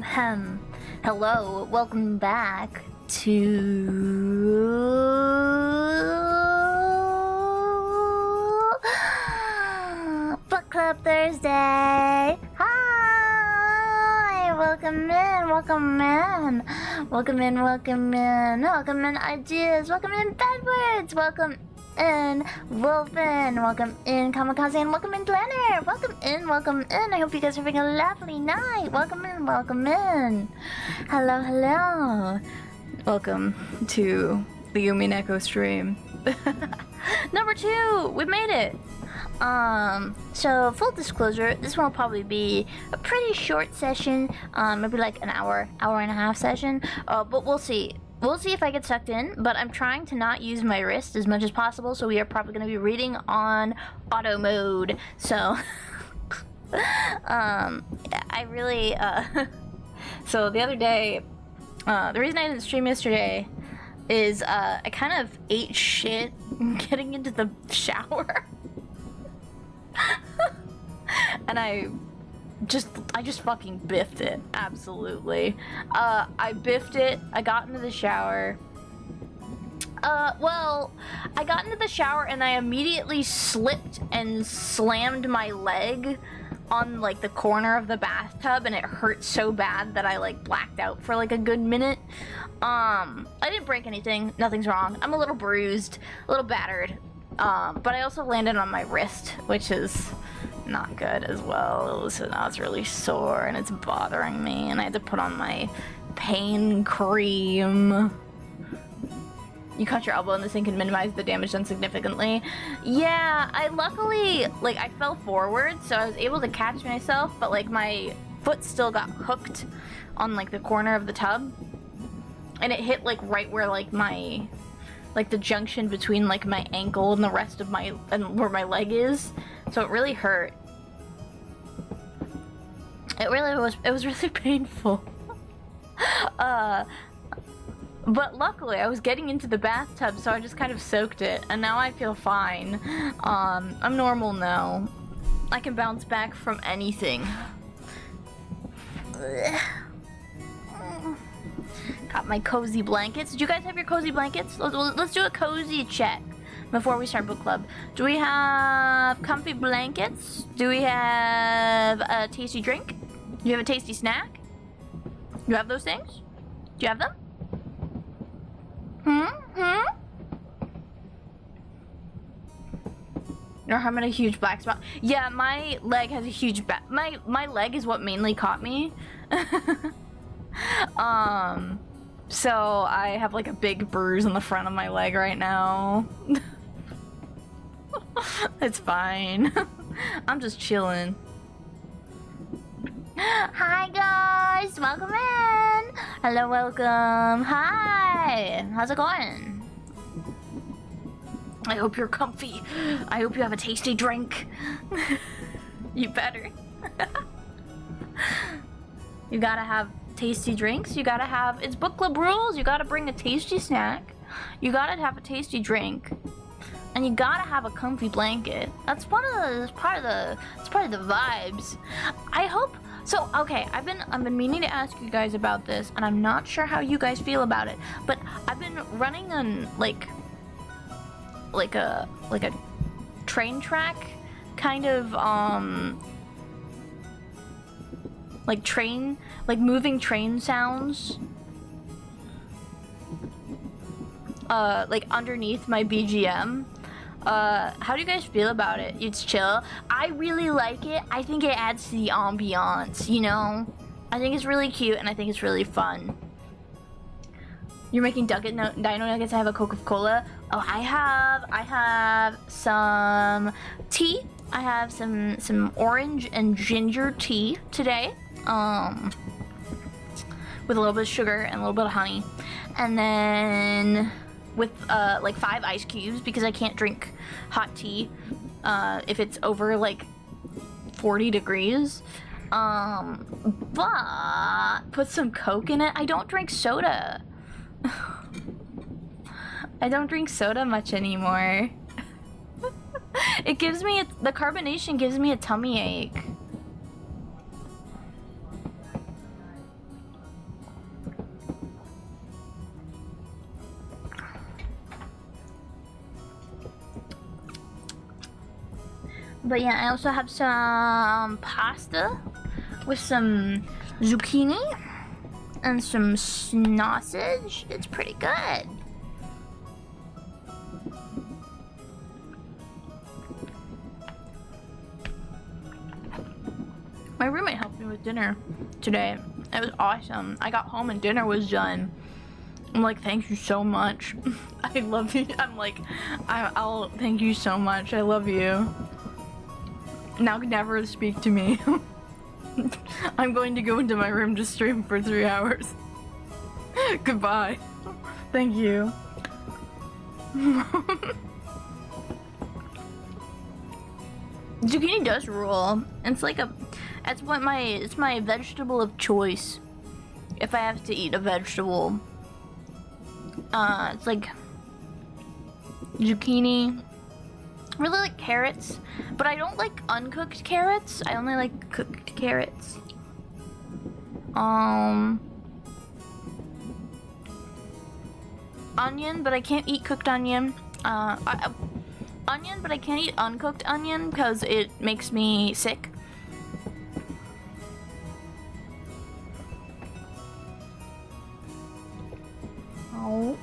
Hem. Hello, welcome back to Book Club Thursday. Hi, welcome in ideas, welcome in Bedwards, welcome in Wolfen, welcome in Kamikaze, and welcome in Glenner. Welcome in. I hope you guys are having a lovely night. Welcome in. Hello. Welcome to the Umineko stream. Number 2, we made it. So full disclosure, this one will probably be a pretty short session, maybe like an hour and a half session, but we'll see. We'll see if I get sucked in, but I'm trying to not use my wrist as much as possible, so we are probably going to be reading on auto mode. So, I really, so the other day, the reason I didn't stream yesterday is, I kind of ate shit getting into the shower. And I just fucking biffed it. Absolutely. I biffed it. I got into the shower. Well, I got into the shower and I immediately slipped and slammed my leg on, like, the corner of the bathtub, and it hurt so bad that I, like, blacked out for, like, a good minute. I didn't break anything. Nothing's wrong. I'm a little bruised, a little battered. But I also landed on my wrist, which is not good as well. So now it's really sore and it's bothering me, and I had to put on my pain cream. You cut your elbow and this thing can minimize the damage done significantly. Yeah, I luckily, like, I fell forward, so I was able to catch myself, but, like, my foot still got hooked on, like, the corner of the tub. And it hit, like, right where, like, my, like, the junction between, like, my ankle and the rest of my, and where my leg is. So it really hurt. It was really painful. But luckily I was getting into the bathtub, so I just kind of soaked it, and now I feel fine. I'm normal now. I can bounce back from anything. Got my cozy blankets. Did you guys have your cozy blankets? Let's do a cozy check. before we start book club. Do we have comfy blankets? Do we have a tasty drink? Do you have a tasty snack? You have those things? Do you have them? Or I'm in a huge black spot. Yeah, my leg has a huge my leg is what mainly caught me. So I have like a big bruise on the front of my leg right now. It's fine. I'm just chilling. Hi guys, welcome in. Hello, welcome. Hi, how's it going? I hope you're comfy. I hope you have a tasty drink. You better. You gotta have tasty drinks. You gotta have, it's book club rules. You gotta bring a tasty snack. You gotta have a tasty drink. And you gotta have a comfy blanket. That's part of the vibes. I hope. So okay, I've been meaning to ask you guys about this, and I'm not sure how you guys feel about it. But I've been running on like a train track kind of like moving train sounds like underneath my BGM. How do you guys feel about it? It's chill. I really like it. I think it adds to the ambiance, you know? I think it's really cute and I think it's really fun. You're making Dino Nuggets. I have a Coca-Cola. Oh, I have some tea. I have some orange and ginger tea today. With a little bit of sugar and a little bit of honey. And then with like 5 ice cubes because I can't drink hot tea if it's over like 40 degrees. But put some Coke in it. I don't drink soda. I don't drink soda much anymore. It gives me the carbonation gives me a tummy ache. But yeah, I also have some pasta with some zucchini and some sausage. It's pretty good. My roommate helped me with dinner today. It was awesome. I got home and dinner was done. I'm like, thank you so much. I love you. I'm like, I'll thank you so much. I love you. Now never speak to me. I'm going to go into my room to stream for 3 hours. Goodbye. Thank you. Zucchini does rule. It's like it's my vegetable of choice. If I have to eat a vegetable. It's like zucchini. I really like carrots, but I don't like uncooked carrots. I only like cooked carrots. Onion, but I can't eat cooked onion. Onion, but I can't eat uncooked onion because it makes me sick. Oh.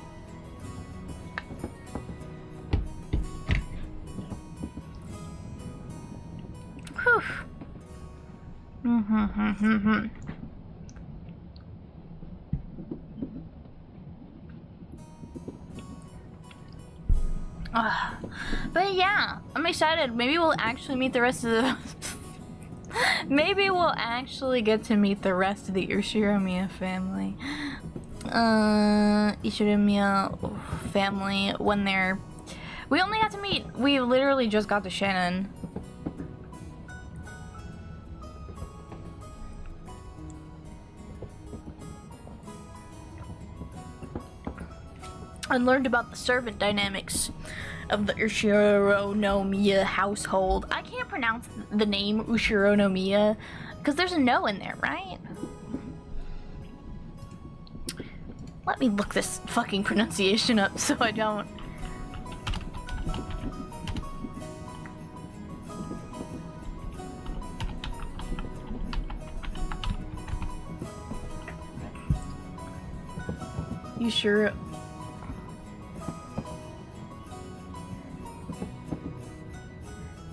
But yeah, I'm excited. Maybe we'll actually meet the rest of the maybe we'll actually get to meet the rest of the Ushiromiya family. Ushiromiya family when they're we only got to meet, we literally just got to Shannon. And learned about the servant dynamics of the Ushironomiya household. I can't pronounce the name Ushironomiya because there's a no in there, right? Let me look this fucking pronunciation up so I don't. You sure?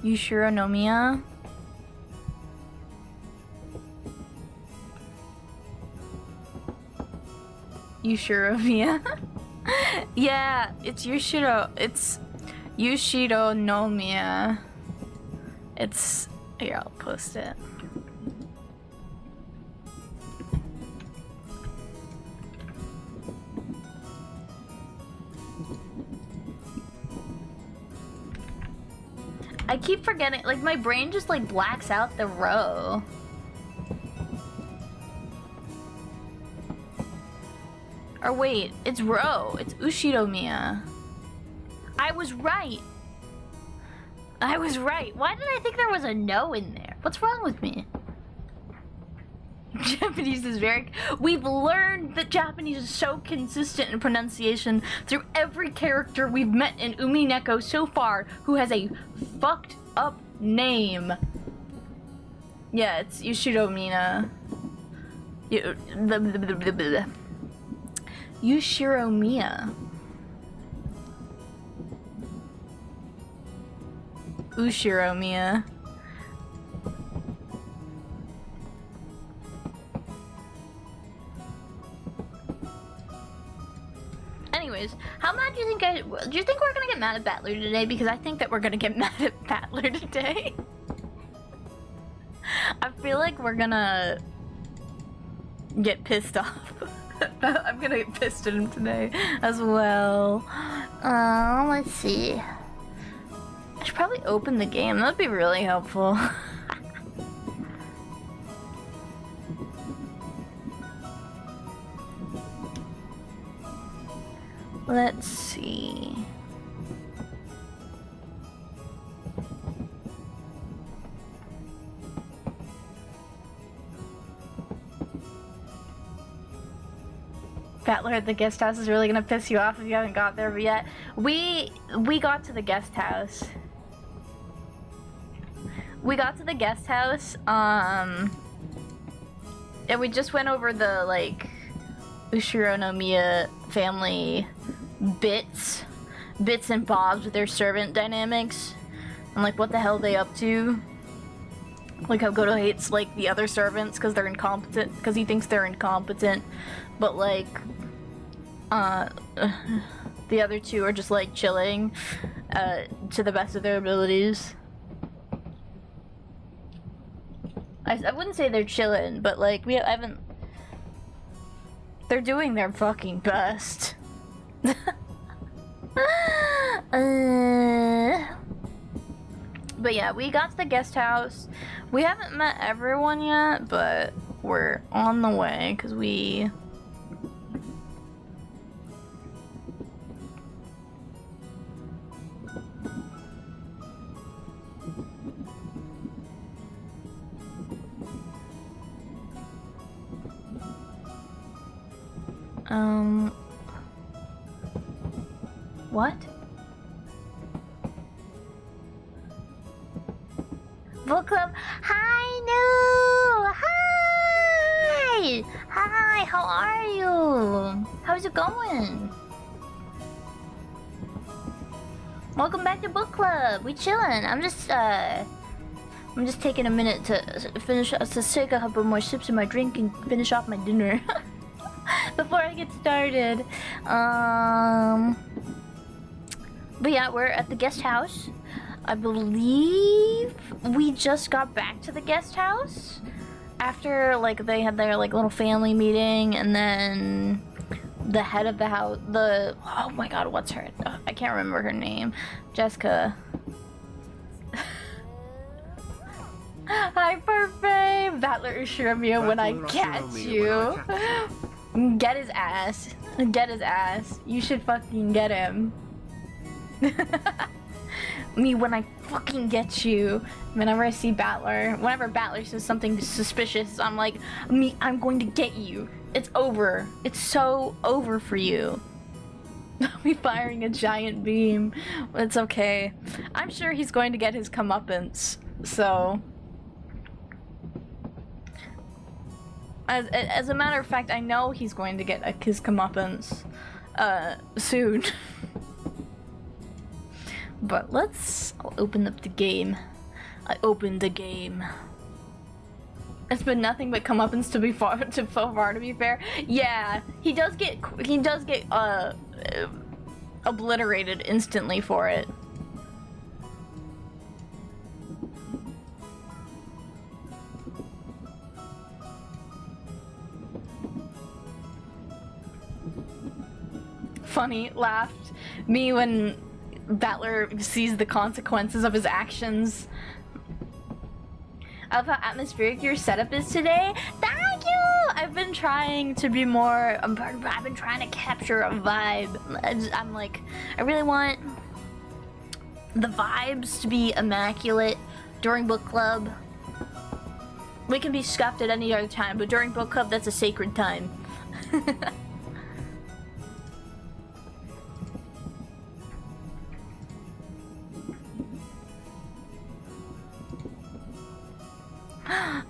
Yushironomiya? Yushironomiya? Yeah, it's Yushironomiya. It's... Here, I'll post it. I keep forgetting, like, my brain just, like, blacks out the row. Or wait, it's Ro. It's Ushiromiya. I was right. I was right. Why did I think there was a no in there? What's wrong with me? Japanese is very... We've learned that Japanese is so consistent in pronunciation through every character we've met in Umineko so far who has a fucked up name. Yeah, it's Yushiromiya. Yushiromiya. Ushiromiya. Anyways, how mad do you think do you think we're gonna get mad at Battler today? Because I think that we're gonna get mad at Battler today. I feel like we're gonna get pissed off. I'm gonna get pissed at him today as well. Let's see. I should probably open the game. That'd be really helpful. Let's see. Battler at the guest house is really gonna piss you off if you haven't got there yet. We got to the guest house. We got to the guest house, and we just went over the, like, Ushironomiya family bits and bobs with their servant dynamics, and, like, what the hell they up to. Like how Goto hates, like, the other servants because they're incompetent, because he thinks they're incompetent, but, like, the other two are just, like, chilling, to the best of their abilities. I wouldn't say they're chilling, but, like, I haven't... They're doing their fucking best. But yeah, we got to the guest house. We haven't met everyone yet, but we're on the way, because we... What? Book club. Hi, New. Hi. Hi. How are you? How's it going? Welcome back to book club. We chilling. I'm just taking a minute to finish to take a couple more sips of my drink and finish off my dinner before I get started. But yeah, we're at the guest house. I believe we just got back to the guest house after, like, they had their, like, little family meeting, and then the head of the house, oh my god, what's her, I can't remember her name. Jessica. Hi, Perfect. Battler Ushiramiya when I catch you. Get his ass. Get his ass. You should fucking get him. Me when I fucking get you. Whenever I see Battler, whenever Battler says something suspicious, I'm like, I'm going to get you. It's over. It's so over for you. Me firing a giant beam. It's okay. I'm sure he's going to get his comeuppance. So, as a matter of fact, I know he's going to get his comeuppance. soon. But I'll open up the game. I opened the game. It's been nothing but comeuppance to be far, to be fair. Yeah, he does get obliterated instantly for it. Funny, laughed. Me when Battler sees the consequences of his actions. I love how atmospheric your setup is today. Thank you! I've been trying to be more... I've been trying to capture a vibe. I'm like, I really want the vibes to be immaculate during book club. We can be scuffed at any other time, but during book club, that's a sacred time.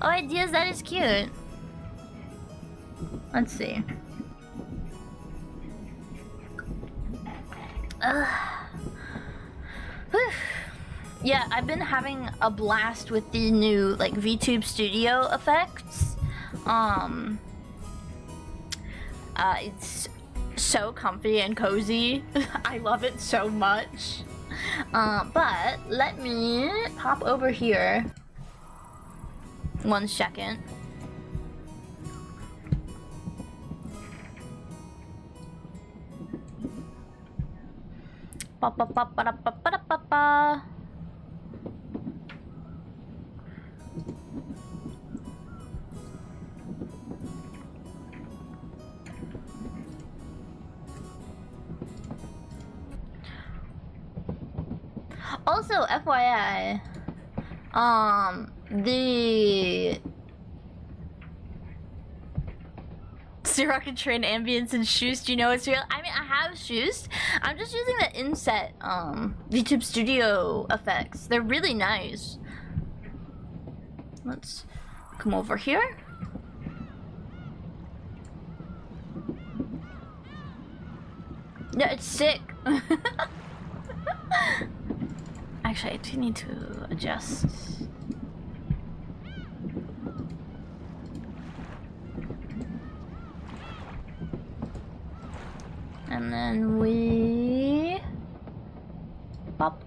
Oh, ideas, that is cute. Let's see. Yeah, I've been having a blast with the new, like, VTube Studio effects. It's so comfy and cozy. I love it so much. But let me pop over here. 1 second. Ba ba ba ba ba ba ba ba. Also, FYI, the Siroc and Train ambience and Shoost, you know it's real? I mean, I have Shoost. I'm just using the inset VTube Studio effects. They're really nice. Let's come over here. Yeah, it's sick. Actually, I do need to adjust. And then we pop.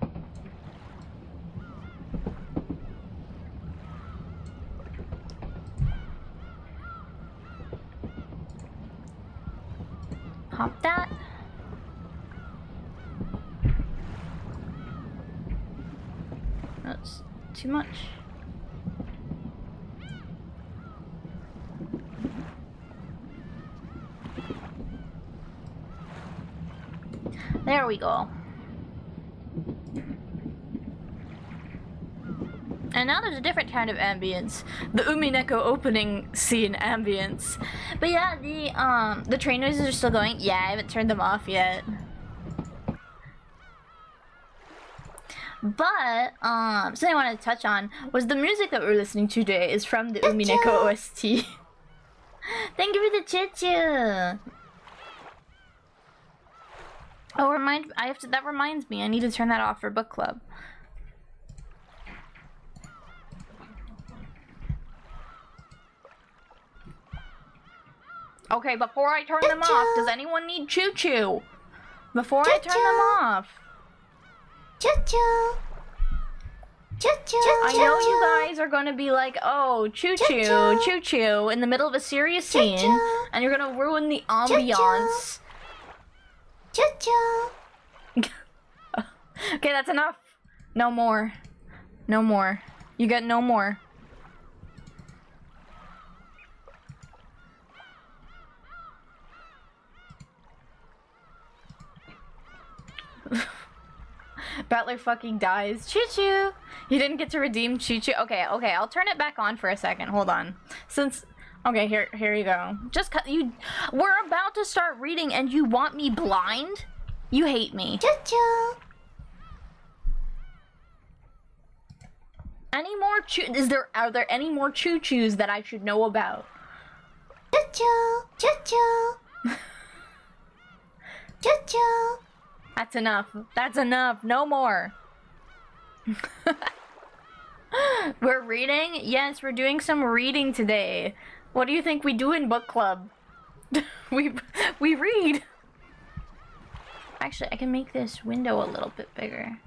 Pop that. That's too much. There we go. And now there's a different kind of ambience. The Umineko opening scene ambience. But yeah, the train noises are still going. Yeah, I haven't turned them off yet. But something I wanted to touch on was the music that we're listening to today is from the Umineko OST. Thank you for the choo-choo. Oh, that reminds me, I need to turn that off for book club. Okay, before I turn them off, does anyone need choo-choo? Before I turn them off. Choo-choo. Choo-choo. I know you guys are gonna be like, oh, choo-choo, choo-choo, in the middle of a serious scene, and you're gonna ruin the ambiance. Choo-choo. Okay, that's enough. No more. No more. You get no more. Battler fucking dies. Choo-choo! You didn't get to redeem choo-choo. Okay, I'll turn it back on for a second. Hold on. Okay, here you go. We're about to start reading and you want me blind? You hate me. Choo-choo! Are there any more choo-choos that I should know about? Choo-choo! Choo-choo! Choo-choo. That's enough. That's enough. No more. We're reading? Yes, we're doing some reading today. What do you think we do in book club? we read. Actually, I can make this window a little bit bigger.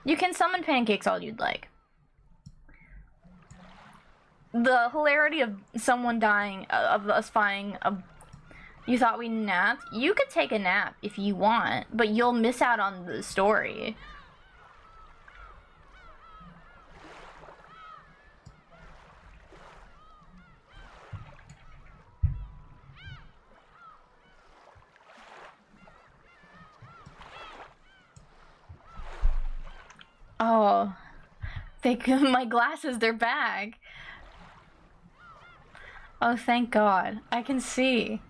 You can summon pancakes all you'd like. The hilarity of someone dying, of us finding a... You thought we napped? You could take a nap if you want, but you'll miss out on the story. Oh, my glasses, they're back. Oh, thank God. I can see.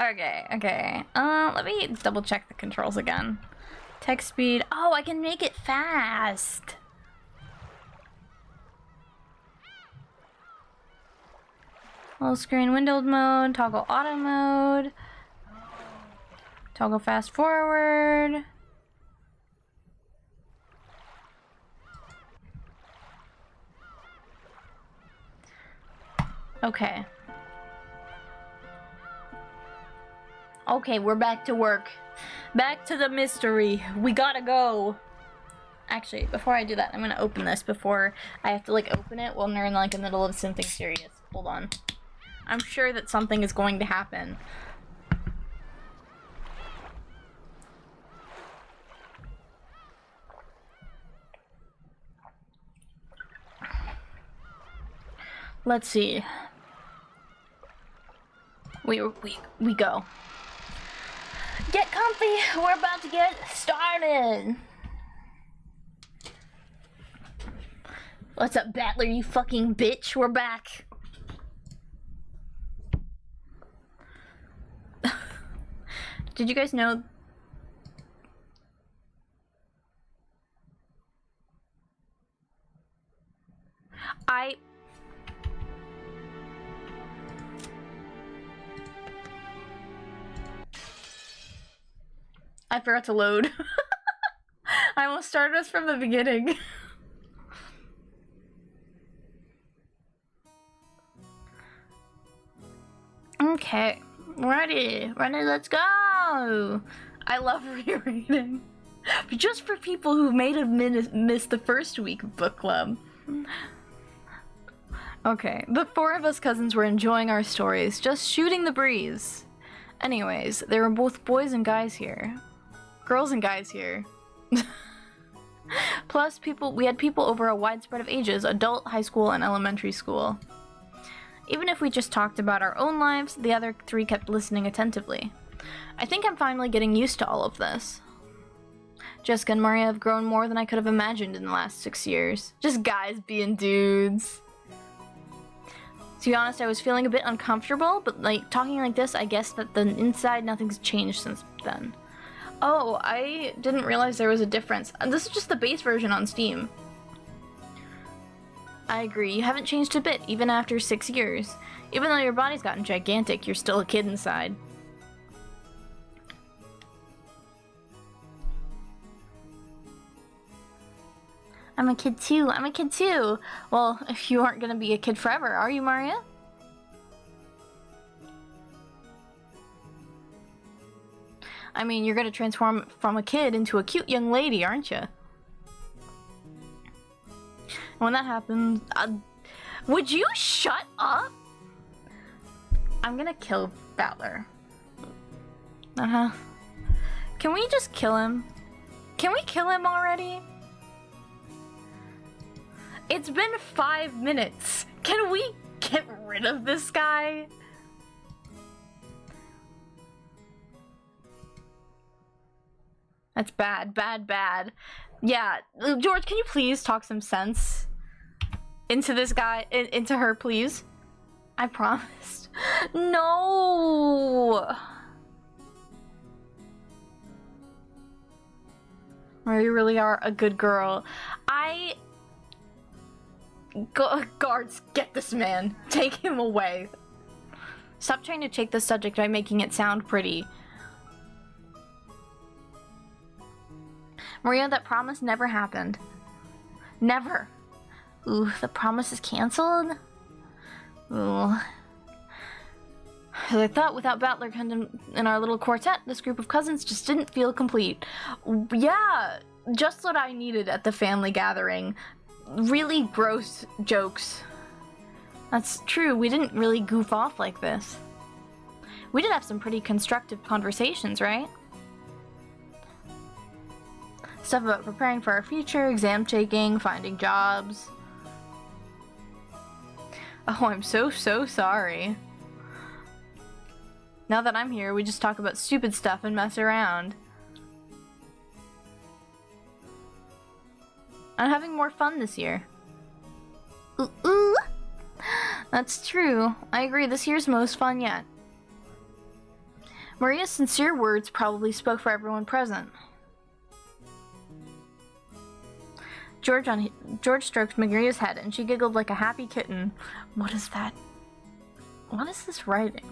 Okay. Let me double check the controls again. Text speed. Oh, I can make it fast. Full screen windowed mode, toggle auto mode. Toggle fast forward. Okay. Okay, we're back to work. Back to the mystery. We gotta go. Actually, before I do that, I'm gonna open this before I have to, like, open it while we're in, like, the middle of something serious. Hold on. I'm sure that something is going to happen. Let's see. We go. Get comfy. We're about to get started. What's up, Battler, you fucking bitch? We're back. Did you guys know? I forgot to load. I almost started us from the beginning. Okay, ready, let's go. I love rereading. Just for people who may have missed the first week of book club. Okay, the four of us cousins were enjoying our stories, just shooting the breeze. Anyways, there were both boys and guys here. Girls and guys here. Plus, we had people over a wide spread of ages, adult, high school, and elementary school. Even if we just talked about our own lives, the other three kept listening attentively. I think I'm finally getting used to all of this. Jessica and Maria have grown more than I could have imagined in the last 6 years. Just guys being dudes. To be honest, I was feeling a bit uncomfortable, but like talking like this, I guess that the inside nothing's changed since then. Oh, I didn't realize there was a difference. This is just the base version on Steam. I agree, you haven't changed a bit, even after 6 years. Even though your body's gotten gigantic, you're still a kid inside. I'm a kid too. Well, if you aren't gonna be a kid forever, are you, Maria? I mean, you're gonna transform from a kid into a cute young lady, aren't you? And when that happens, would you shut up? I'm gonna kill Battler. Can we just kill him? Can we kill him already? It's been 5 minutes. Can we get rid of this guy? That's bad. Yeah, George, can you please talk some sense into this guy, into her, please? I promised. No! Oh, you really are a good girl. Guards, get this man. Take him away. Stop trying to take the subject by making it sound pretty. Maria, that promise never happened. Never. Ooh, the promise is canceled? Ooh. As I thought, without Battler in our little quartet, this group of cousins just didn't feel complete. Yeah, just what I needed at the family gathering. Really gross jokes. That's true, we didn't really goof off like this. We did have some pretty constructive conversations, right? Stuff about preparing for our future, exam taking, finding jobs. Oh, I'm so sorry. Now that I'm here, we just talk about stupid stuff and mess around. I'm having more fun this year. Ooh. That's true. I agree, this year's most fun yet. Maria's sincere words probably spoke for everyone present. George stroked Maria's head and she giggled like a happy kitten. What is that? What is this writing?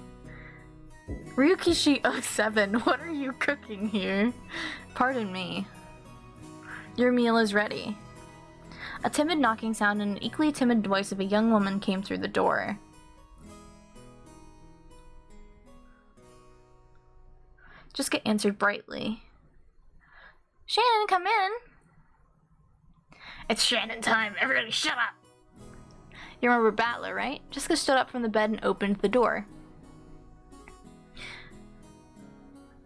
Ryukishi 07, what are you cooking here? Pardon me. Your meal is ready. A timid knocking sound and an equally timid voice of a young woman came through the door. Jessica answered brightly. Shannon, come in. It's Shannon time. Everybody shut up. You remember Battler, right? Jessica stood up from the bed and opened the door.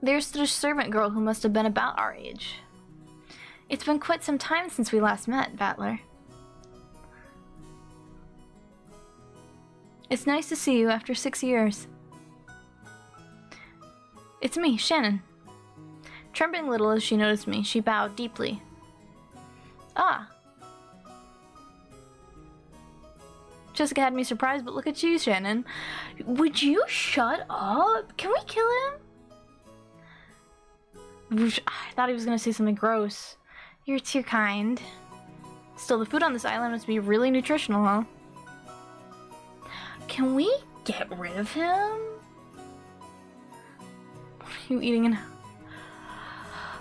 There stood a servant girl who must have been about our age. It's been quite some time since we last met, Battler. It's nice to see you after 6 years. It's me, Shannon. Trembling a little as she noticed me, she bowed deeply. Ah. Jessica had me surprised, but look at you, Shannon. Would you shut up? Can we kill him? I thought he was gonna say something gross. You're too kind. Still, the food on this island must be really nutritional, huh? Can we get rid of him? What are you eating in?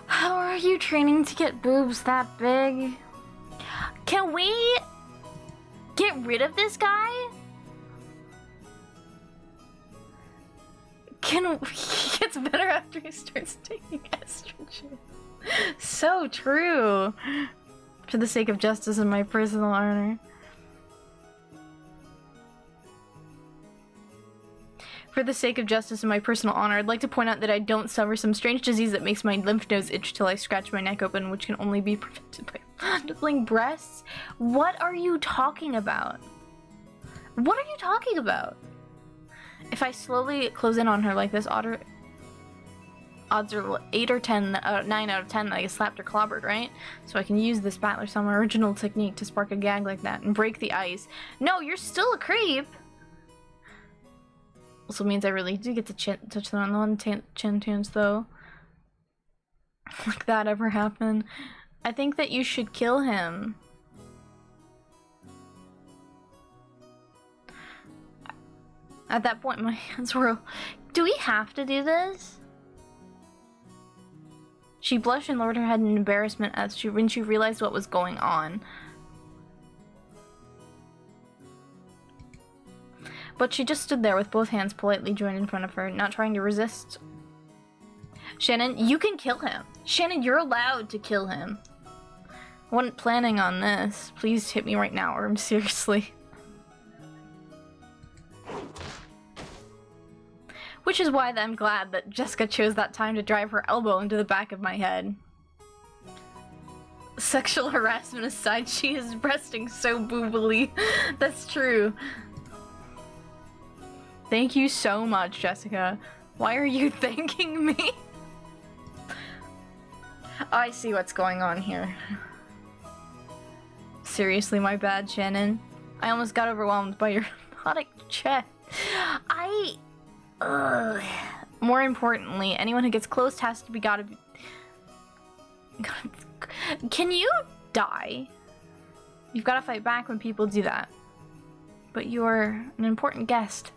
How are you training to get boobs that big? Can we get rid of this guy? He gets better after he starts taking estrogen. So true. For the sake of justice and my personal honor. For the sake of justice and my personal honor, I'd like to point out that I don't suffer some strange disease that makes my lymph nodes itch till I scratch my neck open, which can only be prevented by handling breasts. What are you talking about? What are you talking about? If I slowly close in on her like this, odds are 8 or 10, 9 out of 10 that I get slapped or clobbered, right? So I can use this Battler some original technique to spark a gag like that and break the ice. No, you're still a creep! Also means I really do get to touch them on the one chin tunes, though. Like that ever happen? I think that you should kill him. At that point, my hands were... Do we have to do this? She blushed and lowered her head in embarrassment when she realized what was going on. But she just stood there with both hands politely joined in front of her, not trying to resist. Shannon, you can kill him. Shannon, you're allowed to kill him. I wasn't planning on this. Please hit me right now, or I'm seriously... Which is why I'm glad that Jessica chose that time to drive her elbow into the back of my head. Sexual harassment aside, she is resting so boobily. That's true. Thank you so much, Jessica. Why are you thanking me? I see what's going on here. Seriously, my bad, Shannon. I almost got overwhelmed by your hypnotic chest. More importantly, anyone who gets close has to be gotta be... Can you die? You've gotta fight back when people do that. But you're an important guest.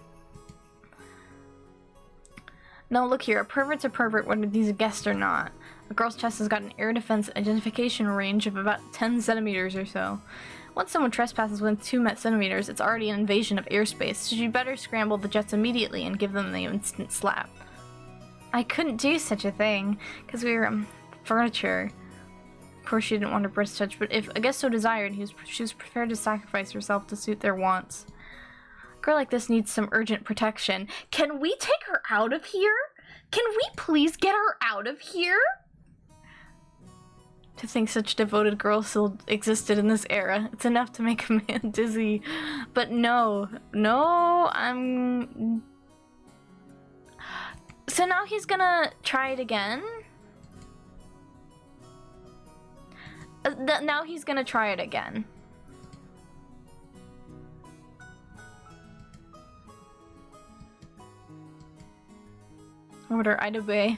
No, look here, a pervert's a pervert whether he's a guest or not. A girl's chest has got an air defense identification range of about 10 centimeters or so. Once someone trespasses within 2 centimeters, it's already an invasion of airspace, so you'd better scramble the jets immediately and give them the instant slap. I couldn't do such a thing, because we were furniture. Of course she didn't want her breast touched, but if a guest so desired, she was prepared to sacrifice herself to suit their wants. A girl like this needs some urgent protection. Can we take her out of here? Can we please get her out of here? To think such devoted girls still existed in this era. It's enough to make a man dizzy. But no, I'm... So now he's gonna try it again? Now he's gonna try it again. Order Ida Bay.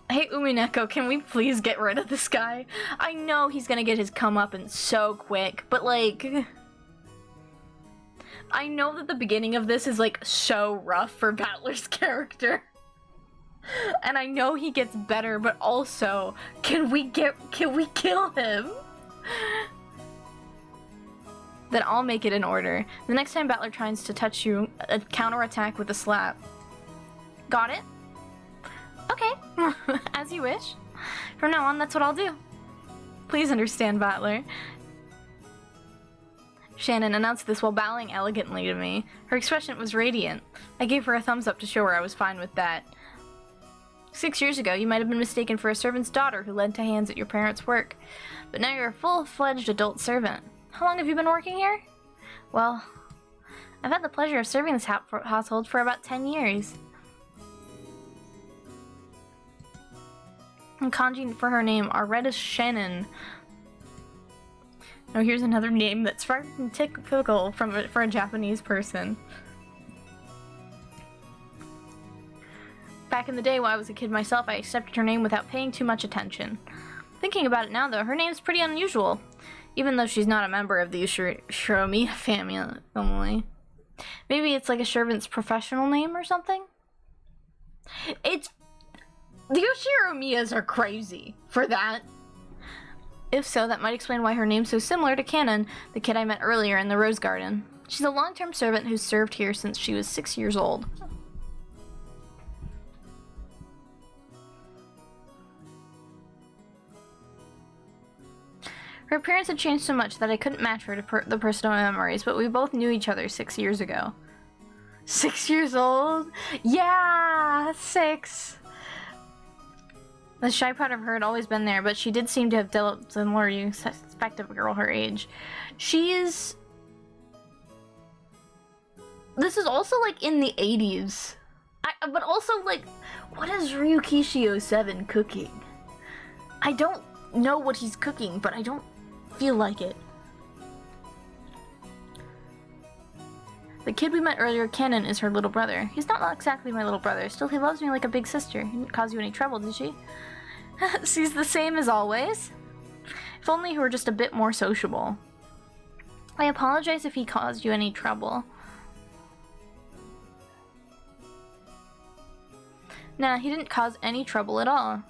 Hey Umineko, can we please get rid of this guy? I know he's gonna get his comeuppance so quick, but like... I know that the beginning of this is like so rough for Battler's character. And I know he gets better, but also, can we kill him? Then I'll make it in order. The next time Battler tries to touch you, counterattack with a slap. Got it? Okay, as you wish. From now on, that's what I'll do. Please understand, Battler. Shannon announced this while bowing elegantly to me. Her expression was radiant. I gave her a thumbs up to show her I was fine with that. 6 years ago, you might have been mistaken for a servant's daughter who lent a hand at your parents' work. But now you're a full-fledged adult servant. How long have you been working here? Well, I've had the pleasure of serving this household for about 10 years. And kanji for her name are red as Shannon. Oh, here's another name that's fucking typical for a Japanese person. Back in the day when I was a kid myself, I accepted her name without paying too much attention. Thinking about it now, though, her name's pretty unusual. Even though she's not a member of the Shiromiya family. Maybe it's like a servant's professional name or something? The Yoshiromiyas are crazy for that. If so, that might explain why her name's so similar to Kanon, the kid I met earlier in the Rose Garden. She's a long-term servant who's served here since she was 6 years old. Her appearance had changed so much that I couldn't match her to the personal memories, but we both knew each other 6 years ago. 6 years old? Yeah, 6! The shy part of her had always been there, but she did seem to have developed the more you suspect of a girl her age. This is also like in the 80s. But also like, what is Ryukishi 07 cooking? I don't know what he's cooking, but I don't feel like it. The kid we met earlier, Kanon, is her little brother. He's not exactly my little brother, still he loves me like a big sister. He didn't cause you any trouble, did she? She's the same as always. If only he were just a bit more sociable. I apologize if he caused you any trouble. Nah, he didn't cause any trouble at all.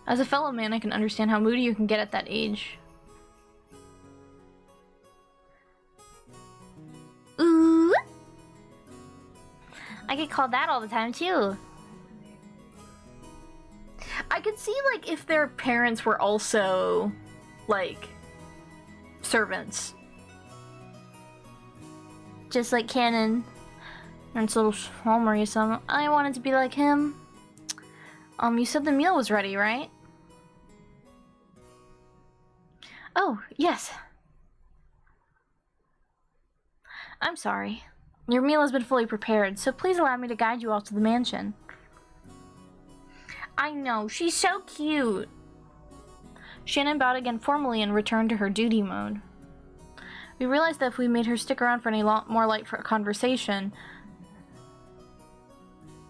As a fellow man, I can understand how moody you can get at that age. Ooh! I get called that all the time, too. I could see, like, if their parents were also, like, servants. Just like Kanon. And it's a little Maria some. I wanted to be like him. You said the meal was ready, right? Oh, yes. I'm sorry. Your meal has been fully prepared, so please allow me to guide you all to the mansion. I know, she's so cute. Shannon bowed again formally and returned to her duty mode. We realized that if we made her stick around for any more light for a conversation,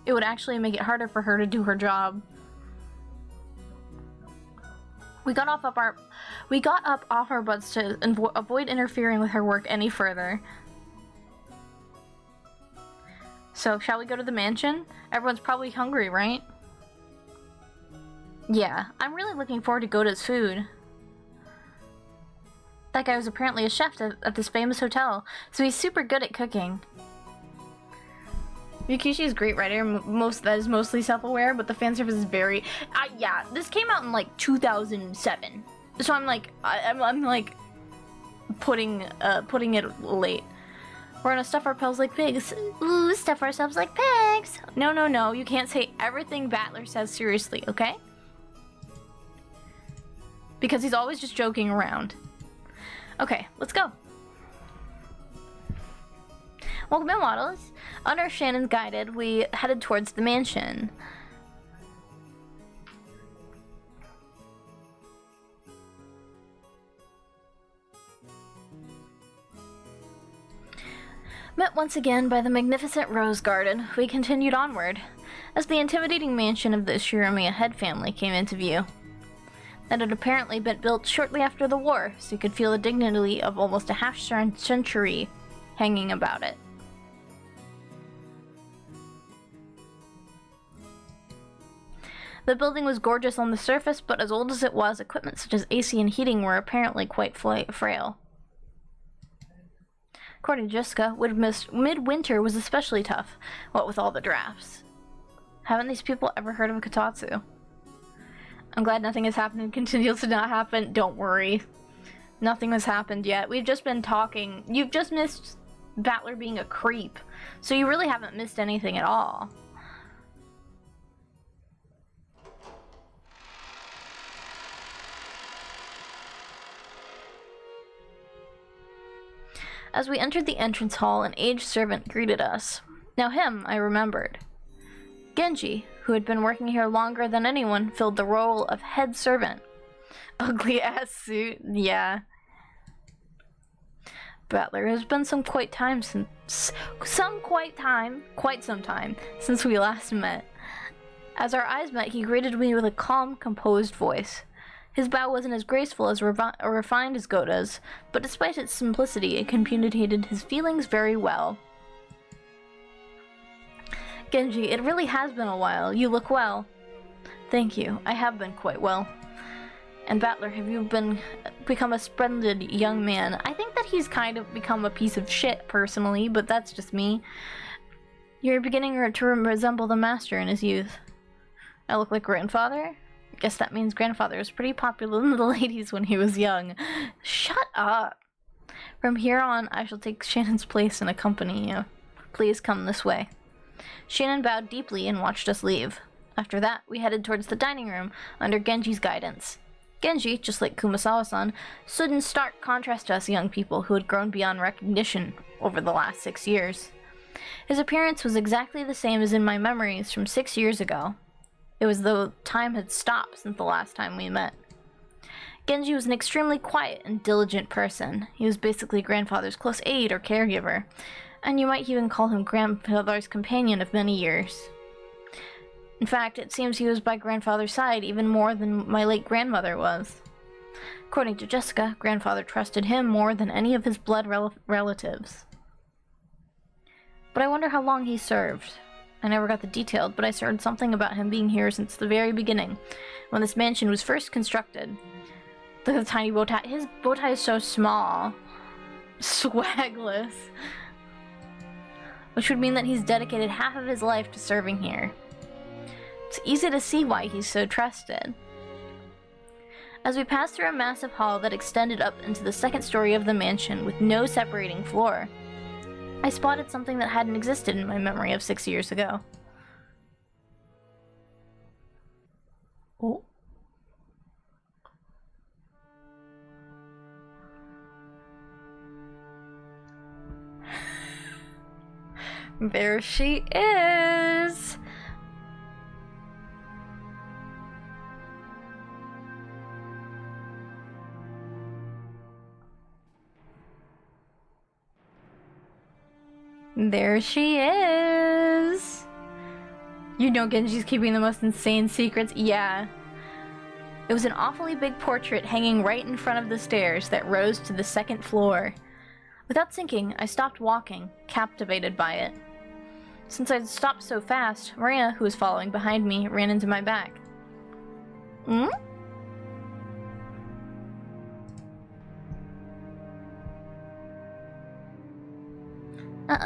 it would actually make it harder for her to do her job. We got up off our butts to avoid interfering with her work any further. So, shall we go to the mansion? Everyone's probably hungry, right? Yeah, I'm really looking forward to Gota's food. That guy was apparently a chef at this famous hotel, so he's super good at cooking. Yukishi is a great writer, that is mostly self-aware, but the fan service is very... yeah, this came out in like 2007, so I'm like, I'm like putting it late. We're gonna stuff ourselves like pigs. Ooh, stuff ourselves like pigs. No, you can't say everything Battler says seriously, okay? Because he's always just joking around. Okay, let's go. Welcome in, Waddles. Under Shannon's guided, we headed towards the mansion. Met once again by the magnificent rose garden, we continued onward, as the intimidating mansion of the Shiromiya head family came into view. That had apparently been built shortly after the war, so you could feel the dignity of almost a half-century hanging about it. The building was gorgeous on the surface, but as old as it was, equipment such as AC and heating were apparently quite frail. According to Jessica, midwinter was especially tough, what with all the drafts. Haven't these people ever heard of a Kotatsu? I'm glad nothing has happened and continues to not happen. Don't worry. Nothing has happened yet. We've just been talking. You've just missed Battler being a creep, so you really haven't missed anything at all. As we entered the entrance hall, an aged servant greeted us. Now him, I remembered. Genji, who had been working here longer than anyone, filled the role of head servant. Ugly ass suit, yeah. Battler, it has been quite some time since we last met. As our eyes met, he greeted me with a calm, composed voice. His bow wasn't as graceful as refined as Gota's, but despite its simplicity, it communicated his feelings very well. Genji, it really has been a while. You look well. Thank you. I have been quite well. And Battler, have you become a splendid young man? I think that he's kind of become a piece of shit, personally, but that's just me. You're beginning to resemble the master in his youth. I look like grandfather? Guess that means grandfather was pretty popular with the ladies when he was young. Shut up! From here on, I shall take Shannon's place and accompany you. Please come this way. Shannon bowed deeply and watched us leave. After that, we headed towards the dining room under Genji's guidance. Genji, just like Kumasawa-san, stood in stark contrast to us young people who had grown beyond recognition over the last 6 years. His appearance was exactly the same as in my memories from 6 years ago. It was though time had stopped since the last time we met. Genji was an extremely quiet and diligent person. He was basically grandfather's close aide or caregiver, and you might even call him grandfather's companion of many years. In fact, it seems he was by grandfather's side even more than my late grandmother was. According to Jessica, grandfather trusted him more than any of his blood relatives. But I wonder how long he served. I never got the details, but I heard something about him being here since the very beginning, when this mansion was first constructed. Look at the tiny bow tie. His bow tie is so small. Swagless. Which would mean that he's dedicated half of his life to serving here. It's easy to see why he's so trusted. As we passed through a massive hall that extended up into the second story of the mansion with no separating floor, I spotted something that hadn't existed in my memory of 6 years ago. Oh. There she is! There she is! You know Genji's keeping the most insane secrets? Yeah. It was an awfully big portrait hanging right in front of the stairs that rose to the second floor. Without thinking, I stopped walking, captivated by it. Since I'd stopped so fast, Maria, who was following behind me, ran into my back. Hmm?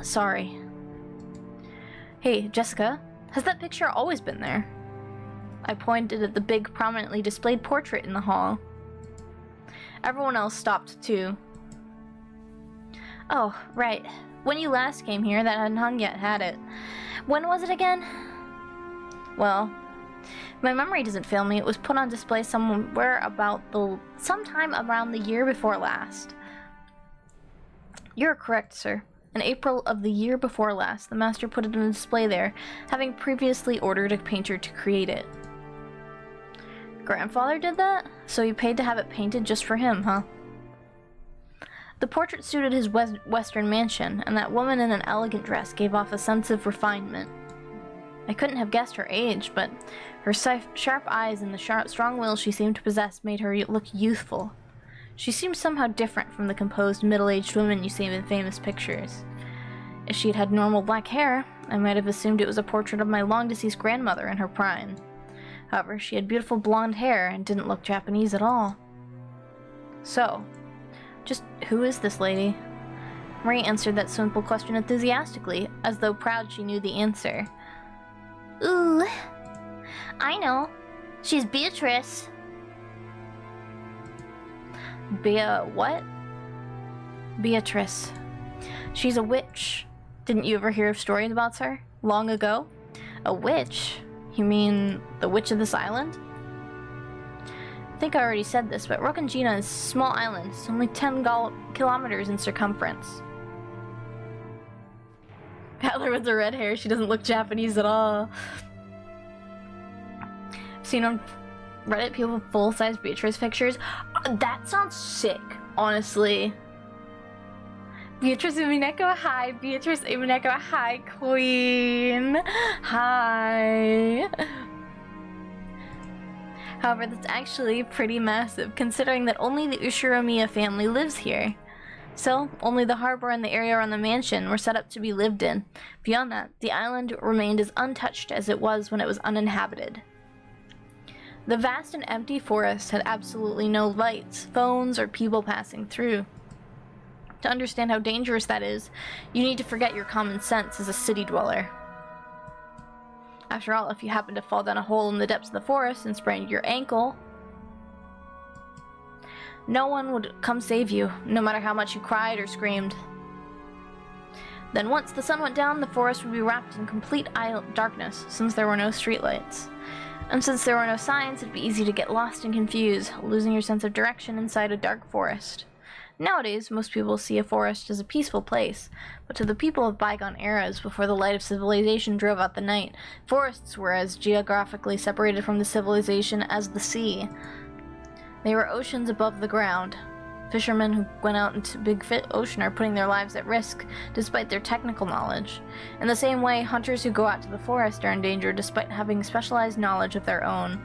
Sorry. Hey, Jessica, has that picture always been there? I pointed at the big, prominently displayed portrait in the hall. Everyone else stopped, too. Oh, right. When you last came here, that hadn't hung yet, had it? When was it again? Well, if my memory doesn't fail me, it was put on display sometime around the year before last. You're correct, sir. In April of the year before last, the master put it on display there, having previously ordered a painter to create it. Grandfather did that? So he paid to have it painted just for him, huh? The portrait suited his western mansion, and that woman in an elegant dress gave off a sense of refinement. I couldn't have guessed her age, but her sharp eyes and the strong will she seemed to possess made her look youthful. She seemed somehow different from the composed, middle-aged women you see in famous pictures. If she had had normal black hair, I might have assumed it was a portrait of my long-deceased grandmother in her prime. However, she had beautiful blonde hair and didn't look Japanese at all. So, just who is this lady? Marie answered that simple question enthusiastically, as though proud she knew the answer. Ooh, I know. She's Beatrice. What? Beatrice. She's a witch. Didn't you ever hear of stories about her? Long ago? A witch? You mean the witch of this island? I think I already said this, but Rokkanjima is a small island. It's only 10 kilometers in circumference. Adler with the red hair, she doesn't look Japanese at all. I've seen on Reddit people with full-size Beatrice pictures. That sounds sick, honestly. Beatrice Umineko, hi. Beatrice Umineko, hi, queen. Hi. However, that's actually pretty massive, considering that only the Ushiromiya family lives here. So, only the harbor and the area around the mansion were set up to be lived in. Beyond that, the island remained as untouched as it was when it was uninhabited. The vast and empty forest had absolutely no lights, phones, or people passing through. To understand how dangerous that is, you need to forget your common sense as a city dweller. After all, if you happen to fall down a hole in the depths of the forest and sprain your ankle, no one would come save you, no matter how much you cried or screamed. Then once the sun went down, the forest would be wrapped in complete darkness, since there were no streetlights. And since there were no signs, it'd be easy to get lost and confused, losing your sense of direction inside a dark forest. Nowadays, most people see a forest as a peaceful place, but to the people of bygone eras, before the light of civilization drove out the night, forests were as geographically separated from the civilization as the sea. They were oceans above the ground. Fishermen who went out into big ocean are putting their lives at risk, despite their technical knowledge. In the same way, hunters who go out to the forest are in danger despite having specialized knowledge of their own.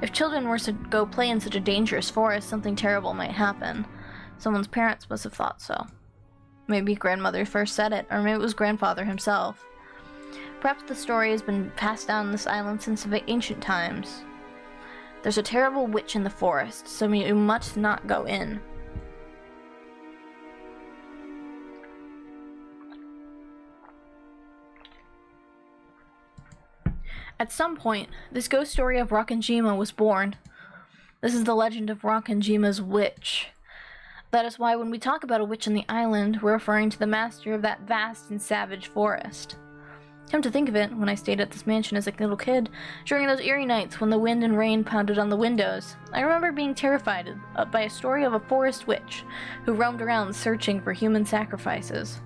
If children were to go play in such a dangerous forest, something terrible might happen. Someone's parents must have thought so. Maybe grandmother first said it, or maybe it was grandfather himself. Perhaps the story has been passed down on this island since the ancient times. There's a terrible witch in the forest, so you must not go in. At some point, this ghost story of Rokkanjima was born. This is the legend of Rokkanjima's witch. That is why when we talk about a witch on the island, we're referring to the master of that vast and savage forest. Come to think of it, when I stayed at this mansion as a little kid, during those eerie nights when the wind and rain pounded on the windows, I remember being terrified by a story of a forest witch who roamed around searching for human sacrifices.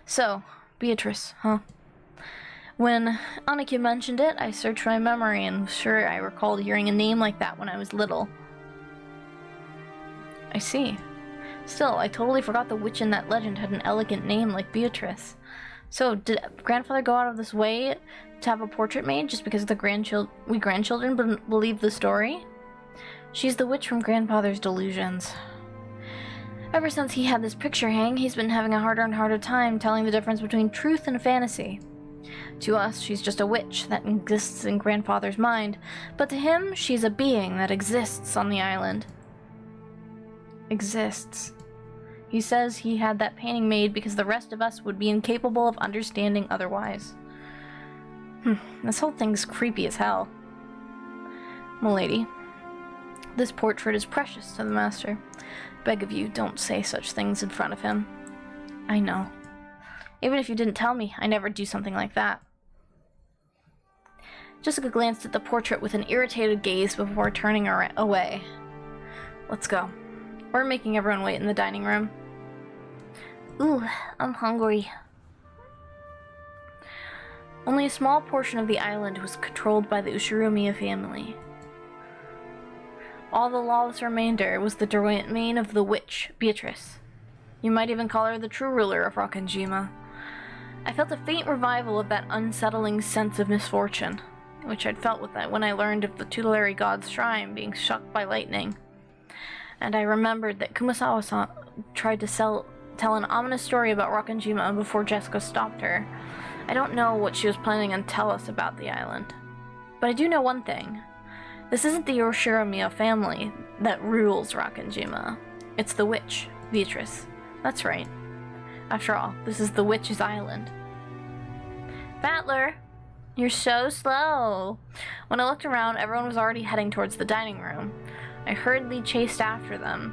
So, Beatrice, huh? When Annika mentioned it, I searched my memory and was sure I recalled hearing a name like that when I was little. I see. Still, I totally forgot the witch in that legend had an elegant name like Beatrice. So, did grandfather go out of this way to have a portrait made just because the grandchildren believe the story? She's the witch from grandfather's delusions. Ever since he had this picture hang, he's been having a harder and harder time telling the difference between truth and fantasy. To us, she's just a witch that exists in Grandfather's mind, but to him, she's a being that exists on the island. Exists. He says he had that painting made because the rest of us would be incapable of understanding otherwise. This whole thing's creepy as hell. Milady, this portrait is precious to the master. Beg of you, don't say such things in front of him. I know. Even if you didn't tell me, I never do something like that. Jessica glanced at the portrait with an irritated gaze before turning away. Let's go. We're making everyone wait in the dining room. Ooh, I'm hungry. Only a small portion of the island was controlled by the Ushiromiya family. All the lawless remainder was the domain of the witch, Beatrice. You might even call her the true ruler of Rakanjima. I felt a faint revival of that unsettling sense of misfortune, which I'd felt with that when I learned of the tutelary god's shrine being struck by lightning. And I remembered that Kumasawa-san tried to tell an ominous story about Rakanjima before Jessica stopped her. I don't know what she was planning on tell us about the island. But I do know one thing. This isn't the Ushiromiya family that rules Rakanjima. It's the witch, Beatrice. That's right. After all, this is the witch's island. Battler! You're so slow. When I looked around, everyone was already heading towards the dining room. I hurriedly chased after them.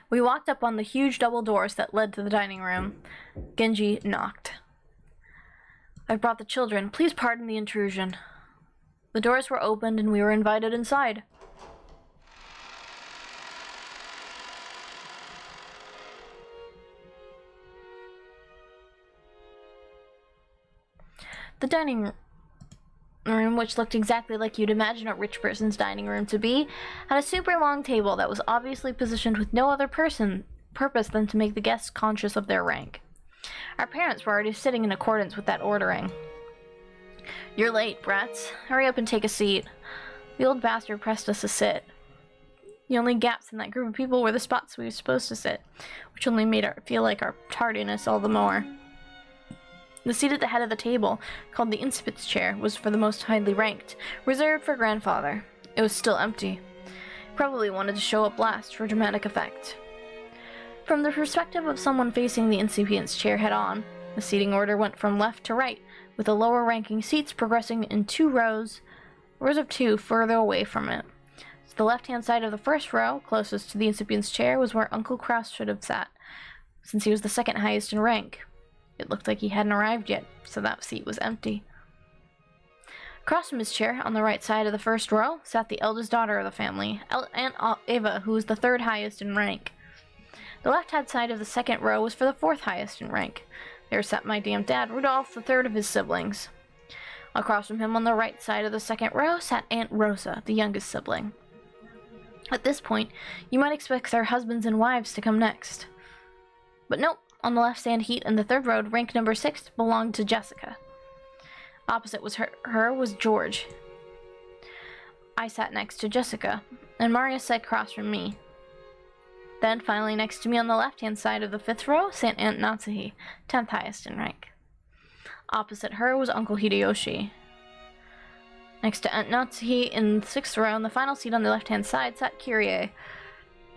We walked up on the huge double doors that led to the dining room. Genji knocked. I brought the children. Please pardon the intrusion. The doors were opened and we were invited inside. The dining room, which looked exactly like you'd imagine a rich person's dining room to be, had a super long table that was obviously positioned with no other purpose than to make the guests conscious of their rank. Our parents were already sitting in accordance with that ordering. You're late, brats. Hurry up and take a seat. The old bastard pressed us to sit. The only gaps in that group of people were the spots we were supposed to sit, which only made it feel like our tardiness all the more. The seat at the head of the table, called the Incipit's chair, was for the most highly ranked, reserved for Grandfather. It was still empty. Probably wanted to show up last for dramatic effect. From the perspective of someone facing the Incipient's chair head-on, the seating order went from left to right, with the lower-ranking seats progressing in rows of two further away from it. So the left-hand side of the first row, closest to the Incipient's chair, was where Uncle Kraus should have sat, since he was the second highest in rank. It looked like he hadn't arrived yet, so that seat was empty. Across from his chair, on the right side of the first row, sat the eldest daughter of the family, Aunt Ava, who was the third highest in rank. The left-hand side of the second row was for the fourth highest in rank. There sat my damn dad, Rudolph, the third of his siblings. Across from him on the right side of the second row sat Aunt Rosa, the youngest sibling. At this point, you might expect their husbands and wives to come next. But nope, on the left-hand heat in the third row, rank number 6 belonged to Jessica. Opposite her was George. I sat next to Jessica, and Maria sat across from me. Then, finally next to me on the left-hand side of the 5th row, sat Aunt Natsuhi, 10th highest in rank. Opposite her was Uncle Hideyoshi. Next to Aunt Natsuhi in the 6th row, in the final seat on the left-hand side, sat Kyrie.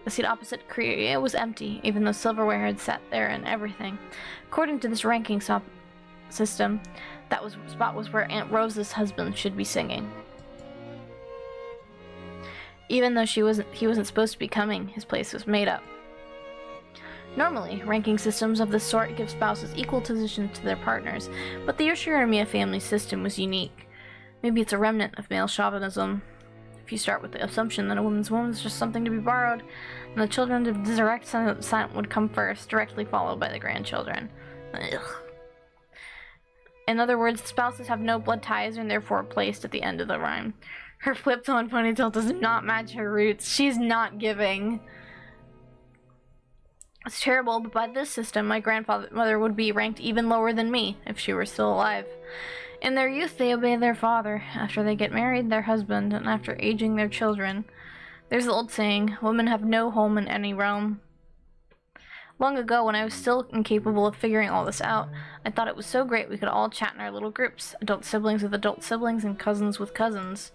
The seat opposite Kyrie was empty, even though silverware had sat there and everything. According to this ranking system, that spot was where Aunt Rosa's husband should be singing. Even though he wasn't supposed to be coming, his place was made up. Normally, ranking systems of this sort give spouses equal position to their partners, but the Ushiromiya family system was unique. Maybe it's a remnant of male chauvinism. If you start with the assumption that a woman's womb is just something to be borrowed, and the children of direct descent would come first, directly followed by the grandchildren. Ugh. In other words, spouses have no blood ties and therefore placed at the end of the rhyme. Her flipped-on ponytail does not match her roots. She's not giving. It's terrible, but by this system, my grandmother would be ranked even lower than me if she were still alive. In their youth, they obey their father. After they get married, their husband, and after aging, their children. There's the old saying, women have no home in any realm. Long ago, when I was still incapable of figuring all this out, I thought it was so great we could all chat in our little groups, adult siblings with adult siblings and cousins with cousins.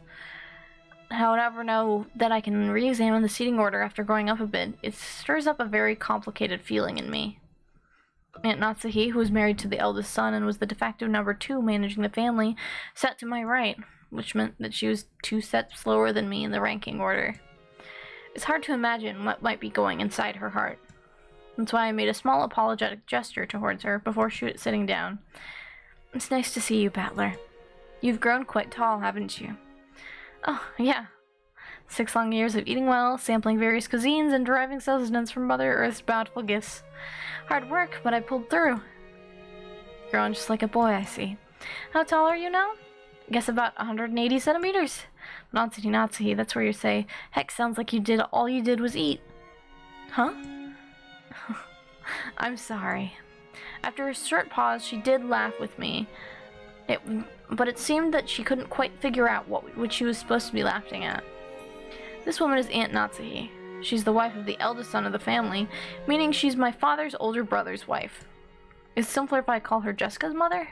However, now that I can re-examine the seating order after growing up a bit, it stirs up a very complicated feeling in me. Aunt Natsuhi, who was married to the eldest son and was the de facto number 2 managing the family, sat to my right, which meant that she was 2 steps slower than me in the ranking order. It's hard to imagine what might be going inside her heart. That's why I made a small apologetic gesture towards her before sitting down. It's nice to see you, Battler. You've grown quite tall, haven't you? Oh, yeah. 6 long years of eating well, sampling various cuisines, and deriving sustenance from Mother Earth's bountiful gifts. Hard work, but I pulled through. Growing just like a boy, I see. How tall are you now? Guess about 180 centimeters. Natsuhi, that's where you say, heck, sounds like all you did was eat. Huh? I'm sorry. After a short pause, she did laugh with me. But it seemed that she couldn't quite figure out what she was supposed to be laughing at. This woman is Aunt Natsuhi. She's the wife of the eldest son of the family, meaning she's my father's older brother's wife. It's simpler if I call her Jessica's mother?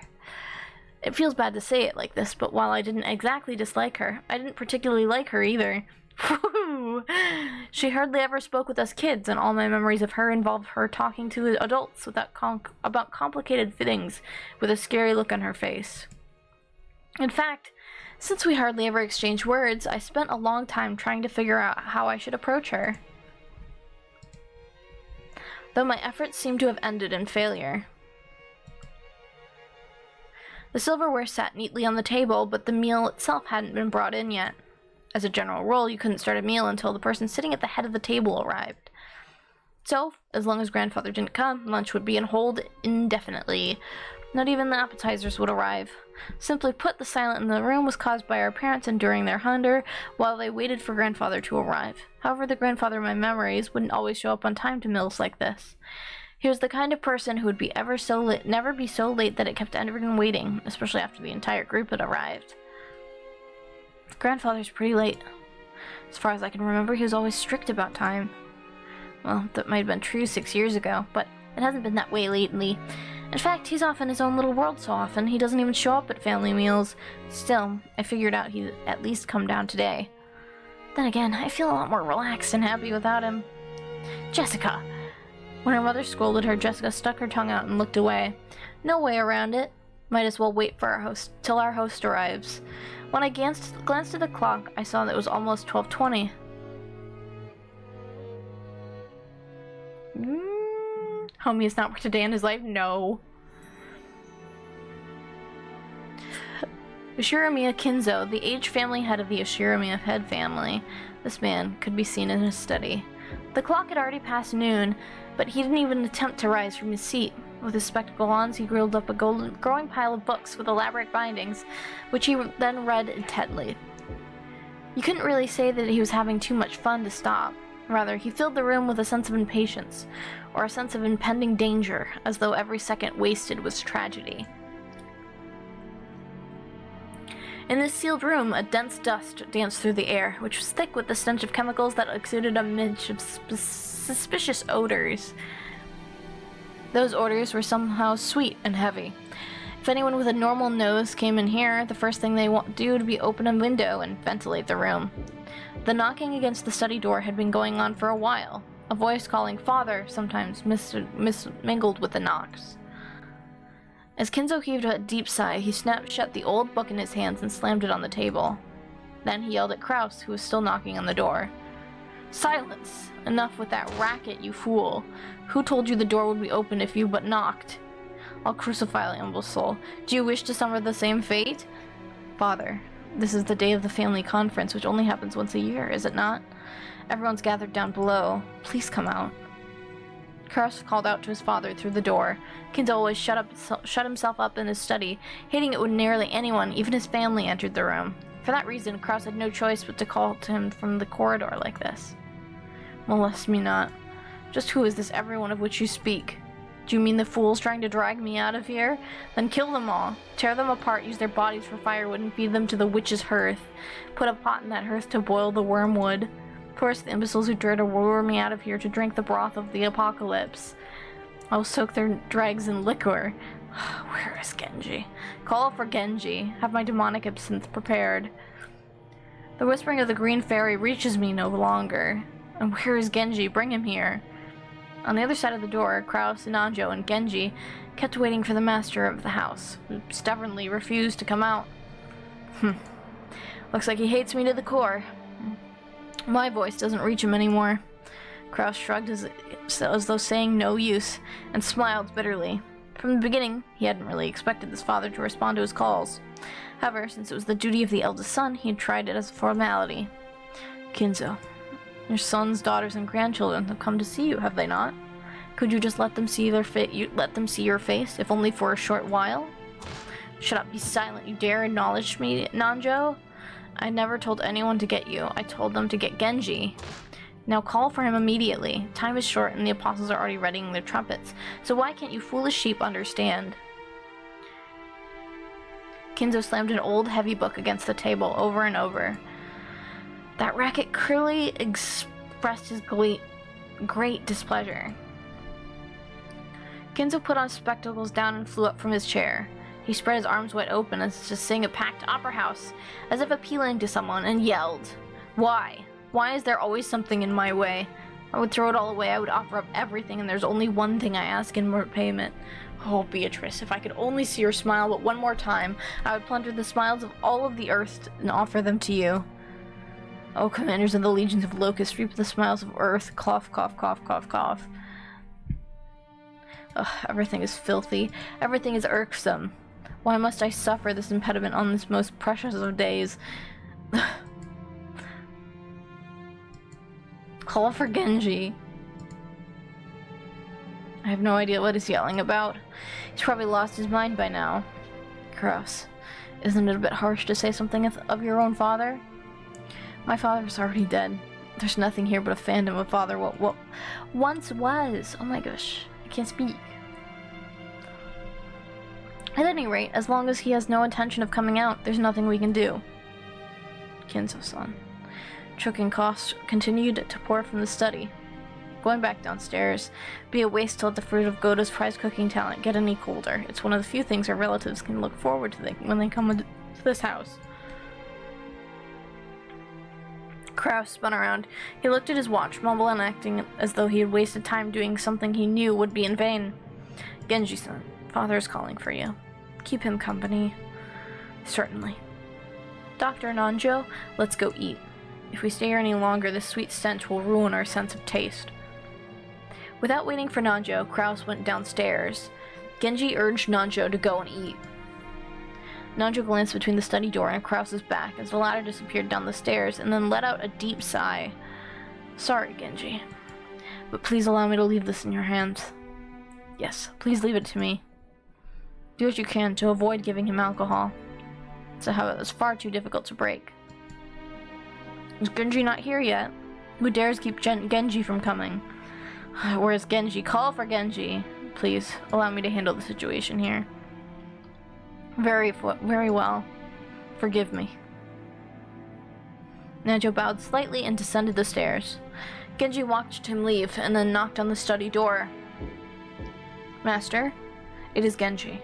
It feels bad to say it like this, but while I didn't exactly dislike her, I didn't particularly like her either. She hardly ever spoke with us kids, and all my memories of her involved her talking to adults about complicated things with a scary look on her face. In fact, since we hardly ever exchanged words, I spent a long time trying to figure out how I should approach her. Though my efforts seemed to have ended in failure. The silverware sat neatly on the table, but the meal itself hadn't been brought in yet. As a general rule, you couldn't start a meal until the person sitting at the head of the table arrived. So, as long as grandfather didn't come, lunch would be on hold indefinitely. Not even the appetizers would arrive. Simply put, the silence in the room was caused by our parents enduring their hunger while they waited for grandfather to arrive. However, the grandfather in my memories wouldn't always show up on time to meals like this. He was the kind of person who would be never be so late that it kept everyone waiting, especially after the entire group had arrived. Grandfather's pretty late. As far as I can remember, he was always strict about time. Well, that might have been true 6 years ago, but it hasn't been that way lately. In fact, he's off in his own little world so often, he doesn't even show up at family meals. Still, I figured out he'd at least come down today. Then again, I feel a lot more relaxed and happy without him. Jessica! When her mother scolded her, Jessica stuck her tongue out and looked away. No way around it. Might as well wait for till our host arrives. When I glanced at the clock, I saw that it was almost 12:20. Homie has not worked a day in his life? No. Yoshiramiya Kinzo, the aged family head of the Yoshiramiya head family. This man could be seen in his study. The clock had already passed noon, but he didn't even attempt to rise from his seat. With his spectacles on, he grilled up a growing pile of books with elaborate bindings, which he then read intently. You couldn't really say that he was having too much fun to stop. Rather, he filled the room with a sense of impatience, or a sense of impending danger, as though every second wasted was tragedy. In this sealed room, a dense dust danced through the air, which was thick with the stench of chemicals that exuded a mist of suspicious odors. Those odors were somehow sweet and heavy. If anyone with a normal nose came in here, the first thing they would do would be open a window and ventilate the room. The knocking against the study door had been going on for a while. A voice calling "Father" sometimes mingled with the knocks. As Kinzo heaved a deep sigh, he snapped shut the old book in his hands and slammed it on the table. Then he yelled at Kraus, who was still knocking on the door. "Silence! Enough with that racket, you fool! Who told you the door would be open if you but knocked? I'll crucify the imbecile. Do you wish to suffer the same fate? Father, this is the day of the family conference, which only happens once a year, is it not? Everyone's gathered down below. Please come out." Kraus called out to his father through the door. Kinzo always shut himself up in his study, hating it when nearly anyone, even his family, entered the room. For that reason, Kraus had no choice but to call to him from the corridor like this. "Molest me not. Just who is this everyone of which you speak? Do you mean the fools trying to drag me out of here? Then kill them all. Tear them apart, use their bodies for firewood, and feed them to the witch's hearth. Put a pot in that hearth to boil the wormwood. Force the imbeciles who dare to lure me out of here to drink the broth of the apocalypse. I will soak their dregs in liquor. Where is Genji? Call for Genji. Have my demonic absinthe prepared. The whispering of the green fairy reaches me no longer. And where is Genji? Bring him here. On the other side of the door, Kraus, Nanjo, and Genji kept waiting for the master of the house, who stubbornly refused to come out. Looks like he hates me to the core. My voice doesn't reach him anymore. Kraus shrugged as though saying no use, and smiled bitterly. From the beginning, he hadn't really expected his father to respond to his calls. However, since it was the duty of the eldest son, he had tried it as a formality. Kinzo, your sons, daughters, and grandchildren have come to see you, have they not? Could you just let them see your face, if only for a short while? Shut up, be silent. You dare acknowledge me, Nanjo? I never told anyone to get you. I told them to get Genji. Now call for him immediately. Time is short and the apostles are already readying their trumpets. So why can't you foolish sheep understand? Kinzo slammed an old heavy book against the table over and over. That racket clearly expressed his great displeasure. Kinzo put on spectacles down and flew up from his chair. He spread his arms wide open as to sing a packed opera house, as if appealing to someone, and yelled, Why? Why is there always something in my way? I would throw it all away, I would offer up everything, and there's only one thing I ask in repayment. Oh, Beatrice, if I could only see your smile but one more time, I would plunder the smiles of all of the earth and offer them to you. Oh, commanders of the legions of locusts, reap the smiles of earth. Cough, cough, cough, cough, cough. Ugh, everything is filthy. Everything is irksome. Why must I suffer this impediment on this most precious of days? Call for Genji. I have no idea what he's yelling about. He's probably lost his mind by now. Gross. Isn't it a bit harsh to say something of your own father? My father's already dead. There's nothing here but a phantom of father what once was. Oh my gosh. I can't speak. At any rate, as long as he has no intention of coming out, there's nothing we can do. Kinzo-san. Choking coughs continued to pour from the study. Going back downstairs. Be a waste to let the fruit of Goda's prize cooking talent get any colder. It's one of the few things our relatives can look forward to when they come to this house. Kraus spun around. He looked at his watch, mumbling and acting as though he had wasted time doing something he knew would be in vain. Genji-san, father is calling for you. Keep him company. Certainly. Dr. Nanjo, let's go eat. If we stay here any longer, this sweet stench will ruin our sense of taste. Without waiting for Nanjo, Kraus went downstairs. Genji urged Nanjo to go and eat. Nanjo glanced between the study door and Kraus's back as the latter disappeared down the stairs and then let out a deep sigh. Sorry, Genji, but please allow me to leave this in your hands. Yes, please leave it to me. Do what you can to avoid giving him alcohol. It's a habit that's far too difficult to break. Is Genji not here yet? Who dares keep Genji from coming? Where's Genji? Call for Genji. Please, allow me to handle the situation here. Very well. Forgive me. Nanjo bowed slightly and descended the stairs. Genji watched him leave and then knocked on the study door. Master, it is Genji.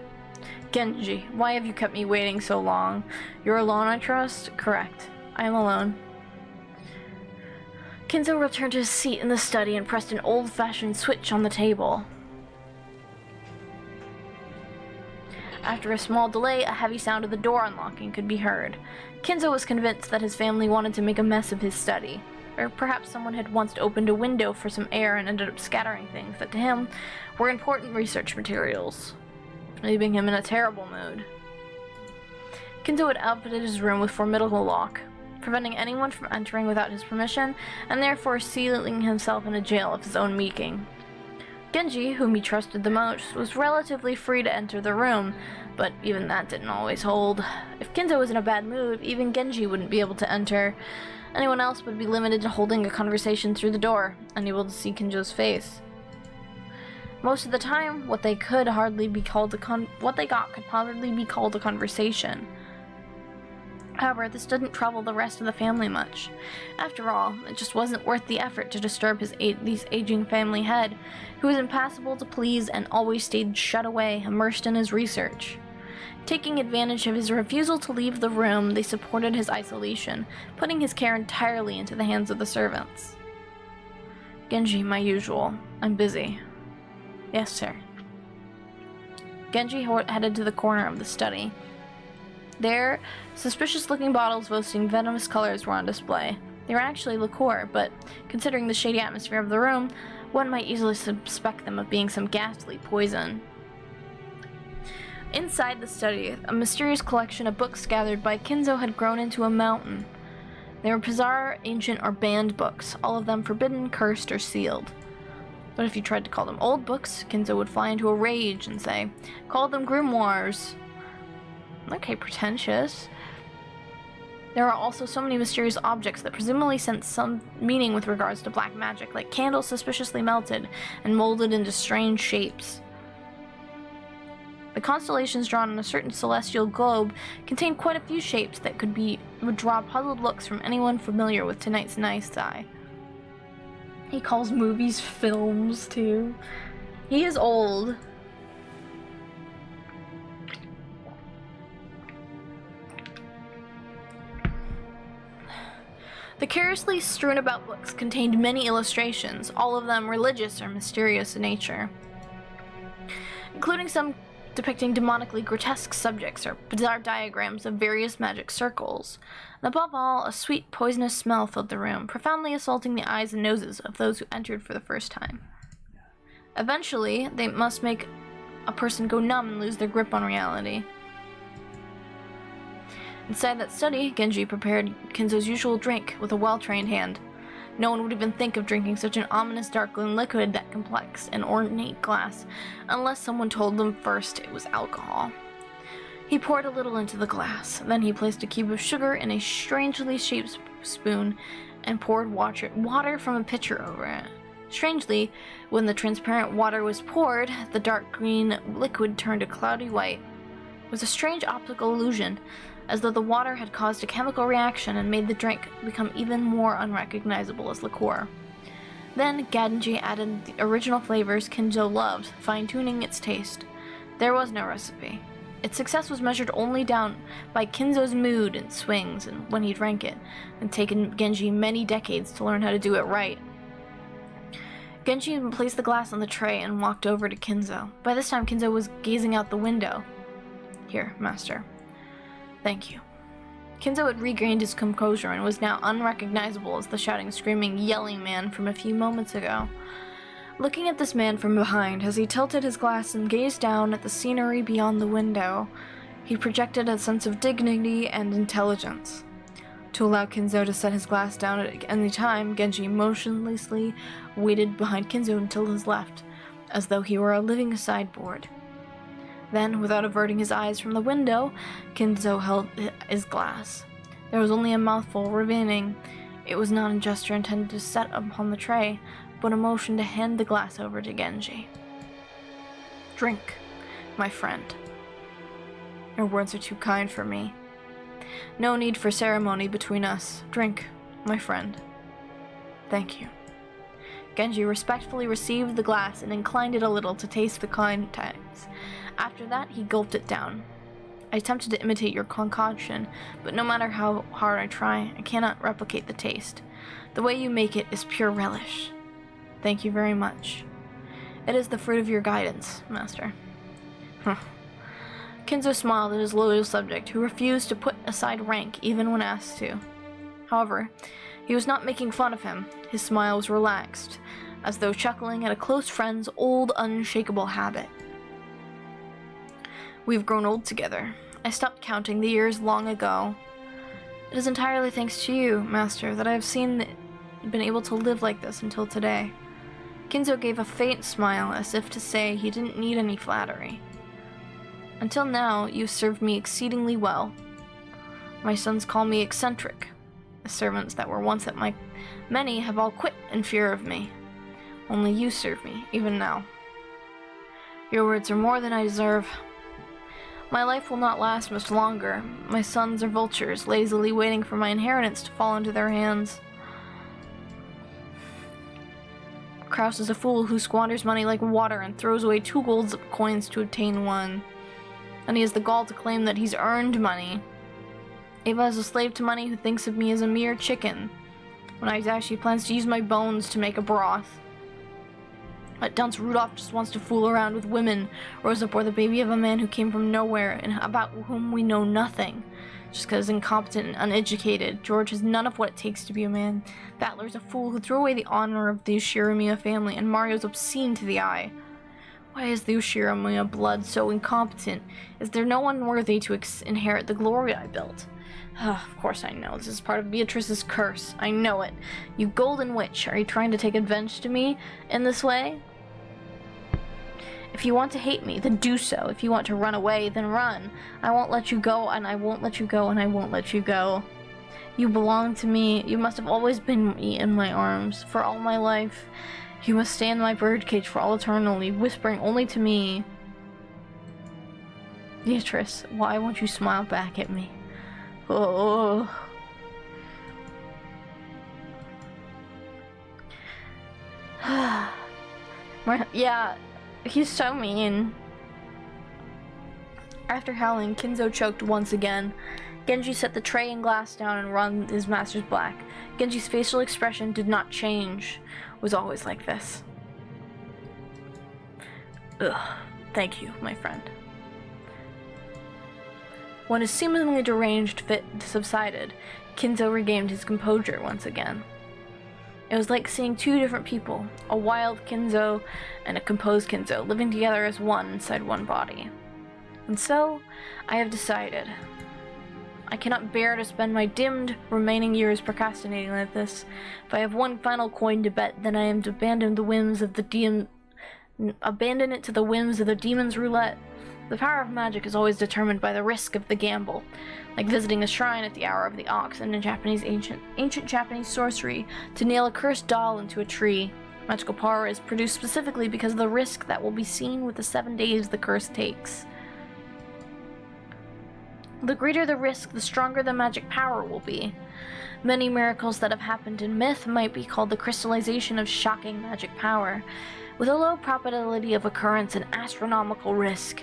Genji, why have you kept me waiting so long? You're alone, I trust? Correct. I am alone. Kinzo returned to his seat in the study and pressed an old-fashioned switch on the table. After a small delay, a heavy sound of the door unlocking could be heard. Kinzo was convinced that his family wanted to make a mess of his study. Or perhaps someone had once opened a window for some air and ended up scattering things that to him were important research materials, leaving him in a terrible mood. Kinzo had outfitted his room with formidable lock, preventing anyone from entering without his permission, and therefore sealing himself in a jail of his own making. Genji, whom he trusted the most, was relatively free to enter the room, but even that didn't always hold. If Kinzo was in a bad mood, even Genji wouldn't be able to enter. Anyone else would be limited to holding a conversation through the door, unable to see Kinzo's face. Most of the time, what they got could hardly be called a conversation. However, this didn't trouble the rest of the family much. After all, it just wasn't worth the effort to disturb his aging family head, who was impassable to please and always stayed shut away, immersed in his research. Taking advantage of his refusal to leave the room, they supported his isolation, putting his care entirely into the hands of the servants. Genji, my usual. I'm busy. Yes, sir. Genji headed to the corner of the study. There, suspicious-looking bottles boasting venomous colors were on display. They were actually liqueur, but considering the shady atmosphere of the room, one might easily suspect them of being some ghastly poison. Inside the study, a mysterious collection of books gathered by Kinzo had grown into a mountain. They were bizarre, ancient, or banned books, all of them forbidden, cursed, or sealed. But if you tried to call them old books, Kinzo would fly into a rage and say, "Call them grimoires." Okay, pretentious. There are also so many mysterious objects that presumably sent some meaning with regards to black magic, like candles suspiciously melted and molded into strange shapes. The constellations drawn on a certain celestial globe contained quite a few shapes that would draw puzzled looks from anyone familiar with tonight's night sky. He calls movies films, too. He is old. The curiously strewn about books contained many illustrations, all of them religious or mysterious in nature, including some depicting demonically grotesque subjects or bizarre diagrams of various magic circles. And above all, a sweet, poisonous smell filled the room, profoundly assaulting the eyes and noses of those who entered for the first time. Eventually, they must make a person go numb and lose their grip on reality. Inside that study, Genji prepared Kinzo's usual drink with a well-trained hand. No one would even think of drinking such an ominous dark-glowing liquid that complex and ornate glass, unless someone told them first it was alcohol. He poured a little into the glass, then he placed a cube of sugar in a strangely shaped spoon and poured water from a pitcher over it. Strangely, when the transparent water was poured, the dark green liquid turned a cloudy white. It was a strange optical illusion, as though the water had caused a chemical reaction and made the drink become even more unrecognizable as liqueur. Then Genji added the original flavors Kinzo loved, fine-tuning its taste. There was no recipe. Its success was measured only down by Kinzo's mood and swings and when he drank it, and taken Genji many decades to learn how to do it right. Genji placed the glass on the tray and walked over to Kinzo. By this time, Kinzo was gazing out the window. "Here, master." "Thank you." Kinzo had regained his composure and was now unrecognizable as the shouting, screaming, yelling man from a few moments ago. Looking at this man from behind, as he tilted his glass and gazed down at the scenery beyond the window, he projected a sense of dignity and intelligence. To allow Kinzo to set his glass down at any time, Genji motionlessly waited behind Kinzo until his left, as though he were a living sideboard. Then, without averting his eyes from the window, Kinzo held his glass. There was only a mouthful remaining. It was not a gesture intended to set upon the tray, but a motion to hand the glass over to Genji. "Drink, my friend. Your words are too kind for me. No need for ceremony between us. Drink, my friend. Thank you." Genji respectfully received the glass and inclined it a little to taste the contents. After that, he gulped it down. "I attempted to imitate your concoction, but no matter how hard I try, I cannot replicate the taste. The way you make it is pure relish. Thank you very much. It is the fruit of your guidance, master." Kinzo smiled at his loyal subject, who refused to put aside rank even when asked to. However, he was not making fun of him. His smile was relaxed, as though chuckling at a close friend's old, unshakable habit. "We've grown old together. I stopped counting the years long ago. It is entirely thanks to you, master, that I have been able to live like this until today." Kinzo gave a faint smile, as if to say he didn't need any flattery. "Until now, you served me exceedingly well. My sons call me eccentric. The servants that were once at my many have all quit in fear of me. Only you serve me, even now." Your words are more than I deserve. My life will not last much longer. My sons are vultures, lazily waiting for my inheritance to fall into their hands. Kraus is a fool who squanders money like water and throws away 2 gold coins to obtain 1. And he has the gall to claim that he's earned money. Ava is a slave to money who thinks of me as a mere chicken, when I actually plans to use my bones to make a broth. That dunce Rudolph just wants to fool around with women. Rosa bore the baby of a man who came from nowhere and about whom we know nothing. Just because incompetent and uneducated, George has none of what it takes to be a man. Battler's a fool who threw away the honor of the Ushiramiya family, and Mario's obscene to the eye. Why is the Ushiramiya blood so incompetent? Is there no one worthy to inherit the glory I built? Of course I know. This is part of Beatrice's curse. I know it. You golden witch, are you trying to take advantage to me in this way? If you want to hate me, then do so. If you want to run away, then run. I won't let you go, and I won't let you go, and I won't let you go. You belong to me. You must have always been in my arms for all my life. You must stay in my birdcage for all eternity, whispering only to me. Beatrice, why won't you smile back at me? Oh. Yeah, he's so mean. After howling, Kinzo choked once again. Genji set the tray and glass down and wrung his master's black. Genji's facial expression did not change. It was always like this. Ugh. Thank you, my friend. When his seemingly deranged fit subsided, Kinzo regained his composure once again. It was like seeing 2 different people, a wild Kinzo and a composed Kinzo, living together as one inside one body. And so, I have decided. I cannot bear to spend my dimmed remaining years procrastinating like this. If I have one final coin to bet, then I am to abandon it to the whims of the demon's roulette. The power of magic is always determined by the risk of the gamble, like visiting a shrine at the hour of the ox and in ancient Japanese sorcery, to nail a cursed doll into a tree. Magical power is produced specifically because of the risk that will be seen with the 7 days the curse takes. The greater the risk, the stronger the magic power will be. Many miracles that have happened in myth might be called the crystallization of shocking magic power, with a low probability of occurrence and astronomical risk.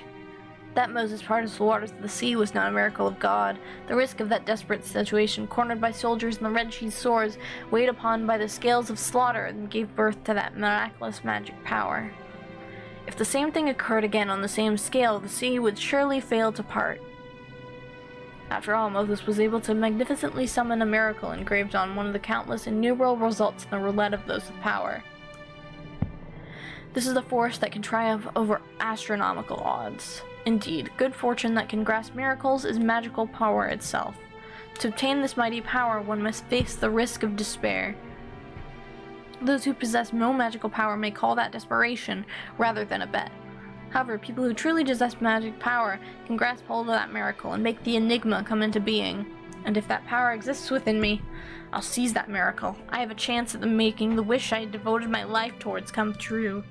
That Moses parted the waters of the sea was not a miracle of God. The risk of that desperate situation, cornered by soldiers in the red sheathed swords, weighed upon by the scales of slaughter, and gave birth to that miraculous magic power. If the same thing occurred again on the same scale, the sea would surely fail to part. After all, Moses was able to magnificently summon a miracle engraved on one of the countless innumerable results in the roulette of those with power. This is the force that can triumph over astronomical odds. Indeed, good fortune that can grasp miracles is magical power itself. To obtain this mighty power, one must face the risk of despair. Those who possess no magical power may call that desperation rather than a bet. However, people who truly possess magic power can grasp hold of that miracle and make the enigma come into being. And if that power exists within me, I'll seize that miracle. I have a chance at making the wish I had devoted my life towards come true.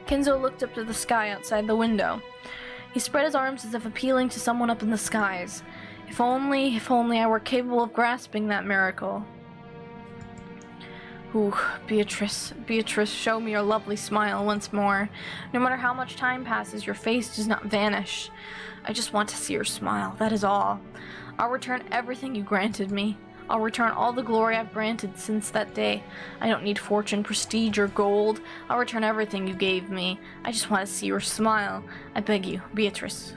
Kinzo looked up to the sky outside the window. He spread his arms as if appealing to someone up in the skies. If only I were capable of grasping that miracle. Ooh, Beatrice, show me your lovely smile once more. No matter how much time passes, your face does not vanish. I just want to see your smile, that is all. I'll return everything you granted me. I'll return all the glory I've granted since that day. I don't need fortune, prestige, or gold. I'll return everything you gave me. I just want to see your smile. I beg you, Beatrice.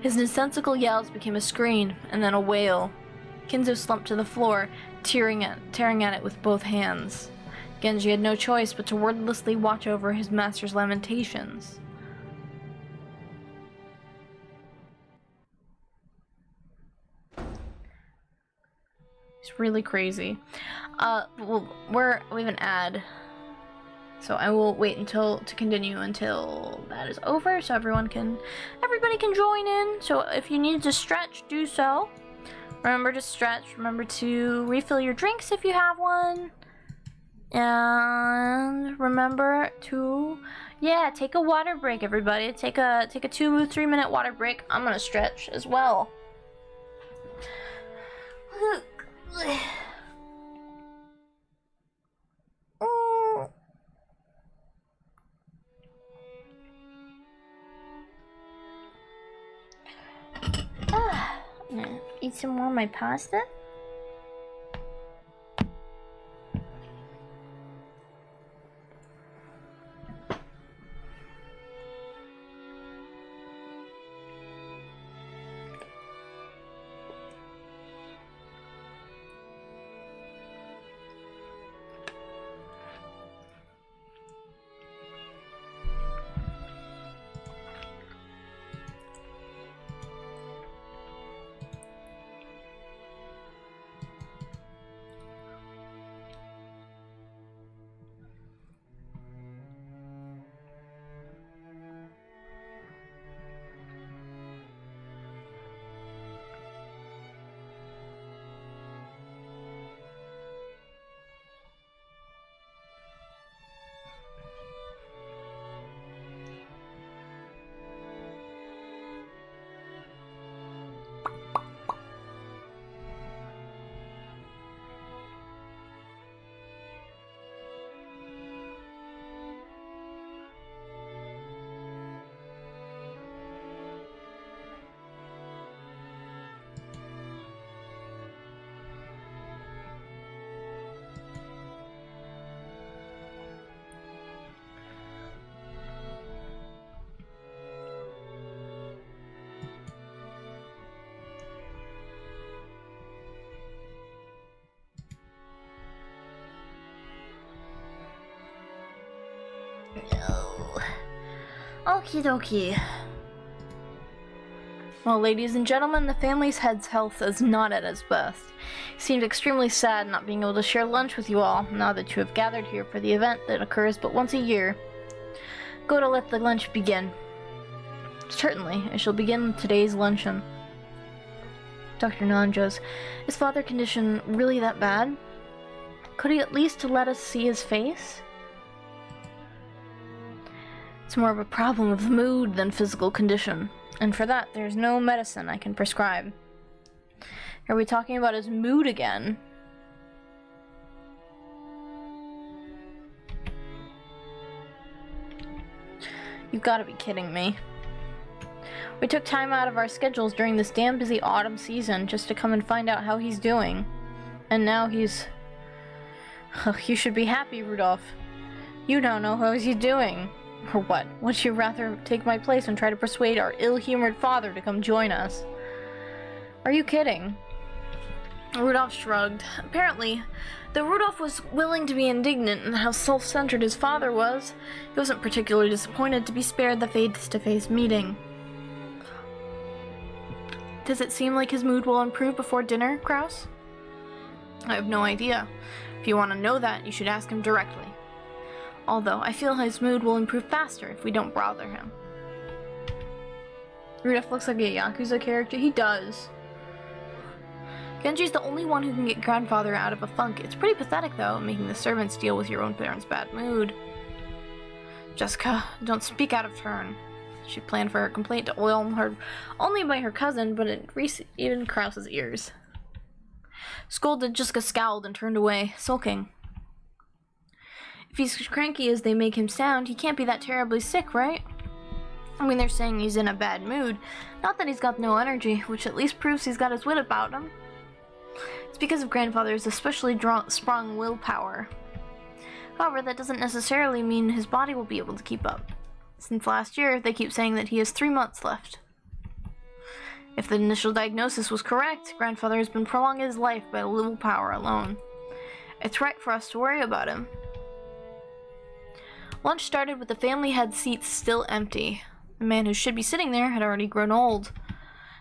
His nonsensical yells became a scream, and then a wail. Kinzo slumped to the floor, tearing at it with both hands. Genji had no choice but to wordlessly watch over his master's lamentations. It's really crazy. We have an ad, so I will wait to continue until that is over, so everybody can join in. So if you need to stretch, do so. Remember to stretch. Remember to refill your drinks if you have one. And remember to, yeah, take a water break, everybody. Take a 2-3 minute water break. I'm gonna stretch as well. I'm gonna eat some more of my pasta. No. Okie dokie. Well, ladies and gentlemen, the family's head's health is not at its best. He seemed extremely sad not being able to share lunch with you all, now that you have gathered here for the event that occurs but once a year. Go to let the lunch begin. Certainly, I shall begin today's luncheon. Dr. Nanjo's, is father's condition really that bad? Could he at least let us see his face? It's more of a problem of mood than physical condition, and for that there's no medicine I can prescribe. Are we talking about his mood again? You've got to be kidding me. We took time out of our schedules during this damn busy autumn season just to come and find out how he's doing. And now he's... Oh, you should be happy, Rudolph. You don't know how he's doing. Or what? Would you rather take my place and try to persuade our ill-humored father to come join us? Are you kidding? Rudolph shrugged. Apparently, though Rudolph was willing to be indignant in how self-centered his father was, he wasn't particularly disappointed to be spared the face-to-face meeting. Does it seem like his mood will improve before dinner, Kraus? I have no idea. If you want to know that, you should ask him directly. Although, I feel his mood will improve faster if we don't bother him. Rudolph looks like a Yakuza character. He does. Genji's the only one who can get grandfather out of a funk. It's pretty pathetic, though, making the servants deal with your own parents' bad mood. Jessica, don't speak out of turn. She planned for her complaint to oil her only by her cousin, but it reached even Kraus's ears. Scolded, Jessica scowled and turned away, sulking. If he's cranky as they make him sound, he can't be that terribly sick, right? I mean, they're saying he's in a bad mood. Not that he's got no energy, which at least proves he's got his wit about him. It's because of grandfather's especially strong willpower. However, that doesn't necessarily mean his body will be able to keep up. Since last year, they keep saying that he has 3 months left. If the initial diagnosis was correct, grandfather has been prolonging his life by willpower alone. It's right for us to worry about him. Lunch started with the family head seats still empty. The man who should be sitting there had already grown old,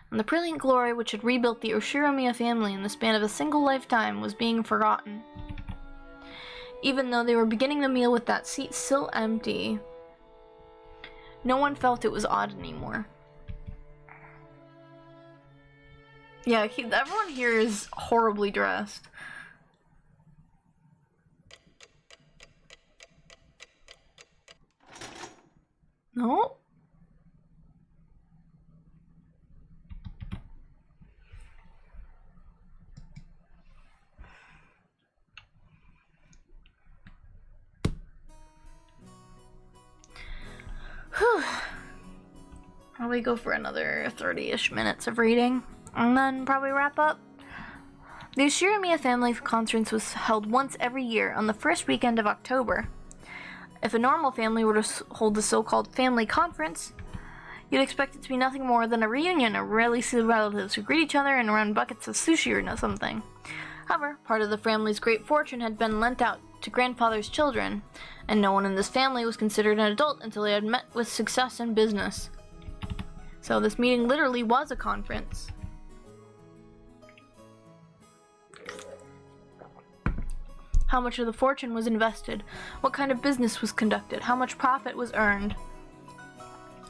and the brilliant glory which had rebuilt the Oshiromiya family in the span of a single lifetime was being forgotten. Even though they were beginning the meal with that seat still empty, no one felt it was odd anymore. Yeah, everyone here is horribly dressed. No? Whew. Probably go for another 30-ish minutes of reading, and then probably wrap up. The Ushirimiya Family Conference was held once every year on the first weekend of October. If a normal family were to hold the so-called family conference, you'd expect it to be nothing more than a reunion of rarely seen relatives who greet each other and run buckets of sushi or something. However, part of the family's great fortune had been lent out to grandfather's children, and no one in this family was considered an adult until they had met with success in business. So this meeting literally was a conference. How much of the fortune was invested? What kind of business was conducted? How much profit was earned?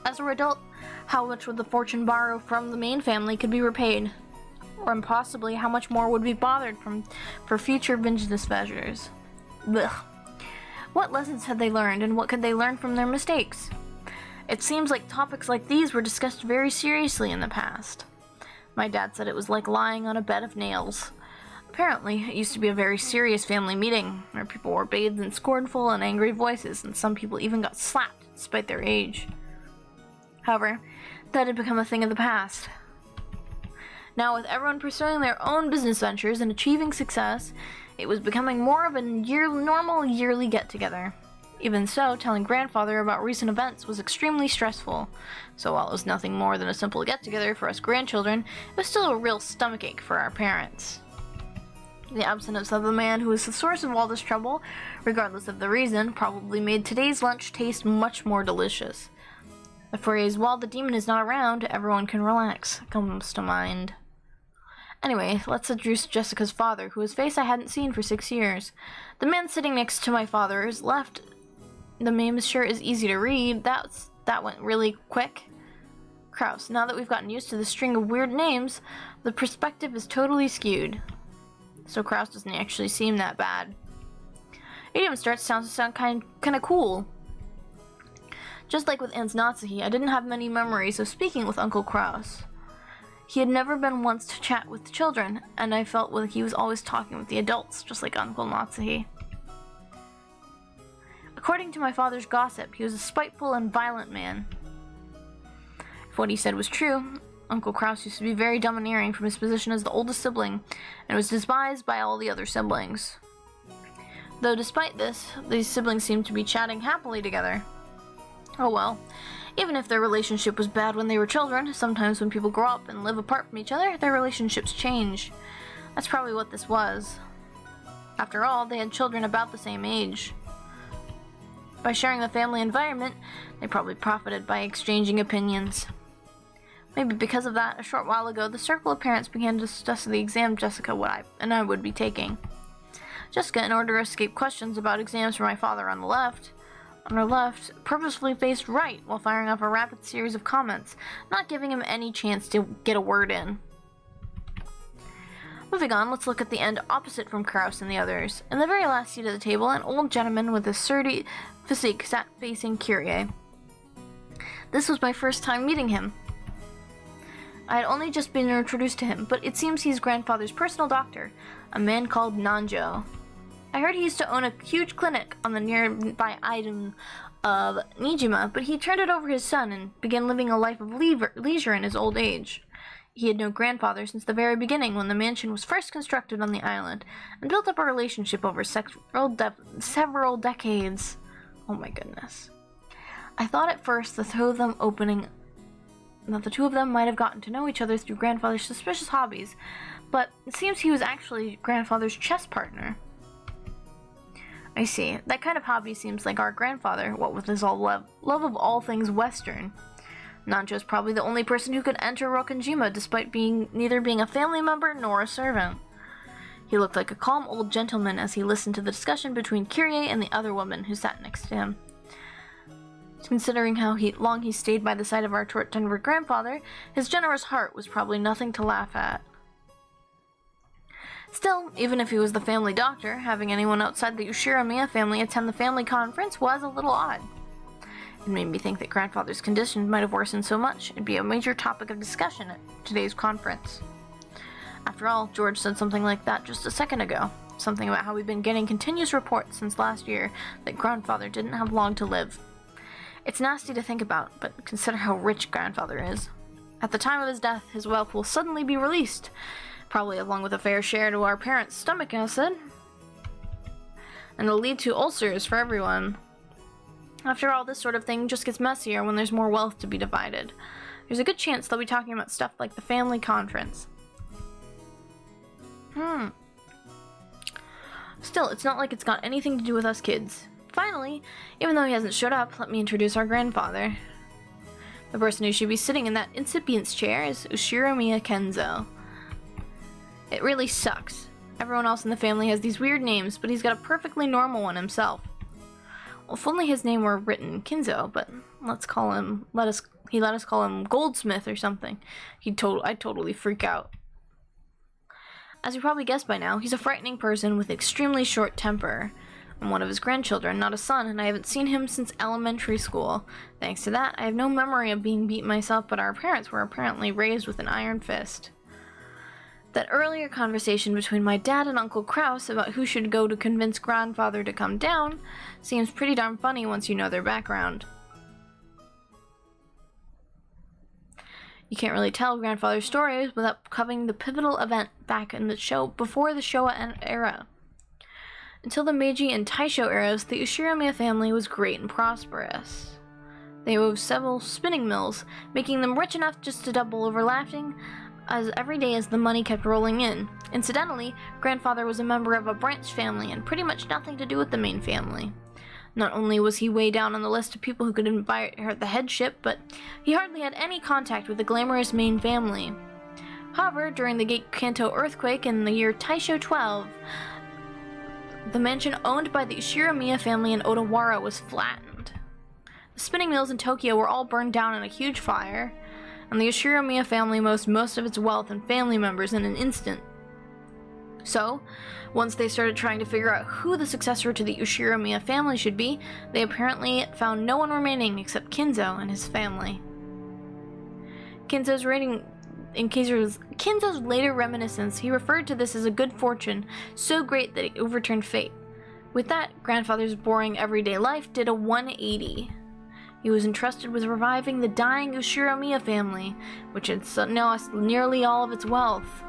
As a result, how much would the fortune borrowed from the main family could be repaid? Or possibly how much more would be bothered for future business measures? Blech. What lessons had they learned, and what could they learn from their mistakes? It seems like topics like these were discussed very seriously in the past. My dad said it was like lying on a bed of nails. Apparently, it used to be a very serious family meeting, where people were bathed in scornful and angry voices, and some people even got slapped despite their age. However, that had become a thing of the past. Now, with everyone pursuing their own business ventures and achieving success, it was becoming more of a normal yearly get-together. Even so, telling grandfather about recent events was extremely stressful, so while it was nothing more than a simple get-together for us grandchildren, it was still a real stomachache for our parents. The absence of the man who was the source of all this trouble, regardless of the reason, probably made today's lunch taste much more delicious. The phrase, "while the demon is not around, everyone can relax," comes to mind. Anyway, let's introduce Jessica's father, whose face I hadn't seen for 6 years. The man sitting next to my father's left, the name sure is easy to read. That went really quick. Kraus. Now that we've gotten used to the string of weird names, the perspective is totally skewed. So Kraus doesn't actually seem that bad. It even starts to sound kind of cool. Just like with Aunt Natsuhi, I didn't have many memories of speaking with Uncle Kraus. He had never been once to chat with the children, and I felt like he was always talking with the adults, just like Uncle Natsuhi. According to my father's gossip, he was a spiteful and violent man. If what he said was true, Uncle Kraus used to be very domineering from his position as the oldest sibling, and was despised by all the other siblings. Though despite this, these siblings seemed to be chatting happily together. Oh well, even if their relationship was bad when they were children, sometimes when people grow up and live apart from each other, their relationships change. That's probably what this was. After all, they had children about the same age. By sharing the family environment, they probably profited by exchanging opinions. Maybe because of that, a short while ago, the circle of parents began to discuss the exam Jessica and I would be taking. Jessica, in order to escape questions about exams from my father on her left, purposefully faced right while firing off a rapid series of comments, not giving him any chance to get a word in. Moving on, let's look at the end opposite from Kraus and the others. In the very last seat of the table, an old gentleman with a sturdy physique sat facing Kyrie. This was my first time meeting him. I had only just been introduced to him, but it seems he's grandfather's personal doctor, a man called Nanjo. I heard he used to own a huge clinic on the nearby island of Nijima, but he turned it over to his son and began living a life of leisure in his old age. He had no grandfather since the very beginning when the mansion was first constructed on the island, and built up a relationship over several decades. Oh my goodness. I thought at first that the two of them might have gotten to know each other through grandfather's suspicious hobbies, but it seems he was actually grandfather's chess partner. I see. That kind of hobby seems like our grandfather, what with his love of all things Western. Nanjo's probably the only person who could enter Rokkenjima despite neither being a family member nor a servant. He looked like a calm old gentleman as he listened to the discussion between Kyrie and the other woman who sat next to him. Considering how long he stayed by the side of our short-tempered grandfather, his generous heart was probably nothing to laugh at. Still, even if he was the family doctor, having anyone outside the Ushiramiya family attend the family conference was a little odd. It made me think that grandfather's condition might have worsened so much it'd be a major topic of discussion at today's conference. After all, George said something like that just a second ago. Something about how we've been getting continuous reports since last year that grandfather didn't have long to live. It's nasty to think about, but consider how rich grandfather is. At the time of his death, his wealth will suddenly be released, probably along with a fair share to our parents' stomach acid. And it'll lead to ulcers for everyone. After all, this sort of thing just gets messier when there's more wealth to be divided. There's a good chance they'll be talking about stuff like the family conference. Still, it's not like it's got anything to do with us kids. Finally, even though he hasn't showed up, let me introduce our grandfather. The person who should be sitting in that incipience chair is Ushiramiya Kenzo. It really sucks. Everyone else in the family has these weird names, but he's got a perfectly normal one himself. Well, if only his name were written Kenzo, but let us call him Goldsmith or something. I'd totally freak out. As you probably guessed by now, he's a frightening person with extremely short temper. I'm one of his grandchildren, not a son, and I haven't seen him since elementary school. Thanks to that, I have no memory of being beaten myself, but our parents were apparently raised with an iron fist. That earlier conversation between my dad and Uncle Kraus about who should go to convince grandfather to come down seems pretty darn funny once you know their background. You can't really tell grandfather's stories without covering the pivotal event back in the show before the Showa era. Until the Meiji and Taisho eras, the Ushiramiya family was great and prosperous. They owned several spinning mills, making them rich enough just to double over laughing as every day as the money kept rolling in. Incidentally, grandfather was a member of a branch family and pretty much nothing to do with the main family. Not only was he way down on the list of people who could invite her at the headship, but he hardly had any contact with the glamorous main family. However, during the Gate Kanto earthquake in the year Taisho 12, the mansion owned by the Ushiramiya family in Odawara was flattened. The spinning mills in Tokyo were all burned down in a huge fire, and the Ushiramiya family lost most of its wealth and family members in an instant. So, once they started trying to figure out who the successor to the Ushiramiya family should be, they apparently found no one remaining except Kinzo and his family. Kinzo's later reminiscence, he referred to this as a good fortune, so great that it overturned fate. With that, grandfather's boring everyday life did a 180. He was entrusted with reviving the dying Ushiramiya family, which had lost nearly all of its wealth.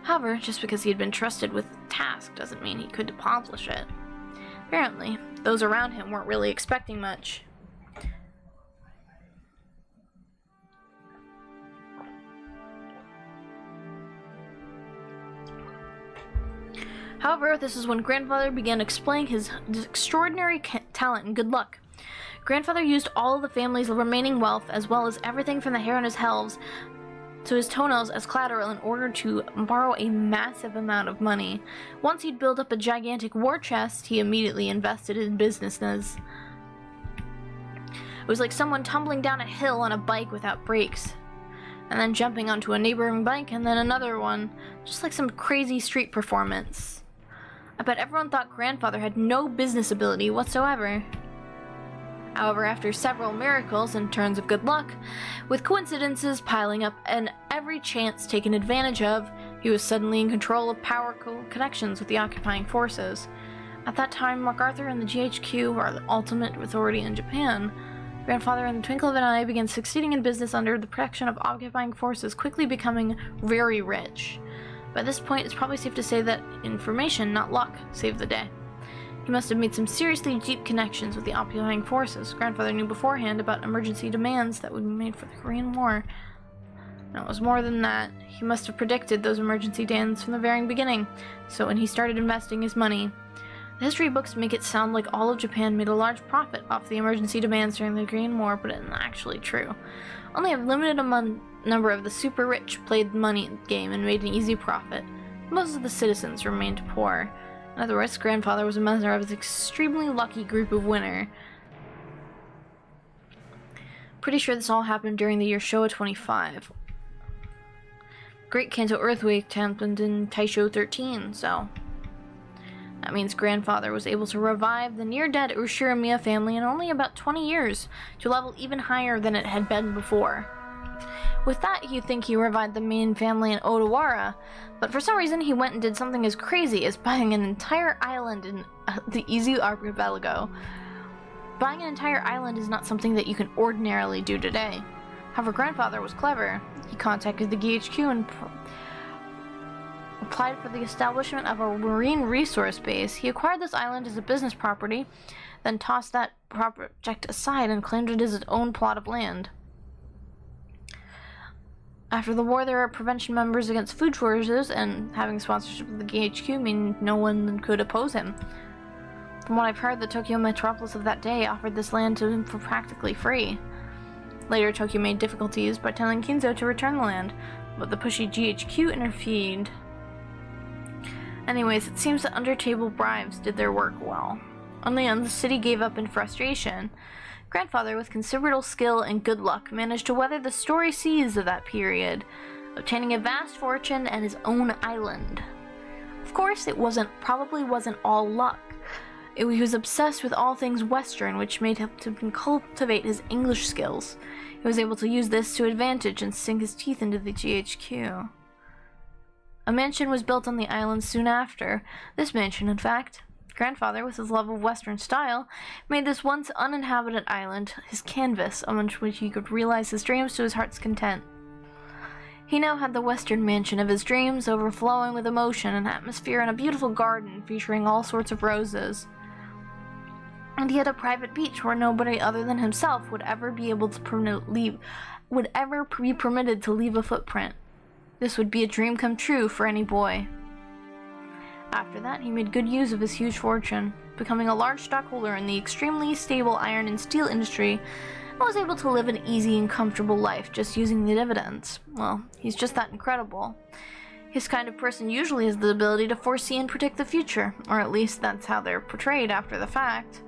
However, just because he had been trusted with the task doesn't mean he could accomplish it. Apparently, those around him weren't really expecting much. However, this is when grandfather began displaying his extraordinary talent and good luck. Grandfather used all of the family's remaining wealth, as well as everything from the hair on his heads to his toenails as collateral in order to borrow a massive amount of money. Once he'd built up a gigantic war chest, he immediately invested in businesses. It was like someone tumbling down a hill on a bike without brakes, and then jumping onto a neighboring bike and then another one, just like some crazy street performance. I bet everyone thought grandfather had no business ability whatsoever. However, after several miracles and turns of good luck, with coincidences piling up and every chance taken advantage of, he was suddenly in control of power connections with the occupying forces. At that time, MacArthur and the GHQ were the ultimate authority in Japan. Grandfather, in the twinkle of an eye, began succeeding in business under the protection of occupying forces, quickly becoming very rich. By this point, it's probably safe to say that information, not luck, saved the day. He must have made some seriously deep connections with the occupying forces. Grandfather knew beforehand about emergency demands that would be made for the Korean War. And it was more than that. He must have predicted those emergency demands from the very beginning. So when he started investing his money, the history books make it sound like all of Japan made a large profit off the emergency demands during the Korean War, but it's not actually true. Only a limited number of the super rich played the money game and made an easy profit. Most of the citizens remained poor. In other words, grandfather was a member of an extremely lucky group of winners. Pretty sure this all happened during the year Showa 25. Great Kanto earthquake happened in Taisho 13, so that means grandfather was able to revive the near-dead Ushiramiya family in only about 20 years, to a level even higher than it had been before. With that, you'd think he revived the main family in Odawara, but for some reason he went and did something as crazy as buying an entire island in the Izu archipelago. Buying an entire island is not something that you can ordinarily do today. However, grandfather was clever. He contacted the GHQ and applied for the establishment of a marine resource base. He acquired this island as a business property, then tossed that project aside and claimed it as his own plot of land. After the war, there were prevention members against food shortages, and having sponsorship of the GHQ meant no one could oppose him. From what I've heard, the Tokyo metropolis of that day offered this land to him for practically free. Later, Tokyo made difficulties by telling Kinzo to return the land, but the pushy GHQ intervened. Anyways, it seems that under-table bribes did their work well. In the end, the city gave up in frustration. Grandfather, with considerable skill and good luck, managed to weather the stormy seas of that period, obtaining a vast fortune and his own island. Of course, it probably wasn't all luck. He was obsessed with all things Western, which made him to cultivate his English skills. He was able to use this to advantage and sink his teeth into the GHQ. A mansion was built on the island soon after. This mansion, in fact, grandfather, with his love of Western style, made this once uninhabited island his canvas on which he could realize his dreams to his heart's content. He now had the Western mansion of his dreams, overflowing with emotion and atmosphere, and a beautiful garden featuring all sorts of roses. And he had a private beach where nobody other than himself would ever be permitted to leave a footprint. This would be a dream come true for any boy. After that, he made good use of his huge fortune, becoming a large stockholder in the extremely stable iron and steel industry, and was able to live an easy and comfortable life just using the dividends. Well, he's just that incredible. His kind of person usually has the ability to foresee and predict the future, or at least that's how they're portrayed after the fact.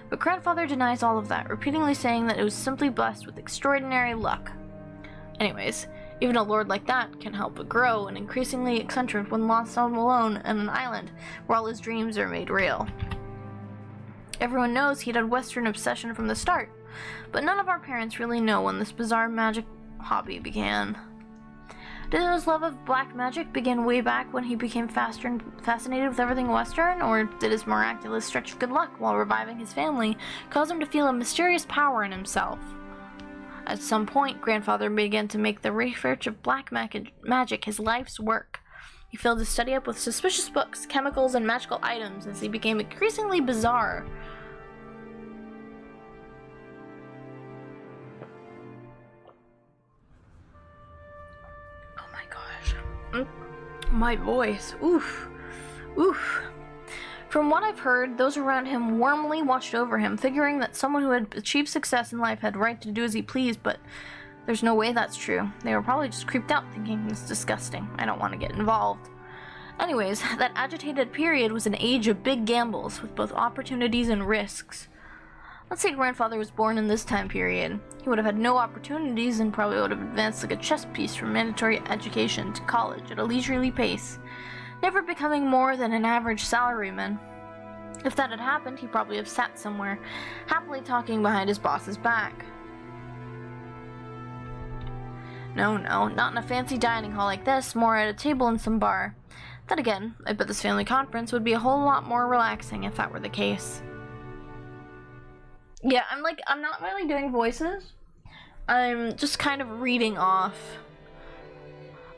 But grandfather denies all of that, repeatedly saying that it was simply blessed with extraordinary luck. Anyways, even a lord like that can help but grow and increasingly eccentric when lost all alone on an island where all his dreams are made real. Everyone knows he'd had Western obsession from the start, but none of our parents really know when this bizarre magic hobby began. Did his love of black magic begin way back when he became fascinated with everything Western, or did his miraculous stretch of good luck while reviving his family cause him to feel a mysterious power in himself? At some point, grandfather began to make the research of black magic his life's work. He filled his study up with suspicious books, chemicals, and magical items as he became increasingly bizarre. Oh my gosh. My voice. Oof. Oof. From what I've heard, those around him warmly watched over him, figuring that someone who had achieved success in life had right to do as he pleased, but there's no way that's true. They were probably just creeped out thinking it's disgusting. I don't want to get involved. Anyways, that agitated period was an age of big gambles, with both opportunities and risks. Let's say grandfather was born in this time period. He would have had no opportunities and probably would have advanced like a chess piece from mandatory education to college at a leisurely pace, never becoming more than an average salaryman. If that had happened, he'd probably have sat somewhere, happily talking behind his boss's back. No, not in a fancy dining hall like this, more at a table in some bar. Then again, I bet this family conference would be a whole lot more relaxing if that were the case. Yeah, I'm not really doing voices. I'm just kind of reading off.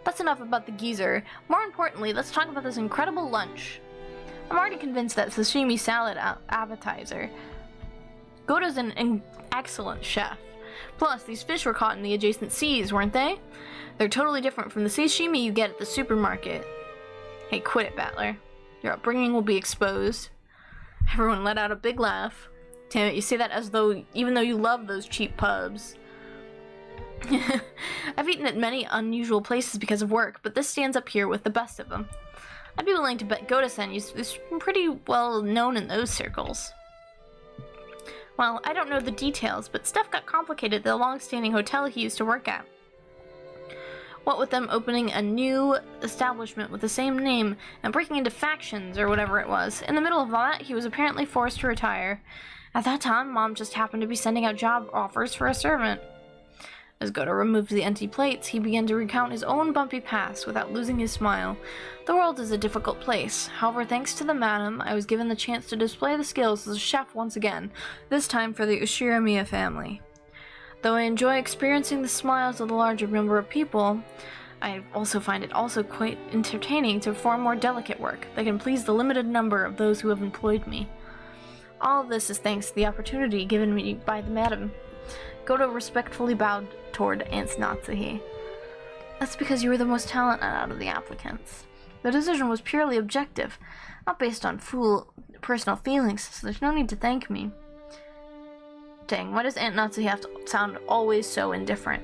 That's enough about the geezer. More importantly, let's talk about this incredible lunch. I'm already convinced that sashimi salad appetizer. Goto's an excellent chef. Plus, these fish were caught in the adjacent seas, weren't they? They're totally different from the sashimi you get at the supermarket. Hey, quit it, Battler. Your upbringing will be exposed. Everyone let out a big laugh. Damn it, you say that as though, even though you love those cheap pubs. I've eaten at many unusual places because of work, but this stands up here with the best of them. I'd be willing to bet Goto-san is pretty well known in those circles. Well, I don't know the details, but stuff got complicated at the long-standing hotel he used to work at. What with them opening a new establishment with the same name and breaking into factions or whatever it was. In the middle of all that, he was apparently forced to retire. At that time, Mom just happened to be sending out job offers for a servant. As Goto removed the empty plates, he began to recount his own bumpy past without losing his smile. The world is a difficult place. However, thanks to the madam, I was given the chance to display the skills as a chef once again, this time for the Ushiramiya family. Though I enjoy experiencing the smiles of the larger number of people, I also find it also quite entertaining to perform more delicate work that can please the limited number of those who have employed me. All of this is thanks to the opportunity given me by the madam. Goto respectfully bowed toward Aunt Natsuhi. That's because you were the most talented out of the applicants. The decision was purely objective, not based on personal feelings, so there's no need to thank me. Dang, why does Aunt Natsuhi have to sound always so indifferent?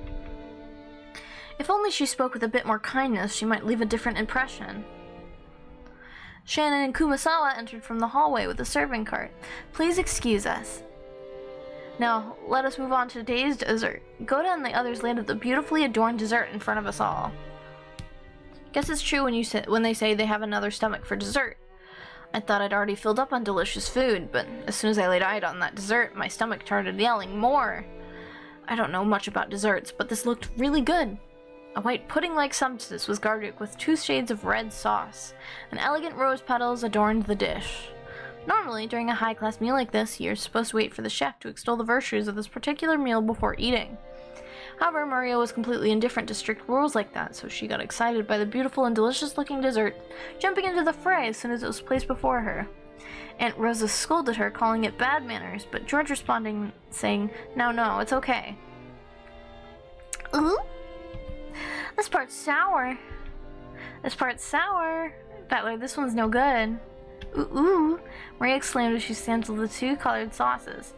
If only she spoke with a bit more kindness, she might leave a different impression. Shannon and Kumasawa entered from the hallway with a serving cart. Please excuse us. Now, let us move on to today's dessert. Goto and the others landed the beautifully adorned dessert in front of us all. Guess it's true when they say they have another stomach for dessert. I thought I'd already filled up on delicious food, but as soon as I laid eyes on that dessert, my stomach started yelling more. I don't know much about desserts, but this looked really good. A white pudding-like substance was garnished with 2 shades of red sauce, and elegant rose petals adorned the dish. Normally, during a high-class meal like this, you're supposed to wait for the chef to extol the virtues of this particular meal before eating. However, Maria was completely indifferent to strict rules like that, so she got excited by the beautiful and delicious-looking dessert, jumping into the fray as soon as it was placed before her. Aunt Rosa scolded her, calling it bad manners, but George responding, saying, No, it's okay. Ooh? This part's sour. That way, this one's no good. Ooh, Maria exclaimed as she sampled the 2 colored sauces.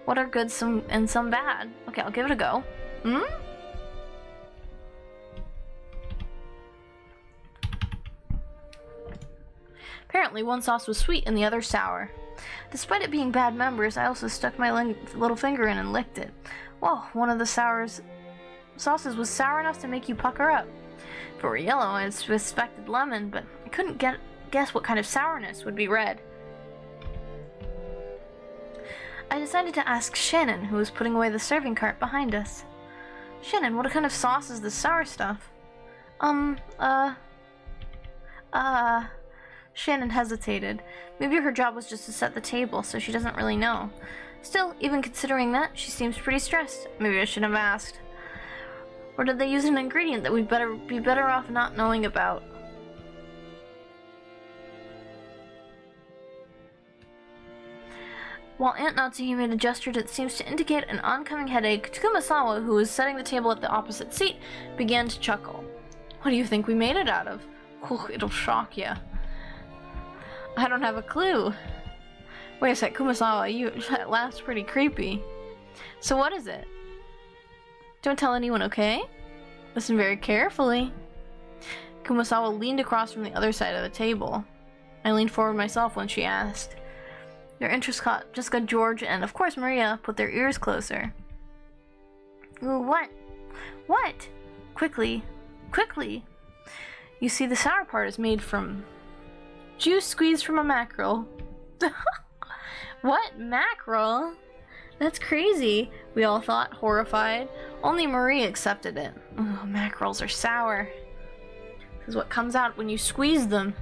What are good and some bad? Okay, I'll give it a go. Apparently, one sauce was sweet and the other sour. Despite it being bad members, I also stuck my little finger in and licked it. Whoa, one of the sauces was sour enough to make you pucker up. If it were yellow, I'd suspected lemon, but I couldn't guess what kind of sourness would be red. I decided to ask Shannon, who was putting away the serving cart behind us. Shannon, what kind of sauce is this sour stuff? Shannon hesitated. Maybe her job was just to set the table, so she doesn't really know. Still, even considering that, she seems pretty stressed. Maybe I should have asked. Or did they use an ingredient that we'd be better off not knowing about? While Aunt Natsuhi made a gesture that seems to indicate an oncoming headache, Kumasawa, who was setting the table at the opposite seat, began to chuckle. What do you think we made it out of? Oh, it'll shock you. I don't have a clue. Wait a sec, Kumasawa, that laugh's pretty creepy. So what is it? Don't tell anyone, okay? Listen very carefully. Kumasawa leaned across from the other side of the table. I leaned forward myself when she asked. Their interest caught Jessica, George, and of course Maria put their ears closer. Ooh, what? What? Quickly. You see, the sour part is made from juice squeezed from a mackerel. What? Mackerel? That's crazy, we all thought, horrified. Only Maria accepted it. Oh, mackerels are sour. This is what comes out when you squeeze them.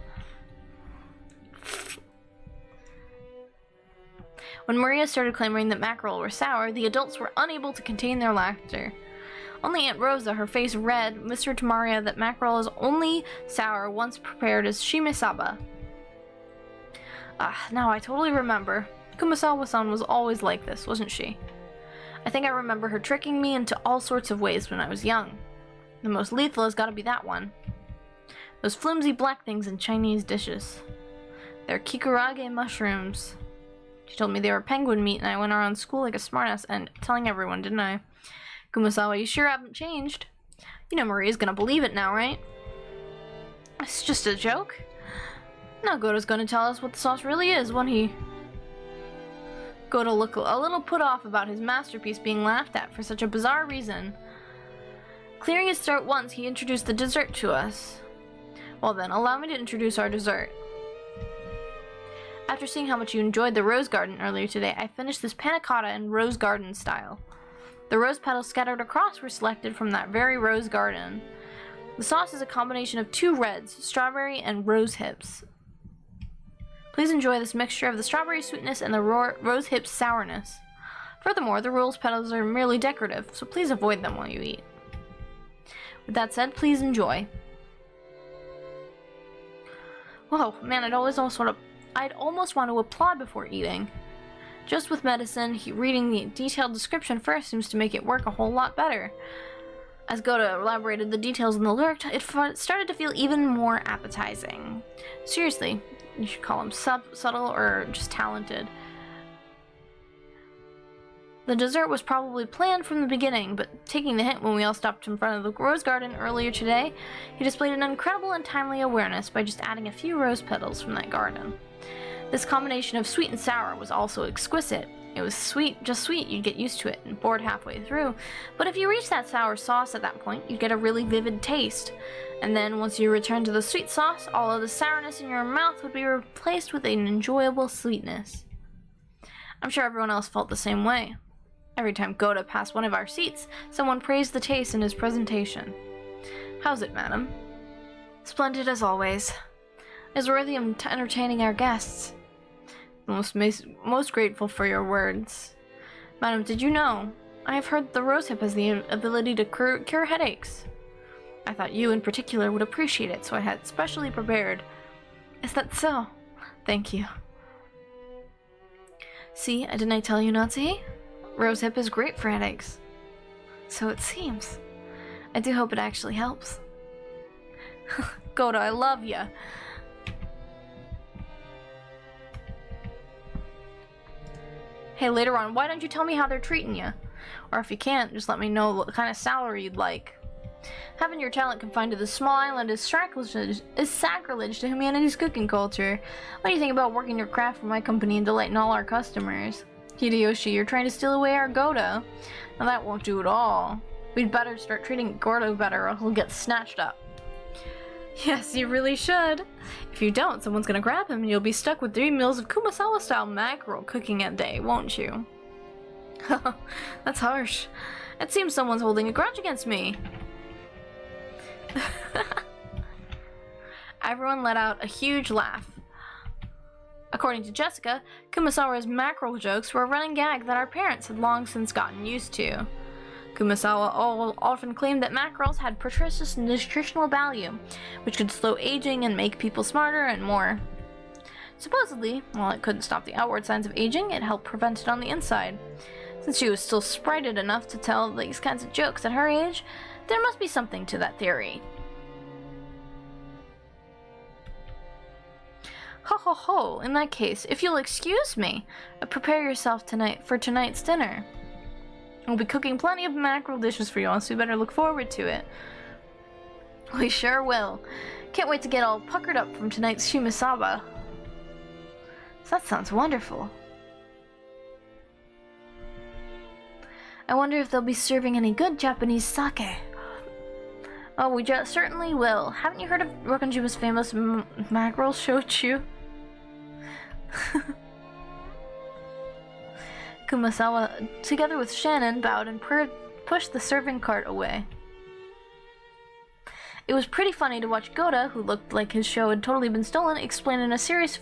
When Maria started clamoring that mackerel were sour, the adults were unable to contain their laughter. Only Aunt Rosa, her face red, whispered to Maria that mackerel is only sour once prepared as shimesaba. Now I totally remember. Kumasawa-san was always like this, wasn't she? I think I remember her tricking me into all sorts of ways when I was young. The most lethal has got to be that one. Those flimsy black things in Chinese dishes. They're kikurage mushrooms. She told me they were penguin meat, and I went around school like a smartass and telling everyone, didn't I? Kumasawa, you sure haven't changed. You know Maria's gonna believe it now, right? It's just a joke. Now Goto's gonna tell us what the sauce really is, won't he? Goto looked a little put off about his masterpiece being laughed at for such a bizarre reason. Clearing his throat once, he introduced the dessert to us. Well then, allow me to introduce our dessert. After seeing how much you enjoyed the rose garden earlier today, I finished this panna cotta in rose garden style. The rose petals scattered across were selected from that very rose garden. The sauce is a combination of 2 reds, strawberry and rose hips. Please enjoy this mixture of the strawberry sweetness and the rose hips sourness. Furthermore, the rose petals are merely decorative, so please avoid them while you eat. With that said, please enjoy. Whoa, man, I'd almost want to applaud before eating. Just with medicine, reading the detailed description first seems to make it work a whole lot better. As Goda elaborated the details in the lyric, it started to feel even more appetizing. Seriously, you should call him subtle or just talented. The dessert was probably planned from the beginning, but taking the hint when we all stopped in front of the rose garden earlier today, he displayed an incredible and timely awareness by just adding a few rose petals from that garden. This combination of sweet and sour was also exquisite. It was sweet, just sweet, you'd get used to it and bored halfway through, but if you reached that sour sauce at that point, you'd get a really vivid taste. And then once you returned to the sweet sauce, all of the sourness in your mouth would be replaced with an enjoyable sweetness. I'm sure everyone else felt the same way. Every time Goda passed one of our seats, someone praised the taste in his presentation. How's it, madam? Splendid as always. It is worthy of entertaining our guests. Most grateful for your words. Madam, did you know? I have heard the rosehip has the ability to cure headaches. I thought you in particular would appreciate it, so I had specially prepared. Is that so? Thank you. See, didn't I tell you not to? Rosehip is great for headaches. So it seems. I do hope it actually helps. Goda, I love ya. Hey, later on, why don't you tell me how they're treating you? Or if you can't, just let me know what kind of salary you'd like. Having your talent confined to this small island is sacrilege to humanity's cooking culture. What do you think about working your craft for my company and delighting all our customers? Hideyoshi, you're trying to steal away our Goda. Now that won't do at all. We'd better start treating Gordo better or he'll get snatched up. Yes, you really should. If you don't, someone's gonna grab him and you'll be stuck with 3 meals of Kumasawa-style mackerel cooking a day, won't you? That's harsh. It seems someone's holding a grudge against me. Everyone let out a huge laugh. According to Jessica, Kumasawa's mackerel jokes were a running gag that our parents had long since gotten used to. Kumasawa often claimed that mackerels had precious nutritional value, which could slow aging and make people smarter and more. Supposedly, while it couldn't stop the outward signs of aging, it helped prevent it on the inside. Since she was still sprighted enough to tell these kinds of jokes at her age, there must be something to that theory. Ho ho ho, in that case, if you'll excuse me, prepare yourself for tonight's dinner. We'll be cooking plenty of mackerel dishes for you, so you better look forward to it. We sure will. Can't wait to get all puckered up from tonight's shimasaba. That sounds wonderful. I wonder if they'll be serving any good Japanese sake. Oh, we just certainly will. Haven't you heard of Rokonjima's famous mackerel shochu? Kumasawa, together with Shannon, bowed and pushed the serving cart away. It was pretty funny to watch Goda, who looked like his show had totally been stolen, explain in a serious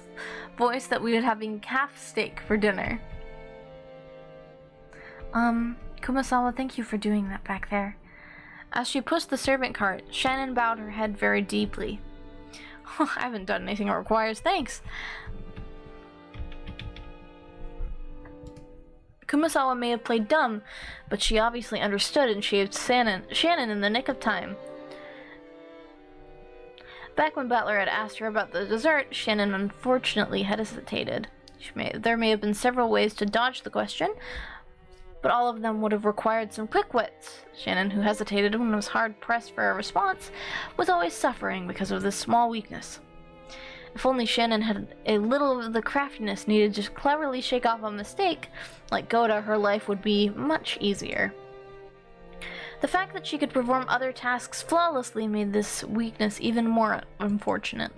voice that we were having calf steak for dinner. Kumasawa, thank you for doing that back there. As she pushed the servant cart, Shannon bowed her head very deeply. I haven't done anything that requires thanks. Kumasawa may have played dumb, but she obviously understood and shaved Shannon in the nick of time. Back when Butler had asked her about the dessert, Shannon unfortunately hesitated. There may have been several ways to dodge the question, but all of them would have required some quick wits. Shannon, who hesitated and was hard-pressed for a response, was always suffering because of this small weakness. If only Shannon had a little of the craftiness needed to just cleverly shake off a mistake, like Goda, her life would be much easier. The fact that she could perform other tasks flawlessly made this weakness even more unfortunate.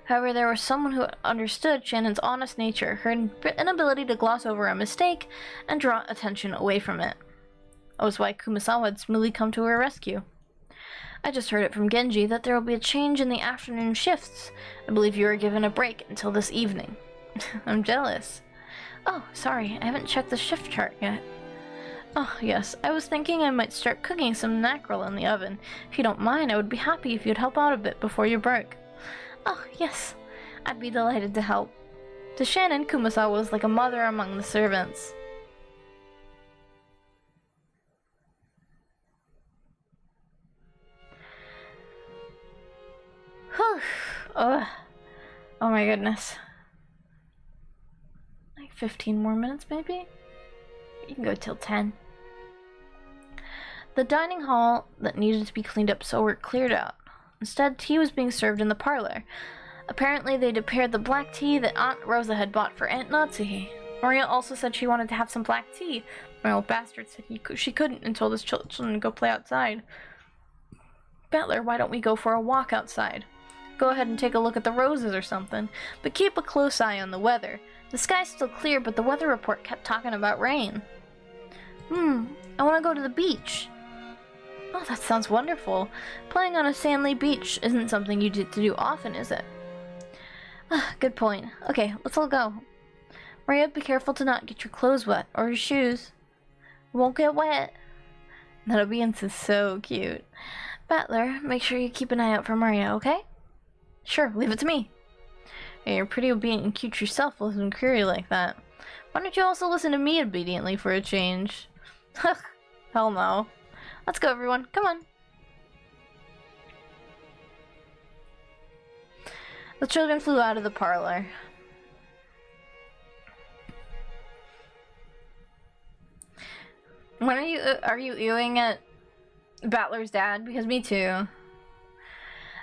However, there was someone who understood Shannon's honest nature, her inability to gloss over a mistake, and draw attention away from it. That was why Kumasawa had smoothly come to her rescue. I just heard it from Genji that there will be a change in the afternoon shifts. I believe you were given a break until this evening. I'm jealous. Oh, sorry, I haven't checked the shift chart yet. Oh, yes, I was thinking I might start cooking some mackerel in the oven. If you don't mind, I would be happy if you'd help out a bit before you break. Oh, yes, I'd be delighted to help. To Shannon, Kumasawa was like a mother among the servants. Whew. Ugh. Oh my goodness. Like 15 more minutes, maybe? You can go till 10. The dining hall that needed to be cleaned up so were cleared out. Instead, tea was being served in the parlor. Apparently, they prepared the black tea that Aunt Rosa had bought for Aunt Natsuhi. Maria also said she wanted to have some black tea. My old bastard said she couldn't and told his children to go play outside. Butler, why don't we go for a walk outside? Go ahead and take a look at the roses or something, but keep a close eye on the weather. The sky's still clear, but the weather report kept talking about rain. I want to go to the beach. Oh, that sounds wonderful. Playing on a sandy beach isn't something you get to do often, is it? Good point. Okay, let's all go. Maria, be careful to not get your clothes wet, or your shoes. Won't get wet. That obedience is so cute. Butler, make sure you keep an eye out for Maria, okay? Sure, leave it to me. Hey, you're pretty obedient and cute yourself, listening to query like that. Why don't you also listen to me obediently for a change? Hell no. Let's go, everyone. Come on. The children flew out of the parlor. When are you ewing at Battler's dad? Because me too.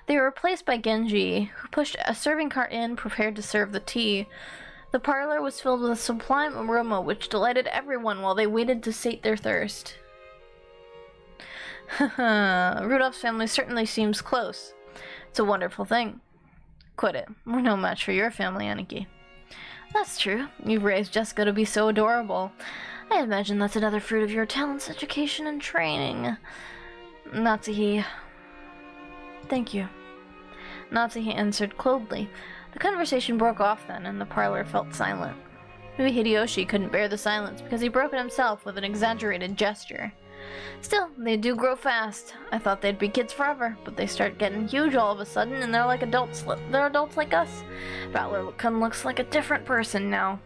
They were replaced by Genji, who pushed a serving cart in, prepared to serve the tea. The parlor was filled with a sublime aroma which delighted everyone while they waited to sate their thirst. Rudolph's family certainly seems close. It's a wonderful thing. Quit it. We're no match for your family, Aniki. That's true. You've raised Jessica to be so adorable. I imagine that's another fruit of your talents, education, and training. Natsuhi. Thank you. Natsuhi answered coldly. The conversation broke off then, and the parlor felt silent. Maybe Hideyoshi couldn't bear the silence because he broke it himself with an exaggerated gesture. Still, they do grow fast. I thought they'd be kids forever, but they start getting huge all of a sudden, and they're like adults. They're adults like us. Battler looks like a different person now.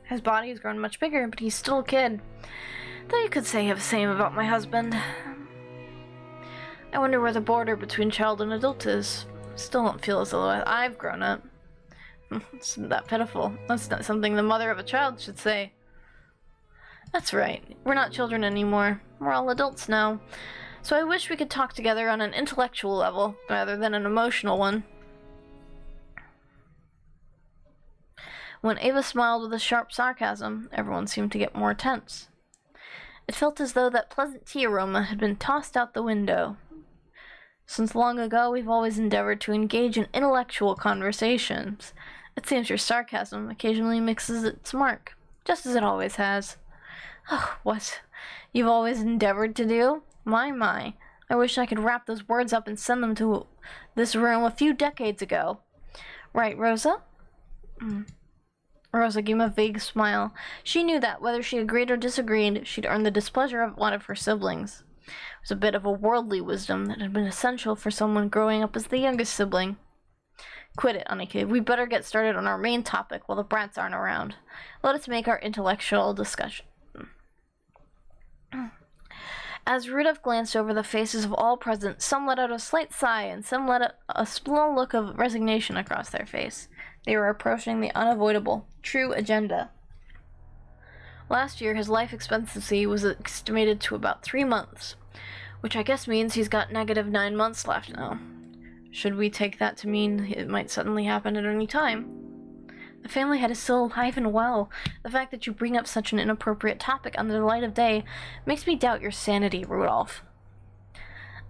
His body has grown much bigger, but he's still a kid. Though you could say the same about my husband. I wonder where the border between child and adult is. Still don't feel as though I've grown up. It's that pitiful. That's not something the mother of a child should say. That's right. We're not children anymore. We're all adults now. So I wish we could talk together on an intellectual level, rather than an emotional one. When Ava smiled with a sharp sarcasm, everyone seemed to get more tense. It felt as though that pleasant tea aroma had been tossed out the window. Since long ago, we've always endeavored to engage in intellectual conversations. It seems your sarcasm occasionally mixes its mark, just as it always has. Oh, what? You've always endeavored to do? My. I wish I could wrap those words up and send them to this room a few decades ago. Right, Rosa? Rosa gave him a vague smile. She knew that, whether she agreed or disagreed, she'd earned the displeasure of one of her siblings. It was a bit of a worldly wisdom that had been essential for someone growing up as the youngest sibling. Quit it, Aniki. We better get started on our main topic while the brats aren't around. Let us make our intellectual discussion. As Rudolph glanced over the faces of all present, some let out a slight sigh, and some let out a small look of resignation across their face. They were approaching the unavoidable, true agenda. Last year, his life expectancy was estimated to about 3 months, which I guess means he's got negative 9 months left now. Should we take that to mean it might suddenly happen at any time? The family head is still alive and well. The fact that you bring up such an inappropriate topic under the light of day makes me doubt your sanity, Rudolph.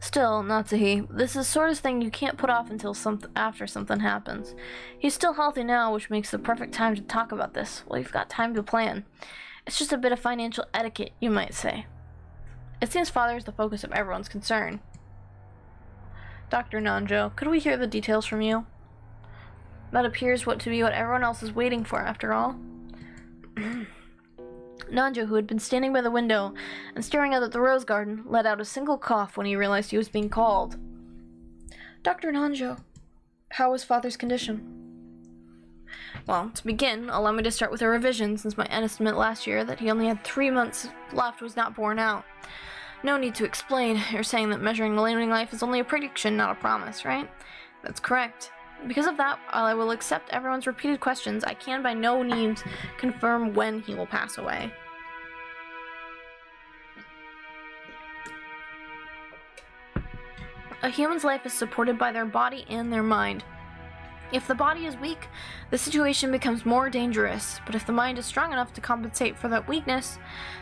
Still, Natsuhi, this is sort of thing you can't put off until after something happens. He's still healthy now, which makes the perfect time to talk about this. Well, you've got time to plan. It's just a bit of financial etiquette, you might say. It seems Father is the focus of everyone's concern. Dr. Nanjo, could we hear the details from you? That appears to be what everyone else is waiting for, after all. Nanjo, who had been standing by the window and staring out at the rose garden, let out a single cough when he realized he was being called. Dr. Nanjo, how is Father's condition? Well, to begin, allow me to start with a revision, since my estimate last year that he only had 3 months left was not borne out. No need to explain. You're saying that measuring the living life is only a prediction, not a promise, right? That's correct. Because of that, while I will accept everyone's repeated questions, I can by no means confirm when he will pass away. A human's life is supported by their body and their mind. If the body is weak, the situation becomes more dangerous, but if the mind is strong enough to compensate for that weakness,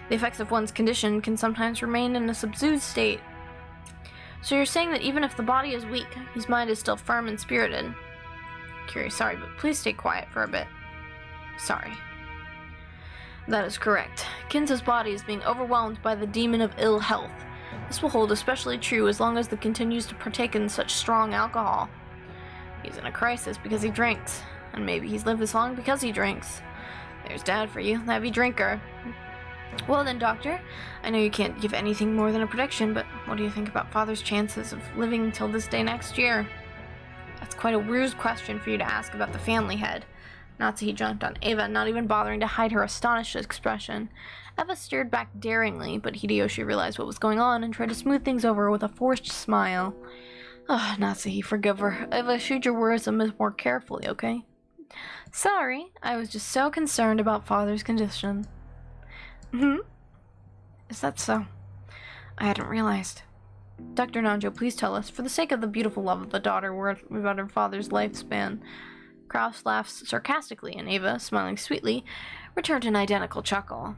the effects of one's condition can sometimes remain in a subdued state. So you're saying that even if the body is weak, his mind is still firm and spirited. Curious, sorry, but please stay quiet for a bit. Sorry. That is correct. Kinza's body is being overwhelmed by the demon of ill health. This will hold especially true as long as he continues to partake in such strong alcohol. He's in a crisis because he drinks, and maybe he's lived this long because he drinks. There's Dad for you, the heavy drinker. Well then, Doctor, I know you can't give anything more than a prediction, but what do you think about Father's chances of living until this day next year? That's quite a rude question for you to ask about the family head. Natsuhi jumped on Eva, not even bothering to hide her astonished expression. Eva stared back daringly, but Hideyoshi realized what was going on and tried to smooth things over with a forced smile. Ah, Natsuhi, forgive her. Eva, shoot your words a bit more carefully, okay? Sorry, I was just so concerned about Father's condition. Is that so? I hadn't realized. Dr. Nanjo, please tell us, for the sake of the beautiful love of the daughter, about her father's lifespan. Kraus laughs sarcastically, and Eva, smiling sweetly, returned an identical chuckle.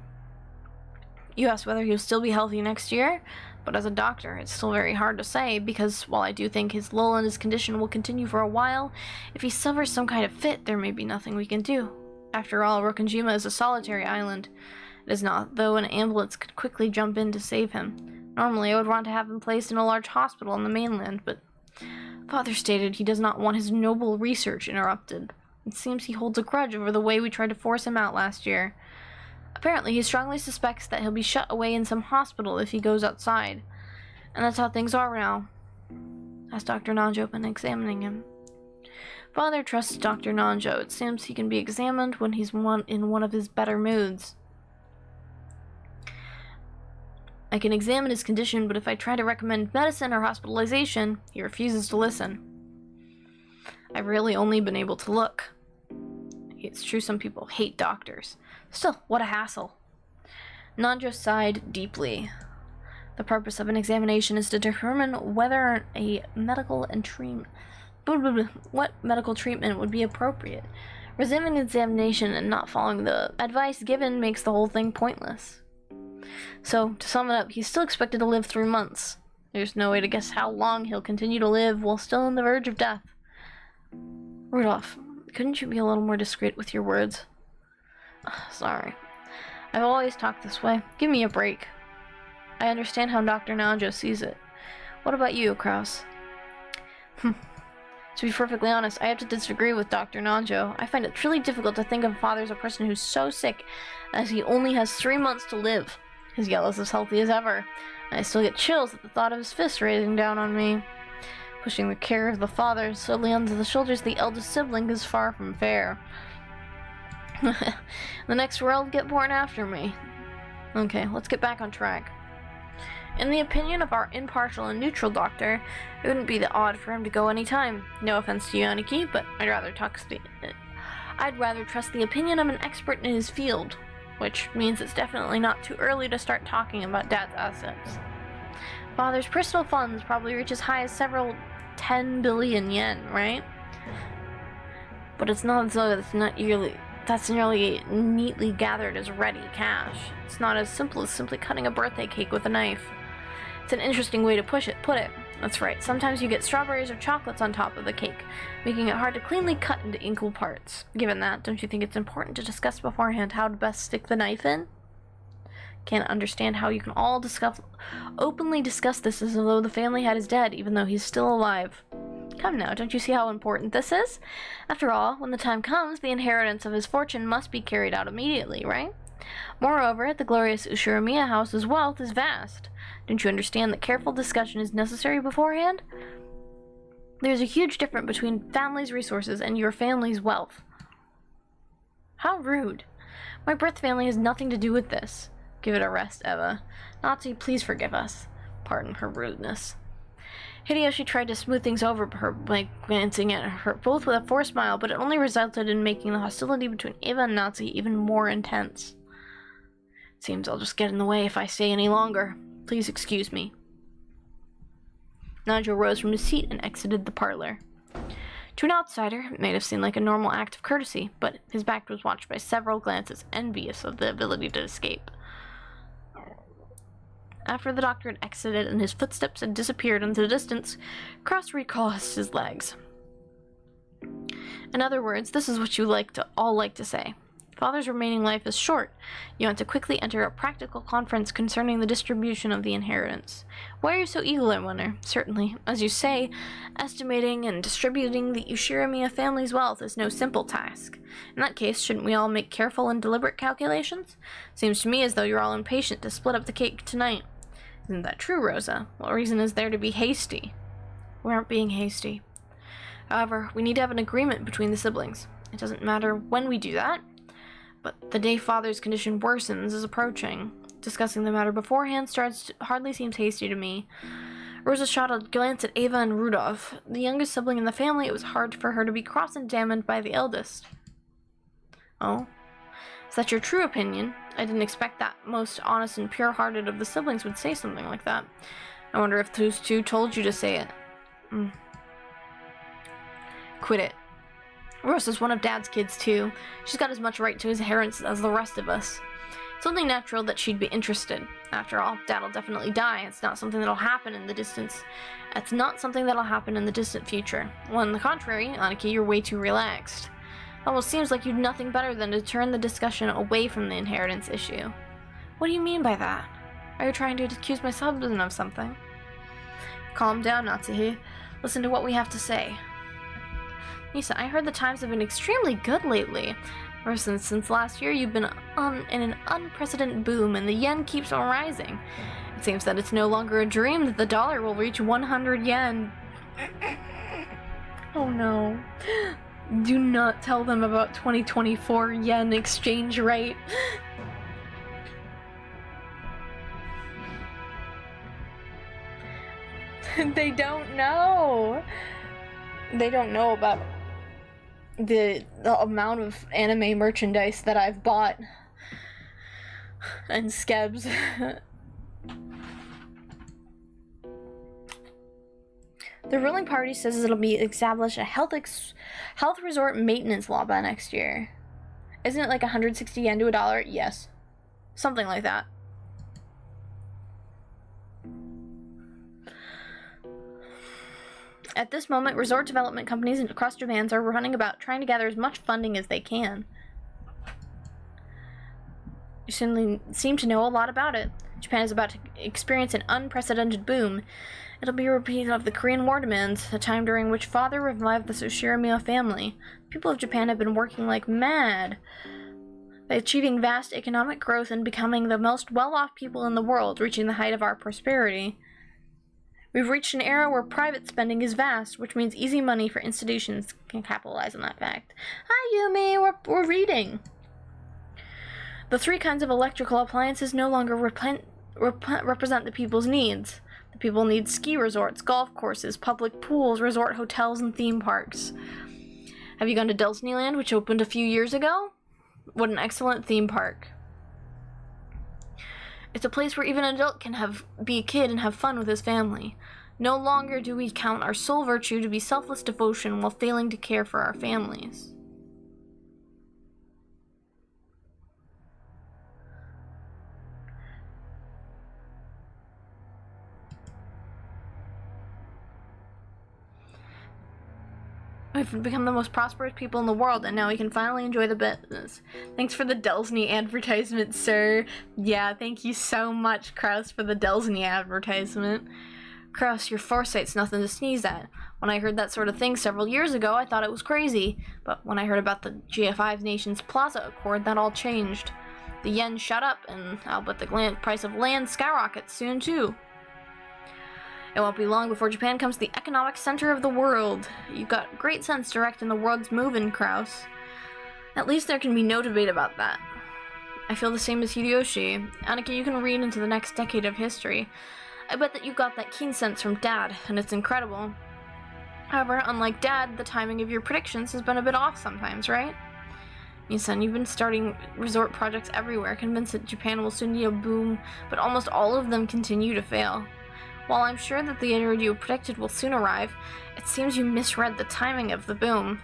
You asked whether he'll still be healthy next year, but as a doctor, it's still very hard to say, because while I do think his lull in his condition will continue for a while, if he suffers some kind of fit, there may be nothing we can do. After all, Rokonjima is a solitary island. It is not, though an ambulance could quickly jump in to save him. Normally, I would want to have him placed in a large hospital on the mainland, but Father stated he does not want his noble research interrupted. It seems he holds a grudge over the way we tried to force him out last year. Apparently, he strongly suspects that he'll be shut away in some hospital if he goes outside. And that's how things are now. Asked Dr. Nanjo when examining him. Father trusts Dr. Nanjo. It seems he can be examined when he's in one of his better moods. I can examine his condition, but if I try to recommend medicine or hospitalization, he refuses to listen. I've really only been able to look. It's true some people hate doctors. Still, what a hassle. Nanjo sighed deeply. The purpose of an examination is to determine whether what medical treatment would be appropriate. Resuming the examination and not following the advice given makes the whole thing pointless. So, to sum it up, he's still expected to live 3 months. There's no way to guess how long he'll continue to live while still on the verge of death. Rudolph, couldn't you be a little more discreet with your words? Sorry. I've always talked this way. Give me a break. I understand how Dr. Nanjo sees it. What about you, Kraus? To be perfectly honest, I have to disagree with Dr. Nanjo. I find it truly difficult to think of Father as a person who's so sick as he only has 3 months to live. His yellow's as healthy as ever, and I still get chills at the thought of his fist raising down on me. Pushing the care of the father solely onto the shoulders of the eldest sibling is far from fair. The next world get born after me. Okay, let's get back on track. In the opinion of our impartial and neutral doctor, it wouldn't be odd for him to go any time. No offense to you, Aniki, but I'd rather trust the opinion of an expert in his field, which means it's definitely not too early to start talking about Dad's assets. Father's personal funds probably reach as high as several 10 billion yen, right? But it's not as though that's nearly neatly gathered as ready cash. It's not as simple as simply cutting a birthday cake with a knife. It's an interesting way to put it. That's right, sometimes you get strawberries or chocolates on top of the cake, making it hard to cleanly cut into equal parts. Given that, don't you think it's important to discuss beforehand how to best stick the knife in? Can't understand how you can all openly discuss this as though the family head is dead, even though he's still alive. Come now, don't you see how important this is? After all, when the time comes, the inheritance of his fortune must be carried out immediately, right? Moreover, the glorious Ushiramiya house's wealth is vast. Don't you understand that careful discussion is necessary beforehand? There's a huge difference between family's resources and your family's wealth. How rude. My birth family has nothing to do with this. Give it a rest, Eva. Natsu, please forgive us. Pardon her rudeness. Hideyoshi tried to smooth things over her by glancing at her both with a forced smile, but it only resulted in making the hostility between Eva and Natsu even more intense. Seems I'll just get in the way if I stay any longer. Please excuse me. Nigel rose from his seat and exited the parlor. To an outsider, it may have seemed like a normal act of courtesy, but his back was watched by several glances envious of the ability to escape. After the doctor had exited and his footsteps had disappeared into the distance, Cross recrossed his legs. In other words, this is what you all like to say. Father's remaining life is short. You want to quickly enter a practical conference concerning the distribution of the inheritance. Why are you so eager, I wonder? Certainly, as you say, estimating and distributing the Ushiramiya family's wealth is no simple task. In that case, shouldn't we all make careful and deliberate calculations? Seems to me as though you're all impatient to split up the cake tonight. Isn't that true, Rosa? What reason is there to be hasty? We aren't being hasty. However, we need to have an agreement between the siblings. It doesn't matter when we do that, but the day Father's condition worsens is approaching. Discussing the matter beforehand hardly seems hasty to me. Rosa shot a glance at Eva and Rudolph. The youngest sibling in the family, it was hard for her to be cross-examined by the eldest. Oh? Is that your true opinion? I didn't expect that most honest and pure-hearted of the siblings would say something like that. I wonder if those two told you to say it. Quit it. Rosa's one of Dad's kids, too. She's got as much right to his inheritance as the rest of us. It's only natural that she'd be interested. After all, Dad'll definitely die. It's not something that'll happen in the distance. It's not something that'll happen in the distant future. Well, on the contrary, Aniki, you're way too relaxed. It almost seems like you'd nothing better than to turn the discussion away from the inheritance issue. What do you mean by that? Are you trying to accuse my husband of something? Calm down, Natsuhi. Listen to what we have to say. Nisa, I heard the times have been extremely good lately. Ever since last year, you've been in an unprecedented boom, and the yen keeps on rising. It seems that it's no longer a dream that the dollar will reach 100 yen. Oh no. Do not tell them about 2024 yen exchange rate. They don't know. They don't know about the amount of anime merchandise that I've bought and skebs. The ruling party says it'll be establish a health resort maintenance law by next year. Isn't it like 160 yen to a dollar? Yes. Something like that. At this moment, resort development companies across Japan are running about trying to gather as much funding as they can. You certainly seem to know a lot about it. Japan is about to experience an unprecedented boom. It'll be a repeat of the Korean War demands, a time during which Father revived the Ushiramiya family. The people of Japan have been working like mad by achieving vast economic growth and becoming the most well-off people in the world, reaching the height of our prosperity. We've reached an era where private spending is vast, which means easy money for institutions can capitalize on that fact. Hi, Yumi, we're reading. The three kinds of electrical appliances no longer represent the people's needs. The people need ski resorts, golf courses, public pools, resort hotels, and theme parks. Have you gone to Disneyland, which opened a few years ago? What an excellent theme park. It's a place where even an adult can be a kid and have fun with his family. No longer do we count our sole virtue to be selfless devotion while failing to care for our families. We've become the most prosperous people in the world, and now we can finally enjoy the business. Thanks for the Delsny advertisement, sir. Yeah, thank you so much, Kraus, for the Delsny advertisement. Kraus, your foresight's nothing to sneeze at. When I heard that sort of thing several years ago, I thought it was crazy. But when I heard about the GF5 Nations Plaza Accord, that all changed. The yen shut up, and I'll bet the price of land skyrockets soon, too. It won't be long before Japan becomes the economic center of the world. You've got great sense directing the world's moving, Kraus. At least there can be no debate about that. I feel the same as Hideyoshi. Annika, you can read into the next decade of history. I bet that you got that keen sense from Dad, and it's incredible. However, unlike Dad, the timing of your predictions has been a bit off sometimes, right? Son, you've been starting resort projects everywhere, convinced that Japan will soon be a boom, but almost all of them continue to fail. While I'm sure that the end you predicted will soon arrive, it seems you misread the timing of the boom.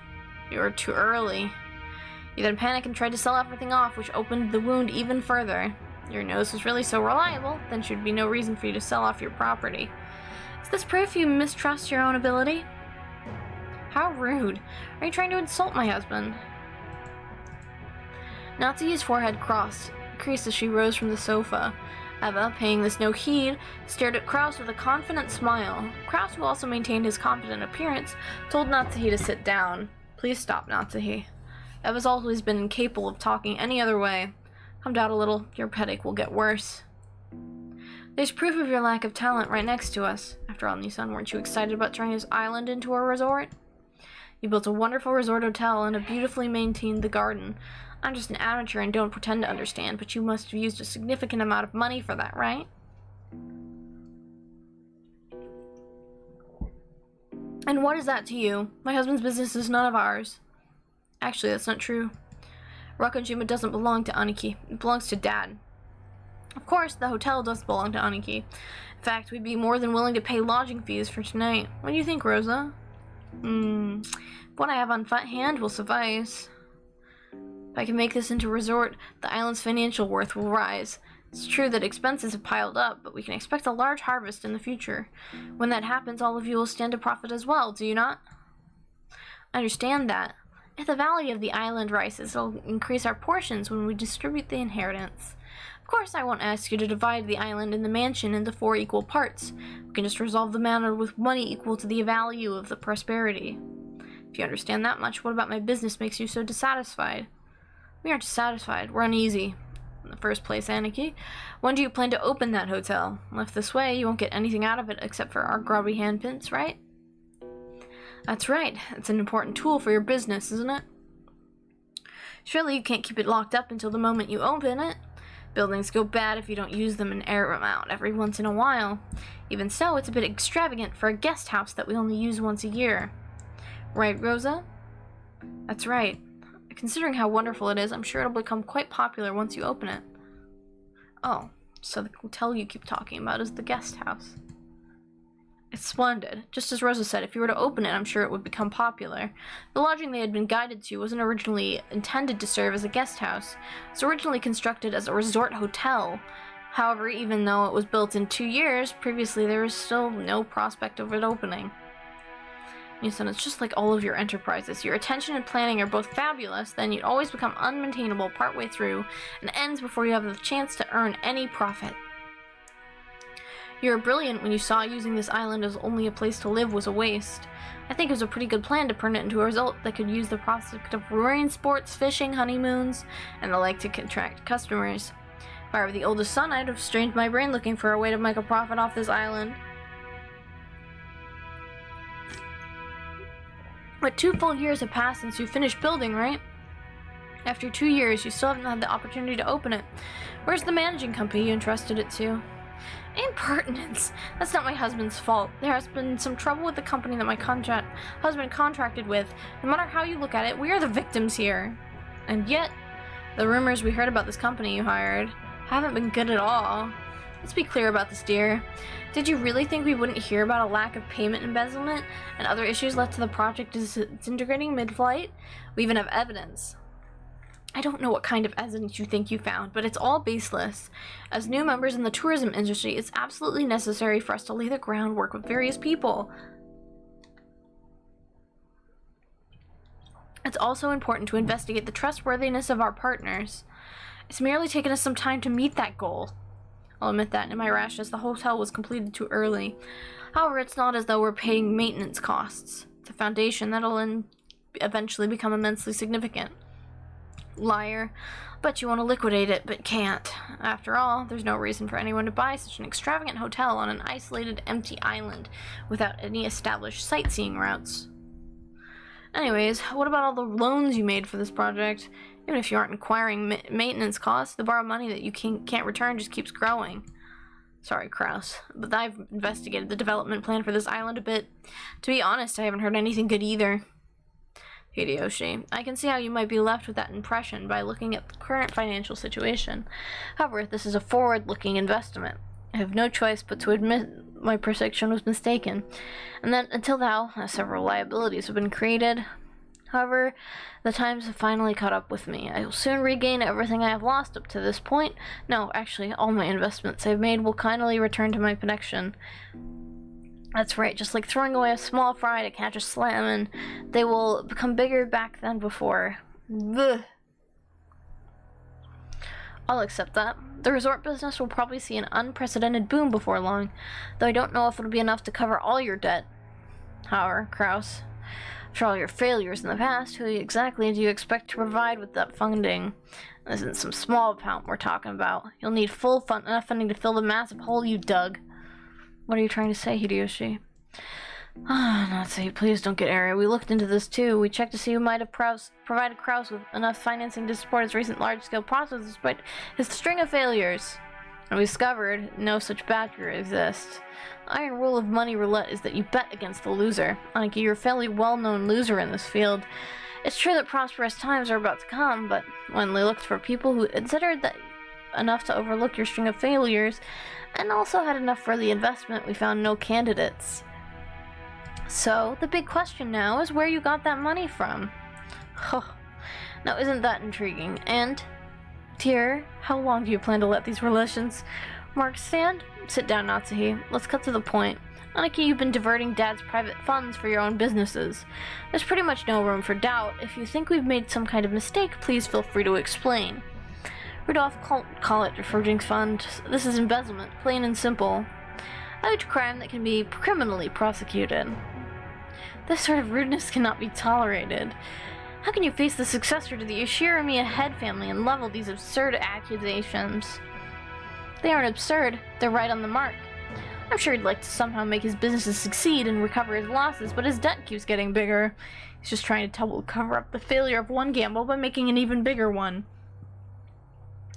You were too early. You then panicked and tried to sell everything off, which opened the wound even further. Your nose was really so reliable, then should be no reason for you to sell off your property. Is this proof you mistrust your own ability? How rude. Are you trying to insult my husband? Natsuki's forehead creased as she rose from the sofa. Eva, paying this no heed, stared at Kraus with a confident smile. Kraus, who also maintained his confident appearance, told Natsuki to sit down. Please stop, Natsuki. Eva's always been incapable of talking any other way. Calm down a little, your headache will get worse. There's proof of your lack of talent right next to us. After all, Nissan, weren't you excited about turning this island into a resort? You built a wonderful resort hotel and have beautifully maintained the garden. I'm just an amateur and don't pretend to understand, but you must have used a significant amount of money for that, right? And what is that to you? My husband's business is none of ours. Actually, that's not true. Rakojima doesn't belong to Aniki. It belongs to Dad. Of course, the hotel does belong to Aniki. In fact, we'd be more than willing to pay lodging fees for tonight. What do you think, Rosa? What I have on hand will suffice. If I can make this into a resort, the island's financial worth will rise. It's true that expenses have piled up, but we can expect a large harvest in the future. When that happens, all of you will stand to profit as well, do you not? I understand that. If the value of the island rises, it'll increase our portions when we distribute the inheritance. Of course, I won't ask you to divide the island and the mansion into 4 equal parts. We can just resolve the matter with money equal to the value of the prosperity. If you understand that much, what about my business makes you so dissatisfied? We aren't dissatisfied, we're uneasy. In the first place, Aniki, when do you plan to open that hotel? Left this way, you won't get anything out of it except for our grubby handprints, right? That's right. It's an important tool for your business, isn't it? Surely you can't keep it locked up until the moment you open it. Buildings go bad if you don't use them and air them out every once in a while. Even so, it's a bit extravagant for a guest house that we only use once a year. Right, Rosa? That's right. Considering how wonderful it is, I'm sure it'll become quite popular once you open it. Oh, so the hotel you keep talking about is the guest house. It's splendid. Just as Rosa said, if you were to open it, I'm sure it would become popular. The lodging they had been guided to wasn't originally intended to serve as a guest house. It was originally constructed as a resort hotel. However, even though it was built in 2 years, previously there was still no prospect of it opening. Nisan, it's just like all of your enterprises. Your attention and planning are both fabulous, then you'd always become unmaintainable partway through, and ends before you have the chance to earn any profit. You were brilliant when you saw using this island as only a place to live was a waste. I think it was a pretty good plan to turn it into a result that could use the prospect of marine sports, fishing, honeymoons, and the like to attract customers. If I were the oldest son, I'd have strained my brain looking for a way to make a profit off this island. But 2 full years have passed since you finished building, right? After 2 years, you still haven't had the opportunity to open it. Where's the managing company you entrusted it to? Impertinence! That's not my husband's fault. There has been some trouble with the company that my husband contracted with. No matter how you look at it, we are the victims here. And yet, the rumors we heard about this company you hired haven't been good at all. Let's be clear about this, dear. Did you really think we wouldn't hear about a lack of payment embezzlement and other issues led to the project disintegrating mid-flight? We even have evidence. I don't know what kind of evidence you think you found, but it's all baseless. As new members in the tourism industry, it's absolutely necessary for us to lay the groundwork with various people. It's also important to investigate the trustworthiness of our partners. It's merely taken us some time to meet that goal. I'll admit that in my rashness, the hotel was completed too early. However, it's not as though we're paying maintenance costs. It's a foundation that'll eventually become immensely significant. Liar. Bet you want to liquidate it, but can't. After all, there's no reason for anyone to buy such an extravagant hotel on an isolated, empty island without any established sightseeing routes. Anyways, what about all the loans you made for this project? Even if you aren't acquiring maintenance costs, the borrowed money that you can't return just keeps growing. Sorry, Kraus, but I've investigated the development plan for this island a bit. To be honest, I haven't heard anything good either. Hideyoshi, I can see how you might be left with that impression by looking at the current financial situation. However, this is a forward-looking investment. I have no choice but to admit my prediction was mistaken. And then, until now, several liabilities have been created. However, the times have finally caught up with me. I will soon regain everything I have lost up to this point. No, actually, all my investments I've made will kindly return to my connection. That's right, just like throwing away a small fry to catch a salmon, they will become bigger back than before. Ugh. I'll accept that. The resort business will probably see an unprecedented boom before long, though I don't know if it'll be enough to cover all your debt. However, Kraus, after all your failures in the past, who exactly do you expect to provide with that funding? This isn't some small amount we're talking about. You'll need enough funding to fill the massive hole you dug. What are you trying to say, Hideyoshi? Natsu, please don't get airy. We looked into this too. We checked to see who might have provided Kraus with enough financing to support his recent large-scale process despite his string of failures. And we discovered no such backer exists. The iron rule of money roulette is that you bet against the loser. Aniki, you're a fairly well-known loser in this field. It's true that prosperous times are about to come, but when we looked for people who considered that enough to overlook your string of failures, and also had enough for the investment, we found no candidates. So, the big question now is where you got that money from. Now, isn't that intriguing? And, dear, how long do you plan to let these relations stand? Sit down, Natsuhi. Let's cut to the point. Aniki, you've been diverting Dad's private funds for your own businesses. There's pretty much no room for doubt. If you think we've made some kind of mistake, please feel free to explain. Rudolph, call it diverting fund. This is embezzlement, plain and simple. A huge crime that can be criminally prosecuted. This sort of rudeness cannot be tolerated. How can you face the successor to the Ushiramiya head family and level these absurd accusations? They aren't absurd, they're right on the mark. I'm sure he'd like to somehow make his businesses succeed and recover his losses, but his debt keeps getting bigger. He's just trying to cover up the failure of one gamble by making an even bigger one.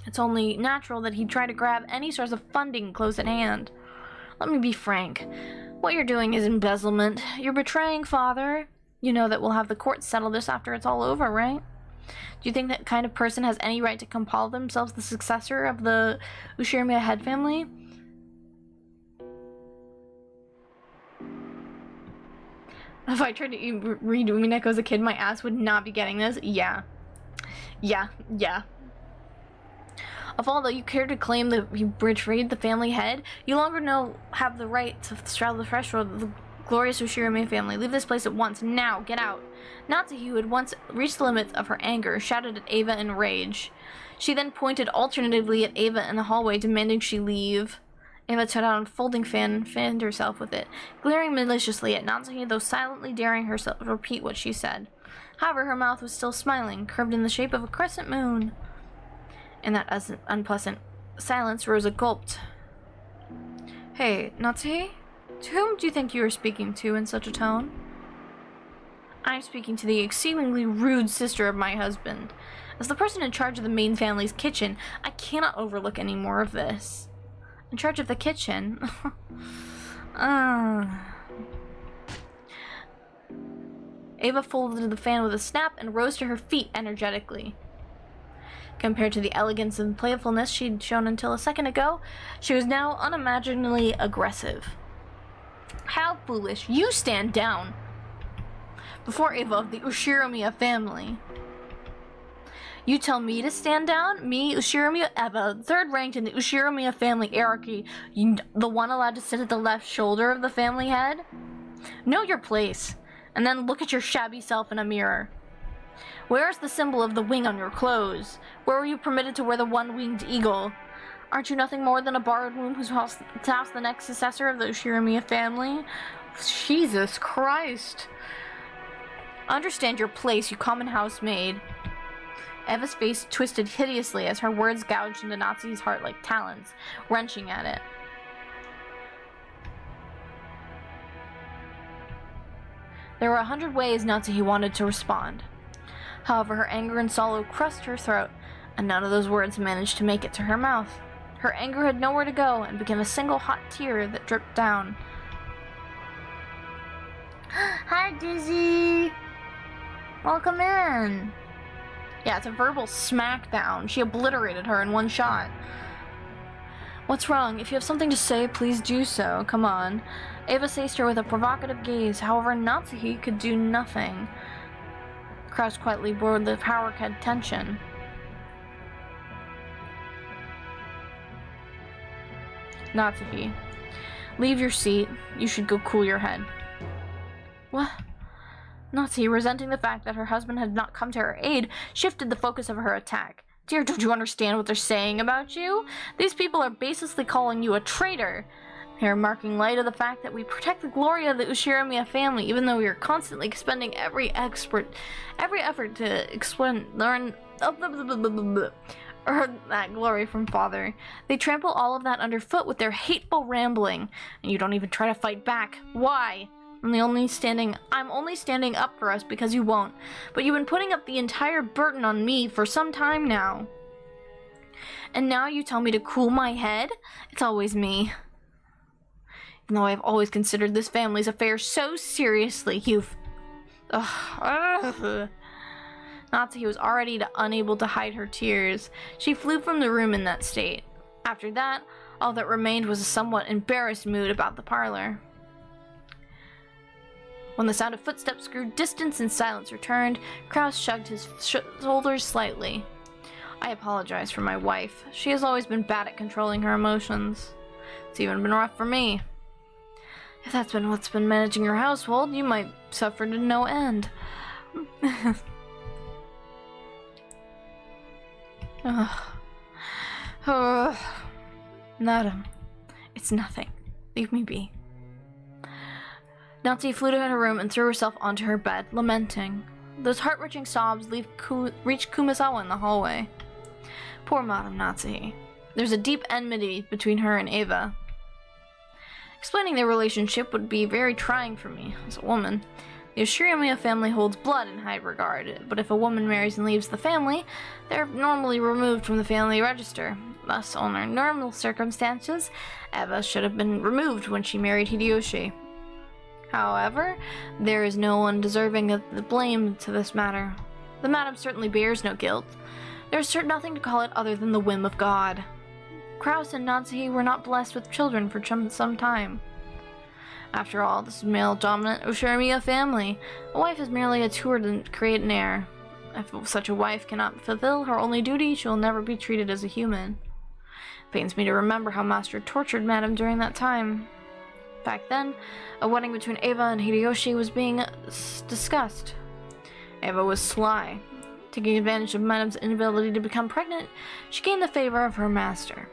It's only natural that he'd try to grab any source of funding close at hand. Let me be frank. What you're doing is embezzlement. You're betraying Father. You know that we'll have the courts settle this after it's all over, right? Do you think that kind of person has any right to call themselves the successor of the Ushiramiya head family? If I tried to read Umineko as a kid, my ass would not be getting this. Yeah. If although you care to claim that you betrayed the family head, you no longer have the right to straddle the threshold of the glorious Ushiramiya family. Leave this place at once. Now, get out. Natsuhi, who had once reached the limits of her anger, shouted at Ava in rage. She then pointed alternatively at Ava in the hallway, demanding she leave. Ava took out a folding fan and fanned herself with it, glaring maliciously at Natsuhi, though silently daring herself to repeat what she said. However, her mouth was still smiling, curved in the shape of a crescent moon. In that unpleasant silence, Rosa gulped. Hey, Natsuhi? To whom do you think you are speaking to in such a tone? I'm speaking to the exceedingly rude sister of my husband. As the person in charge of the main family's kitchen, I cannot overlook any more of this. In charge of the kitchen? Ava folded the fan with a snap and rose to her feet energetically. Compared to the elegance and playfulness she'd shown until a second ago, she was now unimaginably aggressive. How foolish. You stand down. Before Ava of the Ushiramiya family. You tell me to stand down? Me, Ushiramiya Eva, third ranked in the Ushiramiya family hierarchy, the one allowed to sit at the left shoulder of the family head? Know your place, and then look at your shabby self in a mirror. Where is the symbol of the wing on your clothes? Where were you permitted to wear the one-winged eagle? Aren't you nothing more than a borrowed womb whose house the next successor of the Ushiramiya family? Jesus Christ. Understand your place, you common housemaid. Eva's face twisted hideously as her words gouged into Natsuhi's heart like talons, wrenching at it. There were 100 ways Natsuhi wanted to respond. However, her anger and sorrow crushed her throat, and none of those words managed to make it to her mouth. Her anger had nowhere to go and became a single hot tear that dripped down. Hi, Dizzy! Welcome in! Yeah, it's a verbal smackdown. She obliterated her in one shot. What's wrong? If you have something to say, please do so. Come on. Eva faced her with a provocative gaze. However, Natsuhi could do nothing. Kraus quietly bore the power head tension. Natsuhi, leave your seat. You should go cool your head. What? Natsuhi, resenting the fact that her husband had not come to her aid, shifted the focus of her attack. Dear, don't you understand what they're saying about you? These people are baselessly calling you a traitor. They are marking light of the fact that we protect the glory of the Ushiramiya family, even though we are constantly expending every effort to learn that glory from Father. They trample all of that underfoot with their hateful rambling, and you don't even try to fight back. Why? I'm only standing up for us because you won't. But you've been putting up the entire burden on me for some time now. And now you tell me to cool my head? It's always me. Even though I've always considered this family's affairs so seriously, you've... Natsuhi was already unable to hide her tears. She flew from the room in that state. After that, all that remained was a somewhat embarrassed mood about the parlor. When the sound of footsteps grew distant and silence returned, Kraus shrugged his shoulders slightly. I apologize for my wife. She has always been bad at controlling her emotions. It's even been rough for me. If that's been what's been managing your household, you might suffer to no end. Madam, it's nothing. Leave me be. Natsuhi flew to her room and threw herself onto her bed, lamenting. Those heart-wrenching sobs reached Kumasawa in the hallway. Poor Madame Natsuhi. There's a deep enmity between her and Eva. Explaining their relationship would be very trying for me, as a woman. The Ushiramiya family holds blood in high regard, but if a woman marries and leaves the family, they're normally removed from the family register. Thus, under normal circumstances, Eva should have been removed when she married Hideyoshi. However, there is no one deserving of the blame to this matter. The madam certainly bears no guilt. There is nothing to call it other than the whim of God. Kraus and Natsuhi were not blessed with children for some time. After all, this is a male-dominant Ushiramiya family. A wife is merely a tool to create an heir. If such a wife cannot fulfill her only duty, she will never be treated as a human. It pains me to remember how Master tortured Madam during that time. Back then, a wedding between Eva and Hideyoshi was being discussed. Eva was sly. Taking advantage of Madam's inability to become pregnant, she gained the favor of her master.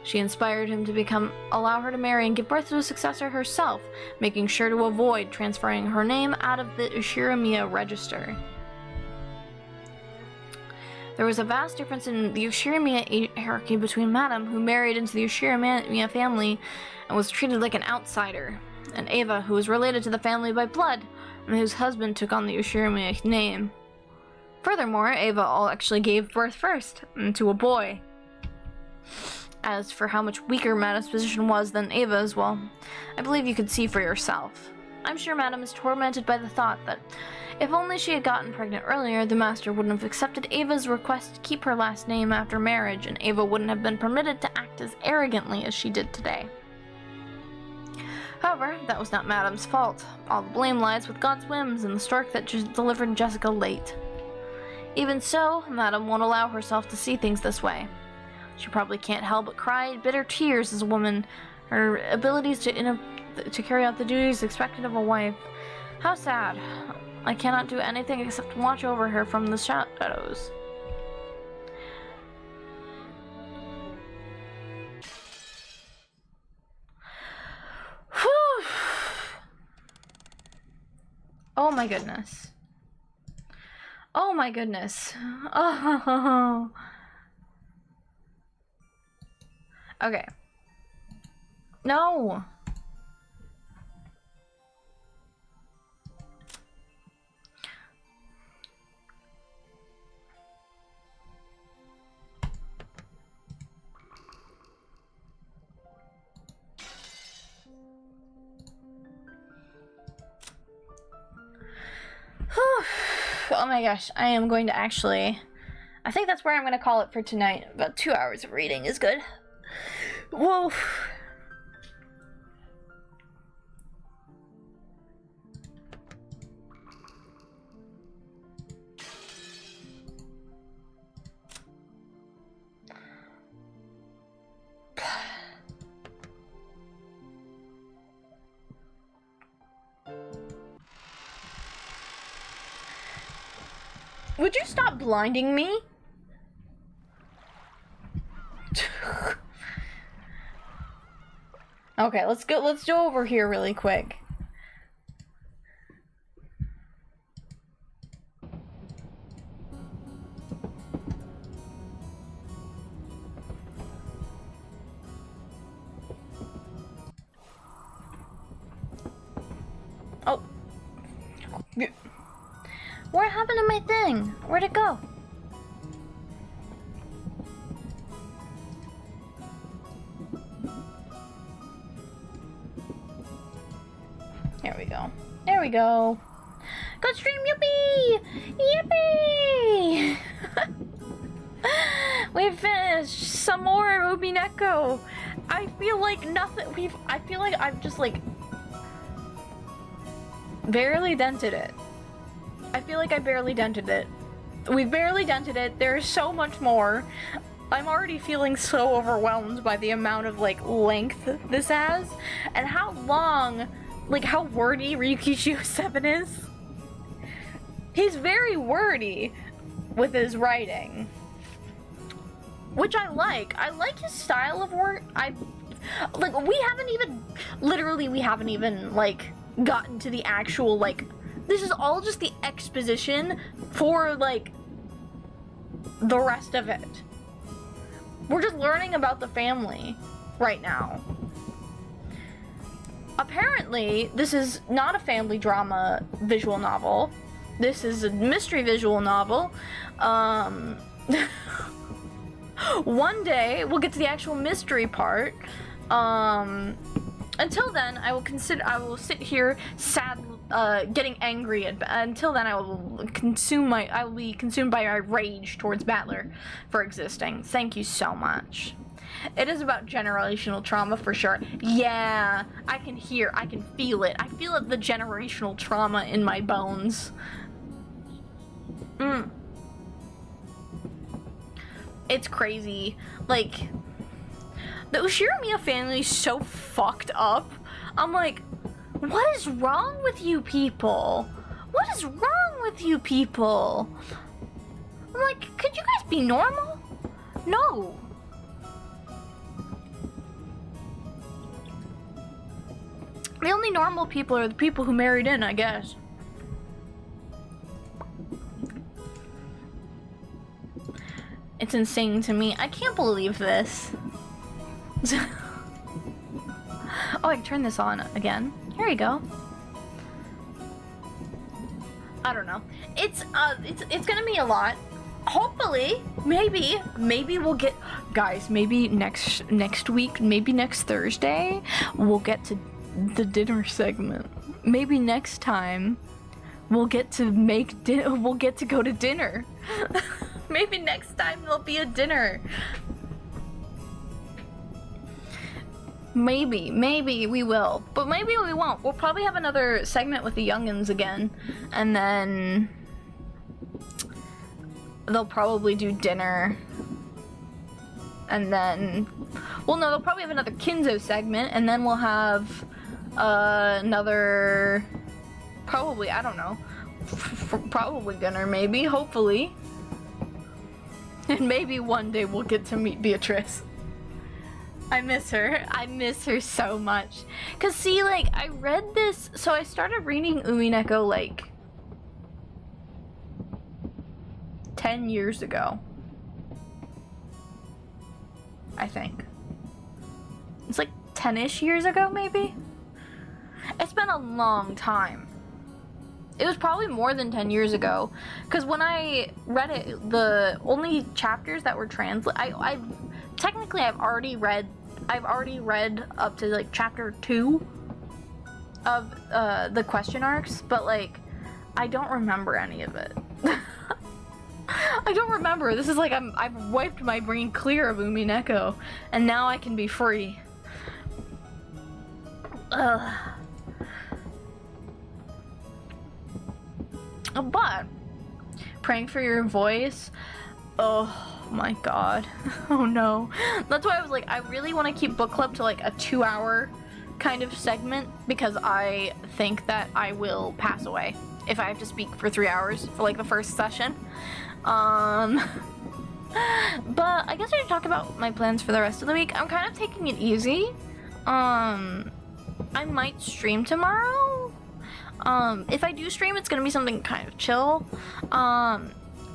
She inspired him to allow her to marry and give birth to a successor herself, making sure to avoid transferring her name out of the Ushiramiya register. There was a vast difference in the Ushiramiya hierarchy between Madam, who married into the Ushiramiya family and was treated like an outsider, and Eva, who was related to the family by blood, and whose husband took on the Ushiramiya name. Furthermore, Eva actually gave birth first, to a boy. As for how much weaker Madam's position was than Eva's, well, I believe you could see for yourself. I'm sure Madam is tormented by the thought that if only she had gotten pregnant earlier, the master wouldn't have accepted Eva's request to keep her last name after marriage, and Eva wouldn't have been permitted to act as arrogantly as she did today. However, that was not Madam's fault. All the blame lies with God's whims and the stork that delivered Jessica late. Even so, Madam won't allow herself to see things this way. She probably can't help but cry bitter tears as a woman, her abilities to carry out the duties expected of a wife. How sad. I cannot do anything except watch over her from the shadows. Oh my goodness. Oh my goodness. Oh. Okay. No. Oh my gosh, I am going to actually... I think that's where I'm going to call it for tonight. About 2 hours of reading is good. Whoa. Would you stop blinding me? Okay, let's go over here really quick. Oh. What happened to my thing? Where'd it go? There we go. There we go. Good stream, yippee! Yippee! We finished some more Umineko. I feel like nothing. I feel like I've just like barely dented it. I feel like I barely dented it. We've barely dented it. There's so much more. I'm already feeling so overwhelmed by the amount of like length this has, and how long, like how wordy Ryukishi 7 is. He's very wordy with his writing, which I like. I like his style of work. We haven't even like gotten to the actual like. This is all just the exposition for, like, the rest of it. We're just learning about the family right now. Apparently, this is not a family drama visual novel. This is a mystery visual novel. One day, we'll get to the actual mystery part. Until then, I will sit here sad, getting angry. Until then, I will be consumed by my rage towards Battler for existing. Thank you so much. It is about generational trauma for sure. Yeah, I can feel it. I feel the generational trauma in my bones. It's crazy. Like, the Ushiramiya family is so fucked up. I'm like, what is wrong with you people? What is wrong with you people? I'm like, could you guys be normal? No. The only normal people are the people who married in, I guess. It's insane to me. I can't believe this. Oh, I can turn this on again. Here you go. I don't know. It's gonna be a lot. Hopefully, maybe we'll get, guys, maybe next week, maybe next Thursday, we'll get to the dinner segment. Maybe next time we'll get to we'll get to go to dinner. Maybe next time there'll be a dinner. Maybe we will, but maybe we won't. We'll probably have another segment with the youngins again, and then they'll probably do dinner, and then, well, no, they'll probably have another Kinzo segment, and then we'll have another, probably, I don't know, Probably gonna, maybe, hopefully. And maybe one day we'll get to meet Beatrice. I miss her. I miss her so much. Cause see, like, I read this, so I started reading Umineko like 10 years ago. I think. It's like 10-ish years ago, maybe? It's been a long time. It was probably more than 10 years ago, because when I read it, the only chapters that were translated, I've already read up to like chapter 2 of the question arcs, but like I don't remember any of it. I don't remember. This is like I've wiped my brain clear of Umineko, and now I can be free. But praying for your voice. Oh my god. Oh no. That's why I was like, I really want to keep book club to like a 2-hour kind of segment, because I think that I will pass away if I have to speak for 3 hours for like the first session. But I guess I should talk about my plans for the rest of the week. I'm kind of taking it easy. I might stream tomorrow. If I do stream, it's gonna be something kind of chill.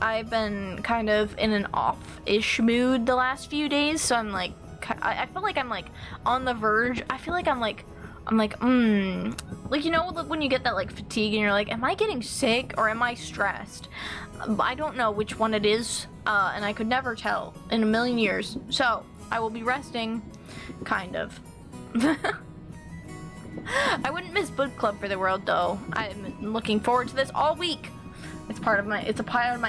I've been kind of in an off-ish mood the last few days, so I'm like, I feel like I'm like on the verge. I feel like I'm like, like, you know, when you get that like fatigue and you're like, am I getting sick or am I stressed? I don't know which one it is, and I could never tell in a million years. So I will be resting, kind of. I wouldn't miss book club for the world though. I'm looking forward to this all week. It's a part of my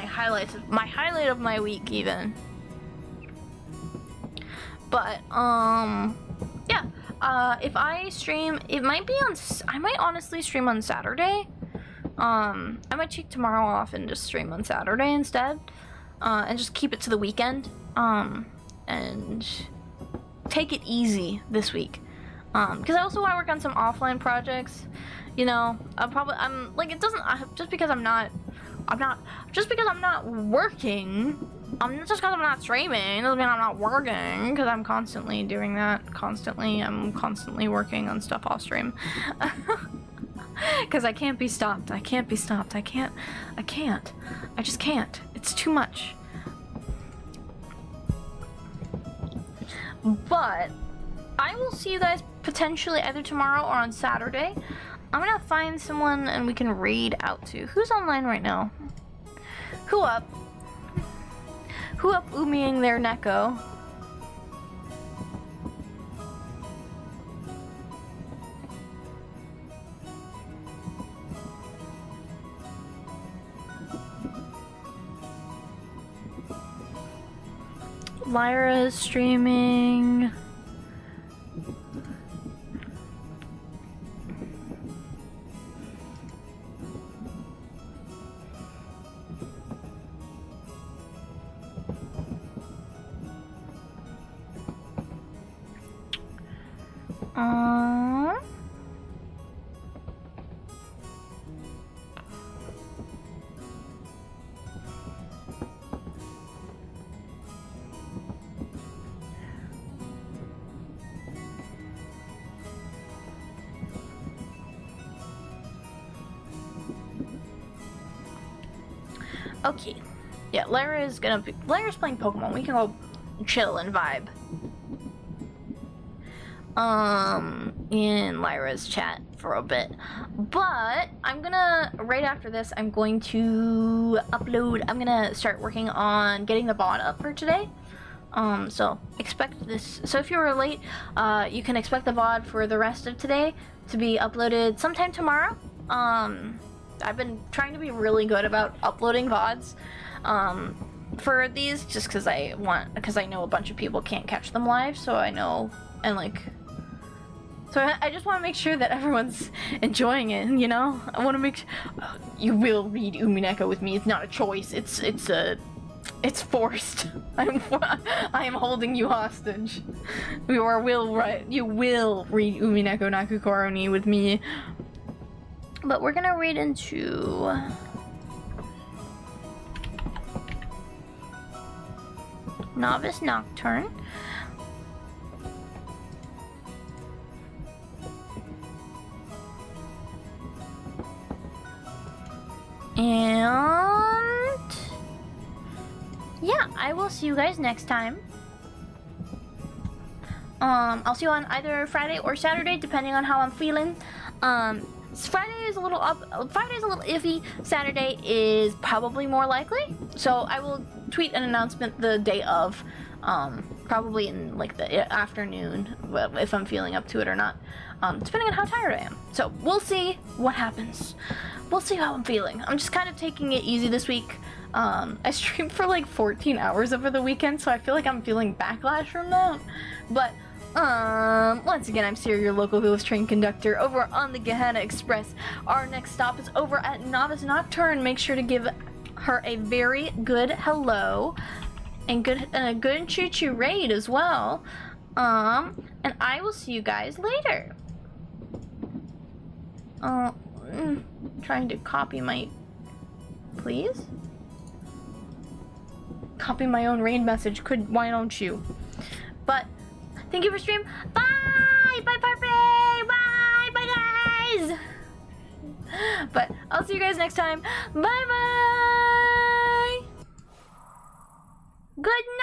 highlights, my highlight of my week even. But yeah, if I stream, it might be on, I might honestly stream on Saturday. I might take tomorrow off and just stream on Saturday instead, and just keep it to the weekend, and take it easy this week. Because I also want to work on some offline projects, you know. I'm like, it doesn't, just because I'm not working, just because I'm not streaming doesn't mean I'm not working, because I'm constantly doing that. I'm constantly working on stuff off stream. Because I can't be stopped. I just can't. It's too much. But I will see you guys potentially either tomorrow or on Saturday. I'm gonna find someone and we can raid out to. Who's online right now? Who up? Umiing their Neko? Lyra is streaming. Okay. Yeah, Lyra's playing Pokemon. We can go chill and vibe. In Lyra's chat for a bit. But right after this, I'm going to start working on getting the VOD up for today. So expect this. So if you were late, you can expect the VOD for the rest of today to be uploaded sometime tomorrow. I've been trying to be really good about uploading VODs for these, just because I know a bunch of people can't catch them live, so I know, and like, so I just want to make sure that everyone's enjoying it, you know? I want to make you will read Umineko with me. It's not a choice. It's forced. I am holding you hostage. You will read Umineko Naku Koro ni with me. But we're gonna read into Novice Nocturne. And yeah, I will see you guys next time. I'll see you on either Friday or Saturday, depending on how I'm feeling. Friday is a little iffy. Saturday is probably more likely. So I will tweet an announcement the day of, probably in like the afternoon, if I'm feeling up to it or not, depending on how tired I am. So we'll see what happens. We'll see how I'm feeling. I'm just kind of taking it easy this week. I streamed for like 14 hours over the weekend, so I feel like I'm feeling backlash from that. But once again, I'm Siri, your local ghost train conductor over on the Gehenna Express. Our next stop is over at Novice Nocturne. Make sure to give her a very good hello and a good choo-choo raid as well. And I will see you guys later. Trying to copy my... Please? Copy my own raid message. Why don't you? But thank you for stream. Bye! Bye, Parfait! Bye! Bye, guys! But I'll see you guys next time. Bye-bye! Good night!